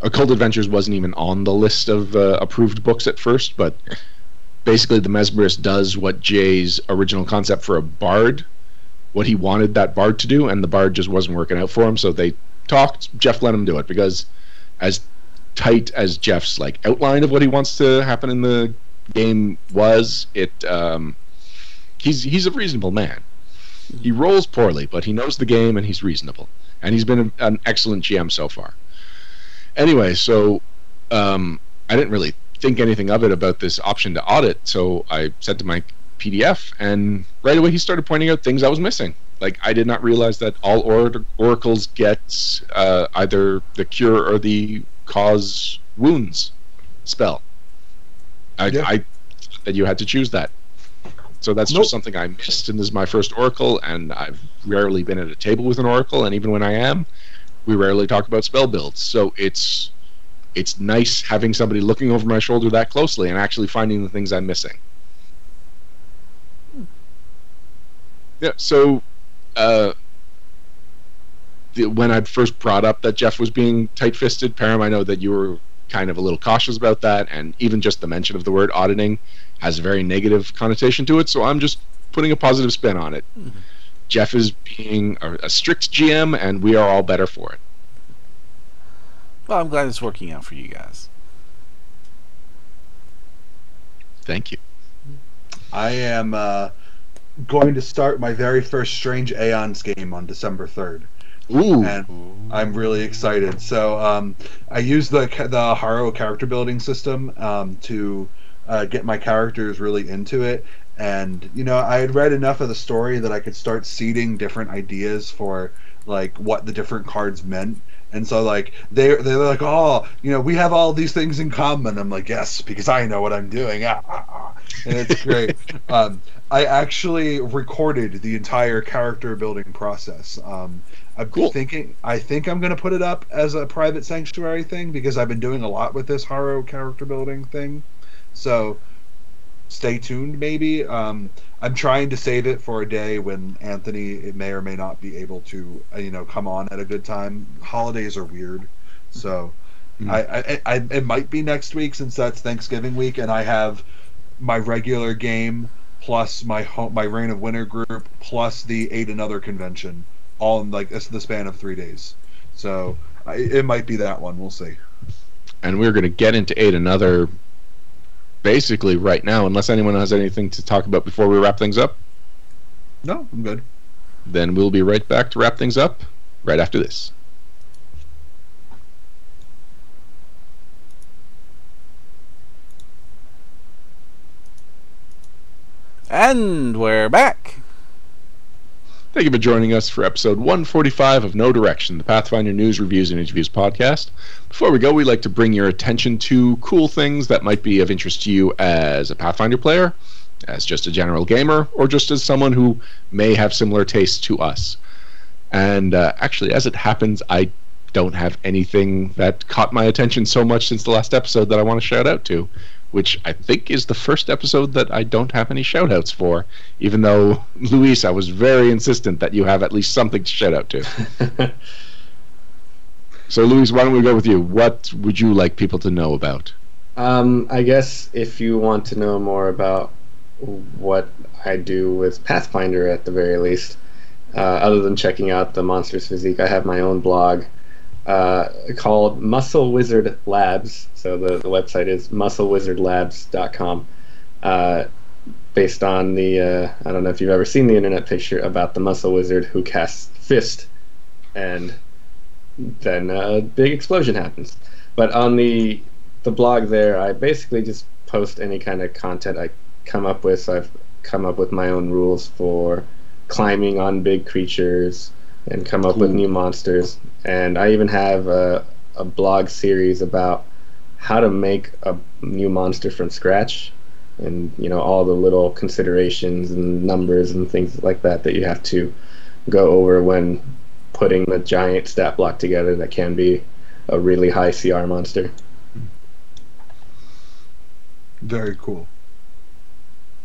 Occult Adventures wasn't even on the list of approved books at first, but basically the Mesmerist does what Jay's original concept for a bard, what he wanted that bard to do, and the bard just wasn't working out for him, so they talked. Jeff let him do it, because as tight as Jeff's like outline of what he wants to happen in the game was, he's a reasonable man. He rolls poorly, but he knows the game and he's reasonable, and he's been an excellent GM so far. Anyway, so I didn't really think anything of it about this option to audit, so I sent him my PDF, and right away he started pointing out things I was missing. Like, I did not realize that all oracles get either the cure or the cause wounds spell. I that you had to choose that. So that's just something I missed, and this is my first oracle, and I've rarely been at a table with an oracle, and even when I am, we rarely talk about spell builds. So it's nice having somebody looking over my shoulder that closely and actually finding the things I'm missing. Yeah, so when I'd first brought up that Jeff was being tight-fisted, Param, I know that you were kind of a little cautious about that, and even just the mention of the word auditing has a very negative connotation to it, so I'm just putting a positive spin on it. Mm-hmm. Jeff is being a strict GM, and we are all better for it. Well, I'm glad it's working out for you guys. Thank you. I am going to start my very first Strange Aeons game on December 3rd. Ooh. And I'm really excited. So I use the Haro character building system to get my characters really into it. And, you know, I had read enough of the story that I could start seeding different ideas for, like, what the different cards meant. And so, like, they're like, oh, you know, we have all these things in common. I'm like, yes, because I know what I'm doing. And it's great. I actually recorded the entire character building process. I'm cool. I think I'm going to put it up as a private sanctuary thing, because I've been doing a lot with this Haro character building thing. So stay tuned, maybe. I'm trying to save it for a day when Anthony may or may not be able to, come on at a good time. Holidays are weird, so it might be next week, since that's Thanksgiving week, and I have my regular game plus my Reign of Winter group plus the Eight Another convention, all in like the span of 3 days. So it might be that one. We'll see. And we're going to get into Eight Another basically right now, unless anyone has anything to talk about before we wrap things up. No, I'm good. Then we'll be right back to wrap things up right after this. And we're back. Thank you for joining us for episode 145 of No Direction, the Pathfinder News, Reviews, and Interviews podcast. Before we go, we'd like to bring your attention to cool things that might be of interest to you as a Pathfinder player, as just a general gamer, or just as someone who may have similar tastes to us. And actually, as it happens, I don't have anything that caught my attention so much since the last episode that I want to shout out to, which I think is the first episode that I don't have any shout-outs for, even though, Luis, I was very insistent that you have at least something to shout out to. So, Luis, why don't we go with you? What would you like people to know about? I guess if you want to know more about what I do with Pathfinder, at the very least, other than checking out the Monsters Physique, I have my own blog called Muscle Wizard Labs. So the website is musclewizardlabs.com, based on the I don't know if you've ever seen the internet picture about the muscle wizard who casts fist, and then a big explosion happens. But on the the blog there, I basically just post any kind of content I come up with. So I've come up with my own rules for climbing on big creatures and come up with new monsters. And I even have a blog series about how to make a new monster from scratch, and all the little considerations and numbers and things like that you have to go over when putting the giant stat block together that can be a really high CR monster. Very cool.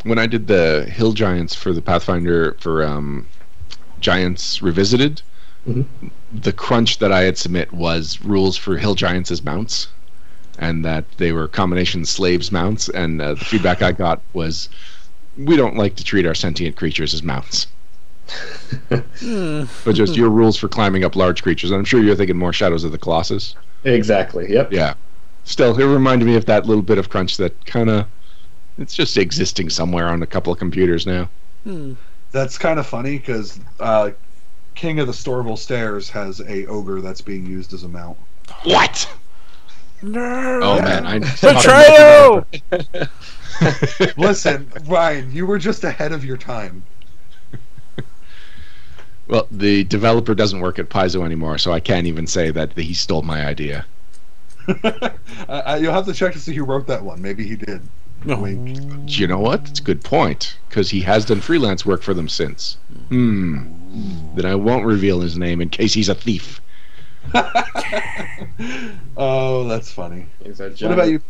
When I did the Hill Giants for the Pathfinder for Giants Revisited, the crunch that I had submit was rules for Hill Giants as mounts, and that they were combination slaves mounts, and the feedback I got was, we don't like to treat our sentient creatures as mounts. But just your rules for climbing up large creatures. And I'm sure you're thinking more Shadows of the Colossus. Exactly, yep. Yeah. Still, it reminded me of that little bit of crunch that kind of, it's just existing somewhere on a couple of computers now. That's kind of funny, because King of the Storable Stairs has a ogre that's being used as a mount. What? No. Oh man, Betrayal! Listen, Ryan, you were just ahead of your time. Well, the developer doesn't work at Paizo anymore, so I can't even say that he stole my idea. You'll have to check to see who wrote that one. Maybe he did. Wink. You know what? It's a good point, because he has done freelance work for them since. Then I won't reveal his name in case he's a thief. Oh, that's funny. What about you?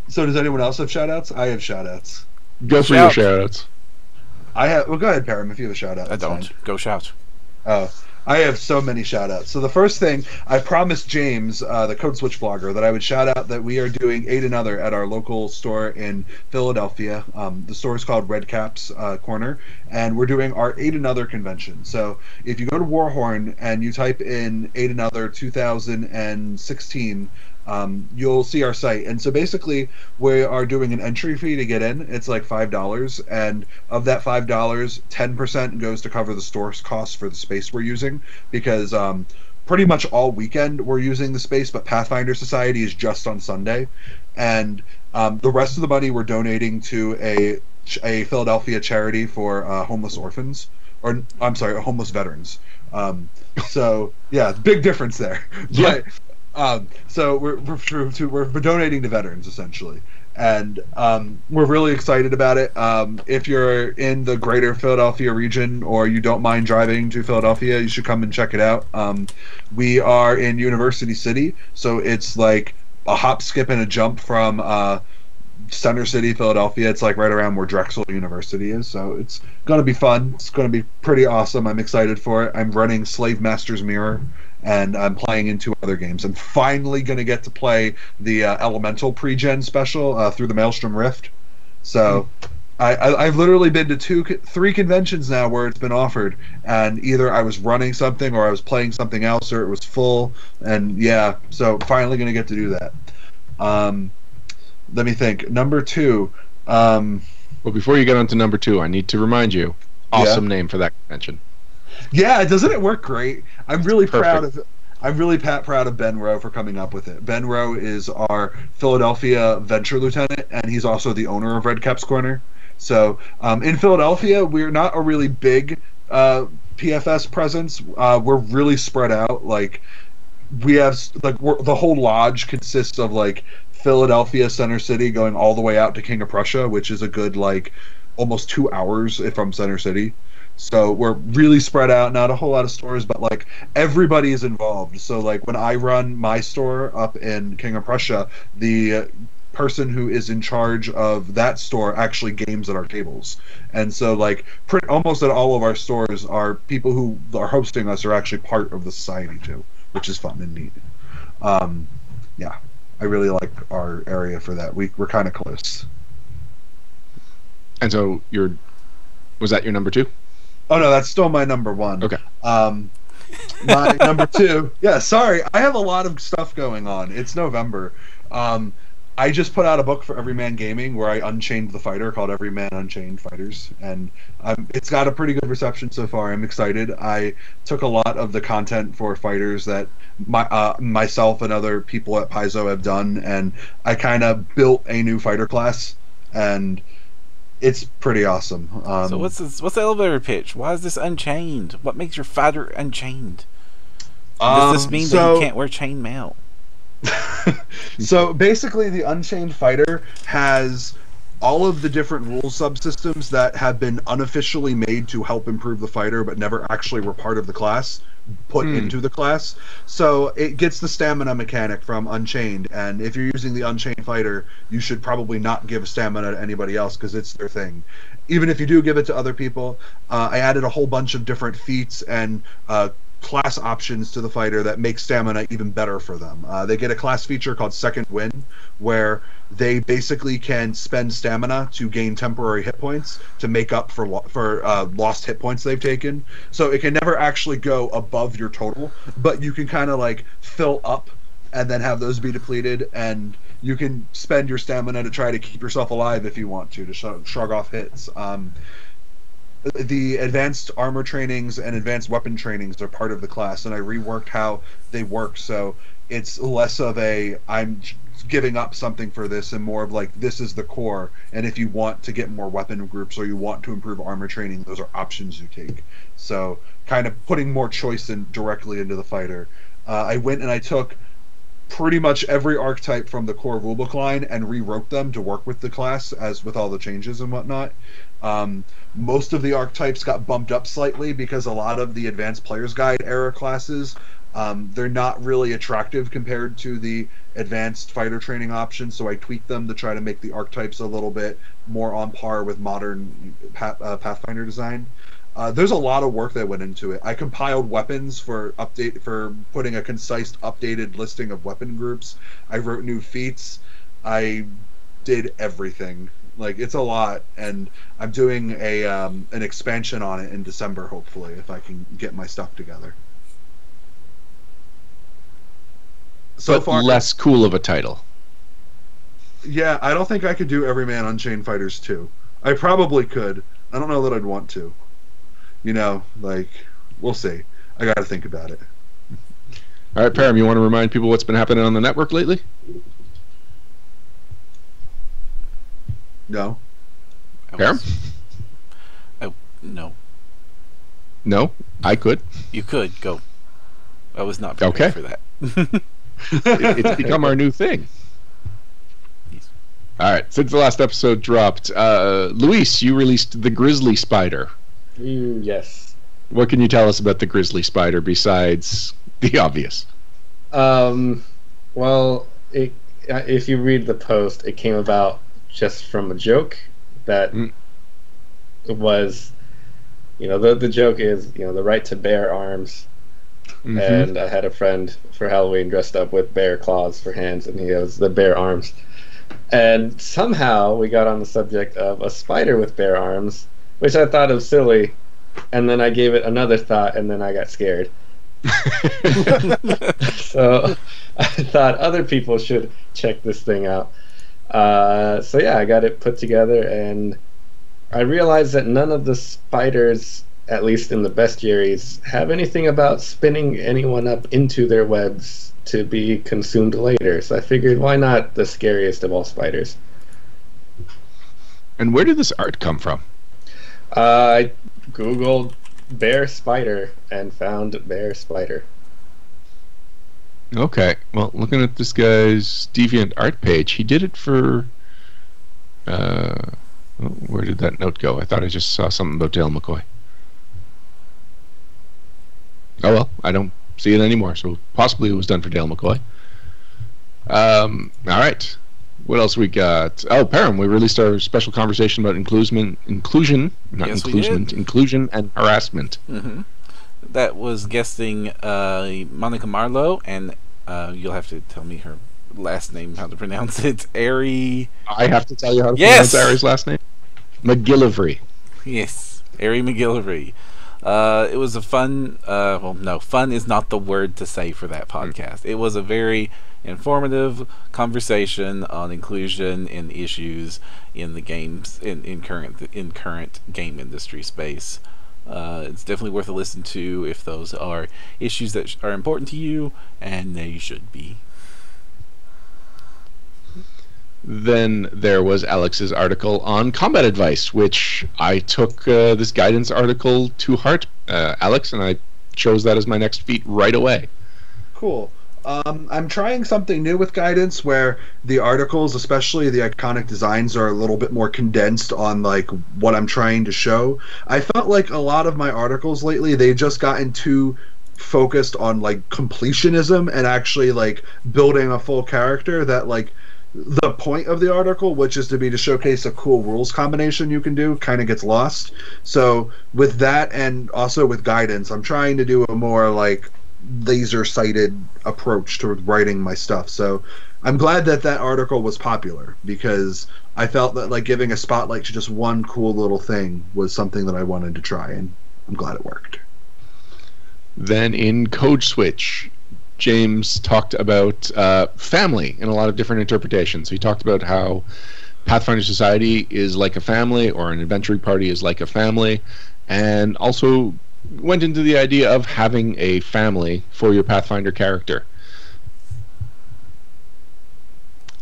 So does anyone else have shout-outs? I have shout-outs. Go for your shout-outs. I have. Well, go ahead, Param, if you have a shout-out. I don't. Go shout. Oh, I have so many shout-outs. So the first thing, I promised James, the Code Switch vlogger, that I would shout out that we are doing Ate Another at our local store in Philadelphia. The store is called Red Caps Corner, and we're doing our Ate Another convention. So if you go to Warhorn and you type in Ate Another 2016, you'll see our site. And so basically we are doing an entry fee to get in. It's like $5, and of that $5, 10% goes to cover the store's costs for the space we're using, because pretty much all weekend we're using the space, but Pathfinder Society is just on Sunday, and the rest of the money we're donating to a Philadelphia charity for homeless orphans, or I'm sorry, homeless veterans. So yeah, big difference there. Yeah. So we're donating to veterans essentially, and we're really excited about it. If you're in the greater Philadelphia region, or you don't mind driving to Philadelphia, you should come and check it out. We are in University City, so it's like a hop, skip, and a jump from Center City, Philadelphia. It's like right around where Drexel University is, so it's going to be fun. It's going to be pretty awesome. I'm excited for it. I'm running Slave Master's Mirror, and I'm playing in 2 other games. I'm finally going to get to play the Elemental pre-gen special through the Maelstrom Rift. So I've literally been to 3 conventions now where it's been offered, and either I was running something, or I was playing something else, or it was full, and yeah, so finally going to get to do that. Let me think. Number 2. Well, before you get on to number 2, I need to remind you, awesome name for that convention. Yeah, doesn't it work great? I'm really proud of Ben Rowe for coming up with it. Ben Rowe is our Philadelphia venture lieutenant, and he's also the owner of Red Caps Corner. So in Philadelphia, we're not a really big PFS presence. We're really spread out. Like, we have the whole lodge consists of like Philadelphia, Center City, going all the way out to King of Prussia, which is a good like almost 2 hours from Center City. So we're really spread out, not a whole lot of stores, but like everybody is involved. So like when I run my store up in King of Prussia, the person who is in charge of that store actually games at our tables. And so like almost at all of our stores, our people who are hosting us are actually part of the society too, which is fun and neat. Yeah, I really like our area for that. We're kind of close. And so was that your number 2? Oh no, that's still my number 1. Okay. My number 2. Yeah, sorry, I have a lot of stuff going on. It's November. I just put out a book for Everyman Gaming where I unchained the fighter called Everyman Unchained Fighters, and it's got a pretty good reception so far. I'm excited. I took a lot of the content for fighters that myself and other people at Paizo have done, and I kind of built a new fighter class, and it's pretty awesome. So what's the elevator pitch? Why is this unchained? What makes your fighter unchained? Does this mean that you can't wear chainmail? So basically, the Unchained Fighter has all of the different rule subsystems that have been unofficially made to help improve the fighter, but never actually were part of the class, put into the class. So it gets the stamina mechanic from Unchained, and if you're using the Unchained Fighter, you should probably not give stamina to anybody else because it's their thing. Even if you do give it to other people, I added a whole bunch of different feats and class options to the fighter that make stamina even better for them. They get a class feature called Second Wind, where they basically can spend stamina to gain temporary hit points to make up for lost hit points they've taken. So it can never actually go above your total, but you can kind of like fill up and then have those be depleted, and you can spend your stamina to try to keep yourself alive if you want to shrug off hits. The advanced armor trainings and advanced weapon trainings are part of the class, and I reworked how they work, so it's less of a I'm giving up something for this and more of like this is the core, and if you want to get more weapon groups or you want to improve armor training, those are options you take. So kind of putting more choice directly into the fighter. I went and I took pretty much every archetype from the core rulebook line and rewrote them to work with the class, as with all the changes and whatnot. Most of the archetypes got bumped up slightly because a lot of the advanced player's guide era classes, they're not really attractive compared to the advanced fighter training options, so I tweaked them to try to make the archetypes a little bit more on par with modern Pathfinder design. There's a lot of work that went into it. I compiled weapons for putting a concise, updated listing of weapon groups. I wrote new feats. I did everything. Like, it's a lot, and I'm doing an expansion on it in December, hopefully, if I can get my stuff together. So but far, less cool of a title. Yeah, I don't think I could do Everyman Unchained Fighters 2. I probably could. I don't know that I'd want to. You know, like, we'll see. I gotta think about it. All right, Param, you want to remind people what's been happening on the network lately? No. Param? No. No? I could. You could. Go. I was not prepared for that. It's become our new thing. Yes. All right, since the last episode dropped, Luis, you released the Grizzly Spider. Yes. What can you tell us about the Grizzly Spider besides the obvious? Well, if you read the post, it came about just from a joke that was, the joke is, the right to bear arms. Mm-hmm. And I had a friend for Halloween dressed up with bear claws for hands, and he has the bear arms. And somehow we got on the subject of a spider with bear arms, which I thought was silly, and then I gave it another thought, and then I got scared. So I thought other people should check this thing out. So yeah, I got it put together, and I realized that none of the spiders, at least in the bestiaries, have anything about spinning anyone up into their webs to be consumed later. So I figured, why not the scariest of all spiders? And where did this art come from? I googled bear spider and found bear spider. Okay, well, looking at this guy's Deviant art page, he did it for... where did that note go? I thought I just saw something about Dale McCoy. Oh well, I don't see it anymore, so possibly it was done for Dale McCoy. Alright. What else we got? Oh, Param, we released our special conversation about inclusion and harassment. Mm-hmm. That was guesting Monica Marlowe, and you'll have to tell me her last name, how to pronounce it. Ari... I have to tell you how to pronounce Ari's last name? McGillivray. Yes, Ari McGillivray. It was a fun. Well, no, fun is not the word to say for that podcast. It was a very informative conversation on inclusion and issues in the games in current game industry space. It's definitely worth a listen to if those are issues that are important to you, and they should be. Then there was Alex's article on combat advice, which I took this guidance article to heart, Alex, and I chose that as my next feat right away. Cool. I'm trying something new with guidance where the articles, especially the iconic designs, are a little bit more condensed on like what I'm trying to show. I felt like a lot of my articles lately, they've just gotten too focused on like completionism and actually like building a full character that like the point of the article, which is to showcase a cool rules combination you can do, kind of gets lost. So with that and also with guidance, I'm trying to do a more like laser-sighted approach to writing my stuff. So I'm glad that that article was popular because I felt that like giving a spotlight to just one cool little thing was something that I wanted to try, and I'm glad it worked. Then in Code Switch, James talked about family in a lot of different interpretations. He talked about how Pathfinder Society is like a family, or an adventuring party is like a family, and also went into the idea of having a family for your Pathfinder character.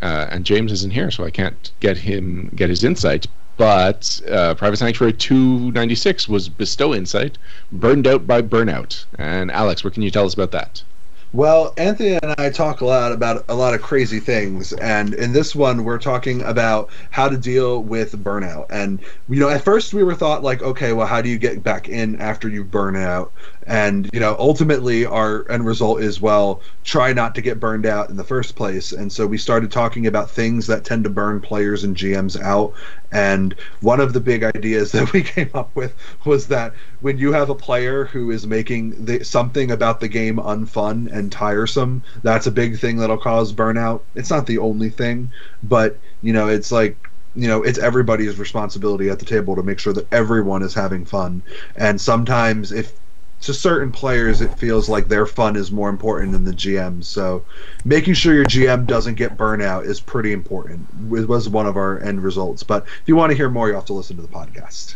And James isn't here, so I can't get his insight. But Private Sanctuary 296 was Bestow Insight, Burned Out by Burnout. And Alex, what can you tell us about that? Well, Anthony and I talk a lot about a lot of crazy things, and in this one we're talking about how to deal with burnout. And you know, at first we were thought like, okay, well, how do you get back in after you burn out? And you know, ultimately our end result is, well, try not to get burned out in the first place. And so we started talking about things that tend to burn players and GMs out. And one of the big ideas that we came up with was that when you have a player who is making something about the game unfun and tiresome, that's a big thing that'll cause burnout. It's not the only thing, but you know, it's like, you know, it's everybody's responsibility at the table to make sure that everyone is having fun. And sometimes if to certain players it feels like their fun is more important than the GM, so making sure your GM doesn't get burnout is pretty important. It was one of our end results, but if you want to hear more, you have to listen to the podcast.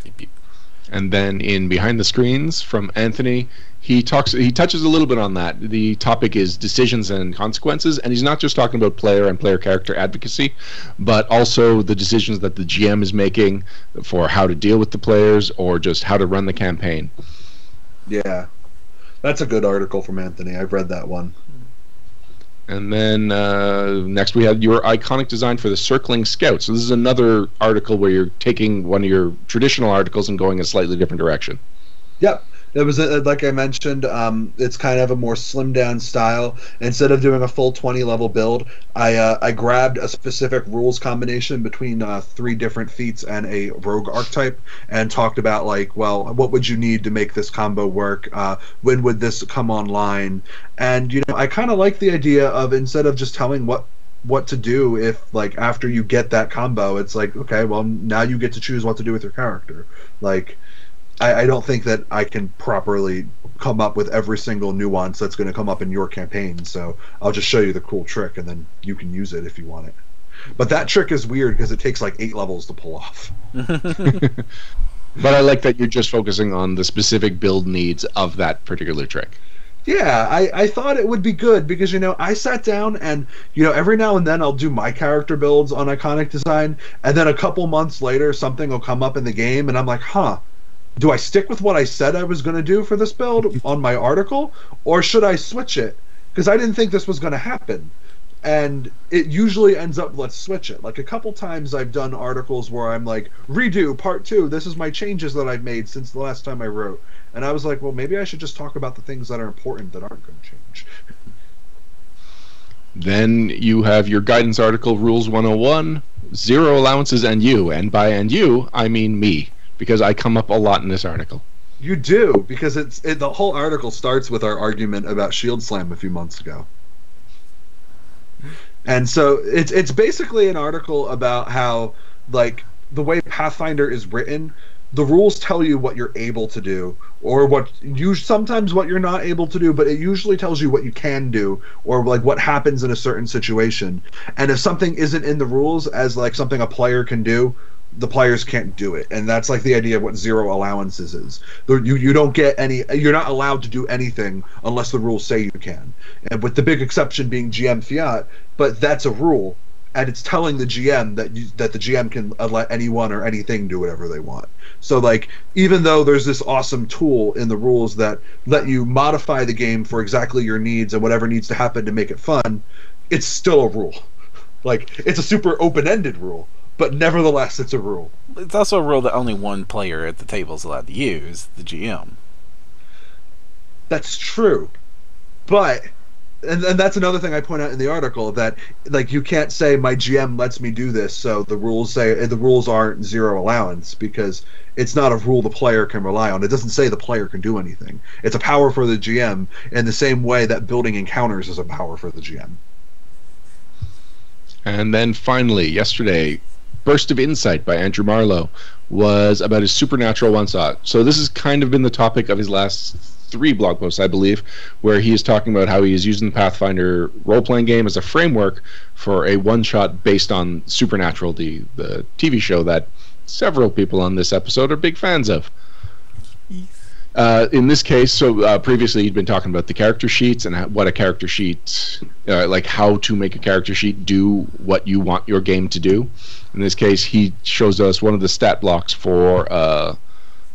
And then in Behind the Screens from Anthony, he touches a little bit on that. The topic is decisions and consequences, and he's not just talking about player and player character advocacy, but also the decisions that the GM is making for how to deal with the players or just how to run the campaign. Yeah, that's a good article from Anthony. I've read that one. And then next we had your iconic design for the Circling Scout. So this is another article where you're taking one of your traditional articles and going a slightly different direction. Yep. It was, like I mentioned, it's kind of a more slimmed down style. Instead of doing a full 20 level build, I grabbed a specific rules combination between 3 different feats and a rogue archetype and talked about, like, well, what would you need to make this combo work? When would this come online? And, you know, I kind of like the idea of, instead of just telling what to do, if like after you get that combo, it's like, okay, well, now you get to choose what to do with your character. Like, I don't think that I can properly come up with every single nuance that's going to come up in your campaign, so I'll just show you the cool trick, and then you can use it if you want it. But that trick is weird because it takes like 8 levels to pull off. But I like that you're just focusing on the specific build needs of that particular trick. Yeah, I thought it would be good because, you know, I sat down and, you know, every now and then I'll do my character builds on Iconic Design, and then a couple months later something will come up in the game, and I'm like, huh, do I stick with what I said I was going to do for this build on my article, or should I switch it? Because I didn't think this was going to happen. And it usually ends up, let's switch it. Like a couple times I've done articles where I'm like, redo part 2, this is my changes that I've made since the last time I wrote. And I was like, well, maybe I should just talk about the things that are important that aren't going to change. Then you have your guidance article, Rules 101, Zero Allowances and You. And by and you, I mean me, because I come up a lot in this article. You do, because the whole article starts with our argument about Shield Slam a few months ago. And so it's basically an article about how, like, the way Pathfinder is written, the rules tell you what you're able to do, or sometimes what you're not able to do, but it usually tells you what you can do, or like what happens in a certain situation. And if something isn't in the rules as like something a player can do, the players can't do it. And that's like the idea of what zero allowances is. You don't get any, you're not allowed to do anything unless the rules say you can. And with the big exception being GM Fiat, but that's a rule. And it's telling the GM that the GM can let anyone or anything do whatever they want. So, like, even though there's this awesome tool in the rules that let you modify the game for exactly your needs and whatever needs to happen to make it fun, it's still a rule. Like, it's a super open-ended rule, but nevertheless, it's a rule. It's also a rule that only one player at the table is allowed to use, the GM. That's true. But... And that's another thing I point out in the article, that like you can't say my GM lets me do this, so the rules say the rules aren't zero allowance, because it's not a rule the player can rely on. It doesn't say the player can do anything. It's a power for the GM in the same way that building encounters is a power for the GM. And then finally, yesterday, Burst of Insight by Andrew Marlowe was about his supernatural one-shot. So this has kind of been the topic of his last 3 blog posts, I believe, where he is talking about how he is using the Pathfinder role-playing game as a framework for a one-shot based on Supernatural, the TV show that several people on this episode are big fans of. In this case, so previously he'd been talking about the character sheets and what a character sheet, like how to make a character sheet do what you want your game to do. In this case, he shows us one of the stat blocks for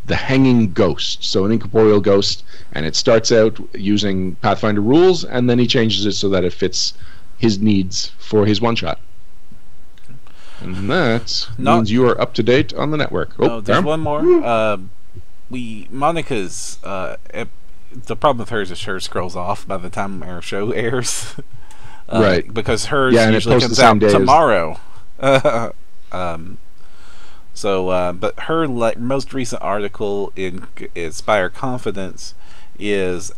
the Hanging Ghost, so an incorporeal ghost, and it starts out using Pathfinder rules, and then he changes it so that it fits his needs for his one-shot. And that means you are up to date on the network. No, there's one more. Monica's the problem with hers is hers scrolls off by the time our show airs. Right. Because hers usually comes out tomorrow. But her most recent article in Inspire Confidence is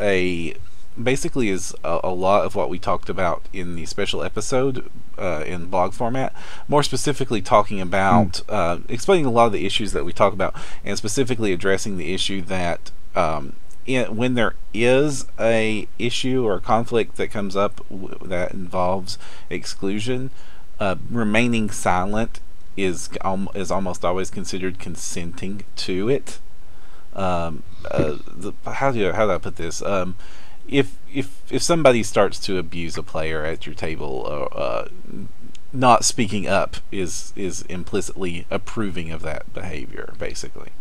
basically a lot of what we talked about in the special episode in blog format, more specifically talking about explaining a lot of the issues that we talk about, and specifically addressing the issue that when there is a issue or a conflict that comes up that involves exclusion, remaining silent is almost always considered consenting to it. How do I put this? If somebody starts to abuse a player at your table, not speaking up is implicitly approving of that behavior, basically.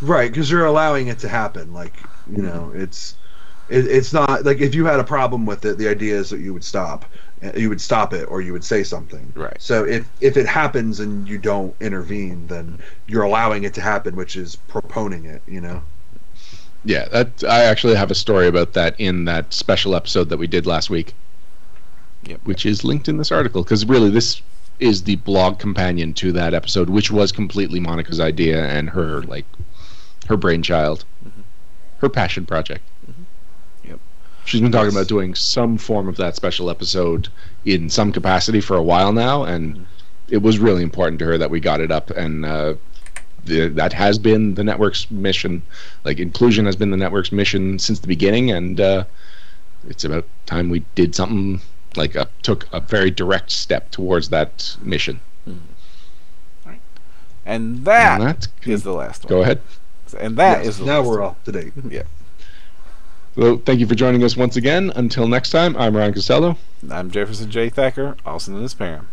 Right, because you're allowing it to happen. Like, you know, it's not like if you had a problem with it, the idea is that you would stop it, or you would say something. Right. So if it happens and you don't intervene, then you're allowing it to happen, which is proponing it, you know. Yeah, I actually have a story about that in that special episode that we did last week. Yep. Which is linked in this article, because really this is the blog companion to that episode, which was completely Monica's idea and her brainchild, her passion project. Yep. She's been talking about doing some form of that special episode in some capacity for a while now, and it was really important to her that we got it up, and that has been the network's mission. Like, inclusion has been the network's mission since the beginning, and it's about time we did something, like took a very direct step towards that mission. Right. And that is the last one. Go ahead. And that is now we're up to date. Yeah. So thank you for joining us once again. Until next time, I'm Ryan Costello. I'm Jefferson J. Thacker, also known as Param.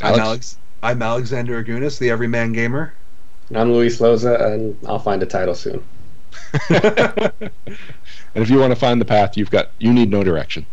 I'm Alexander Agunas, the Everyman Gamer. I'm Luis Loza, and I'll find a title soon. And if you want to find the path, you need no direction.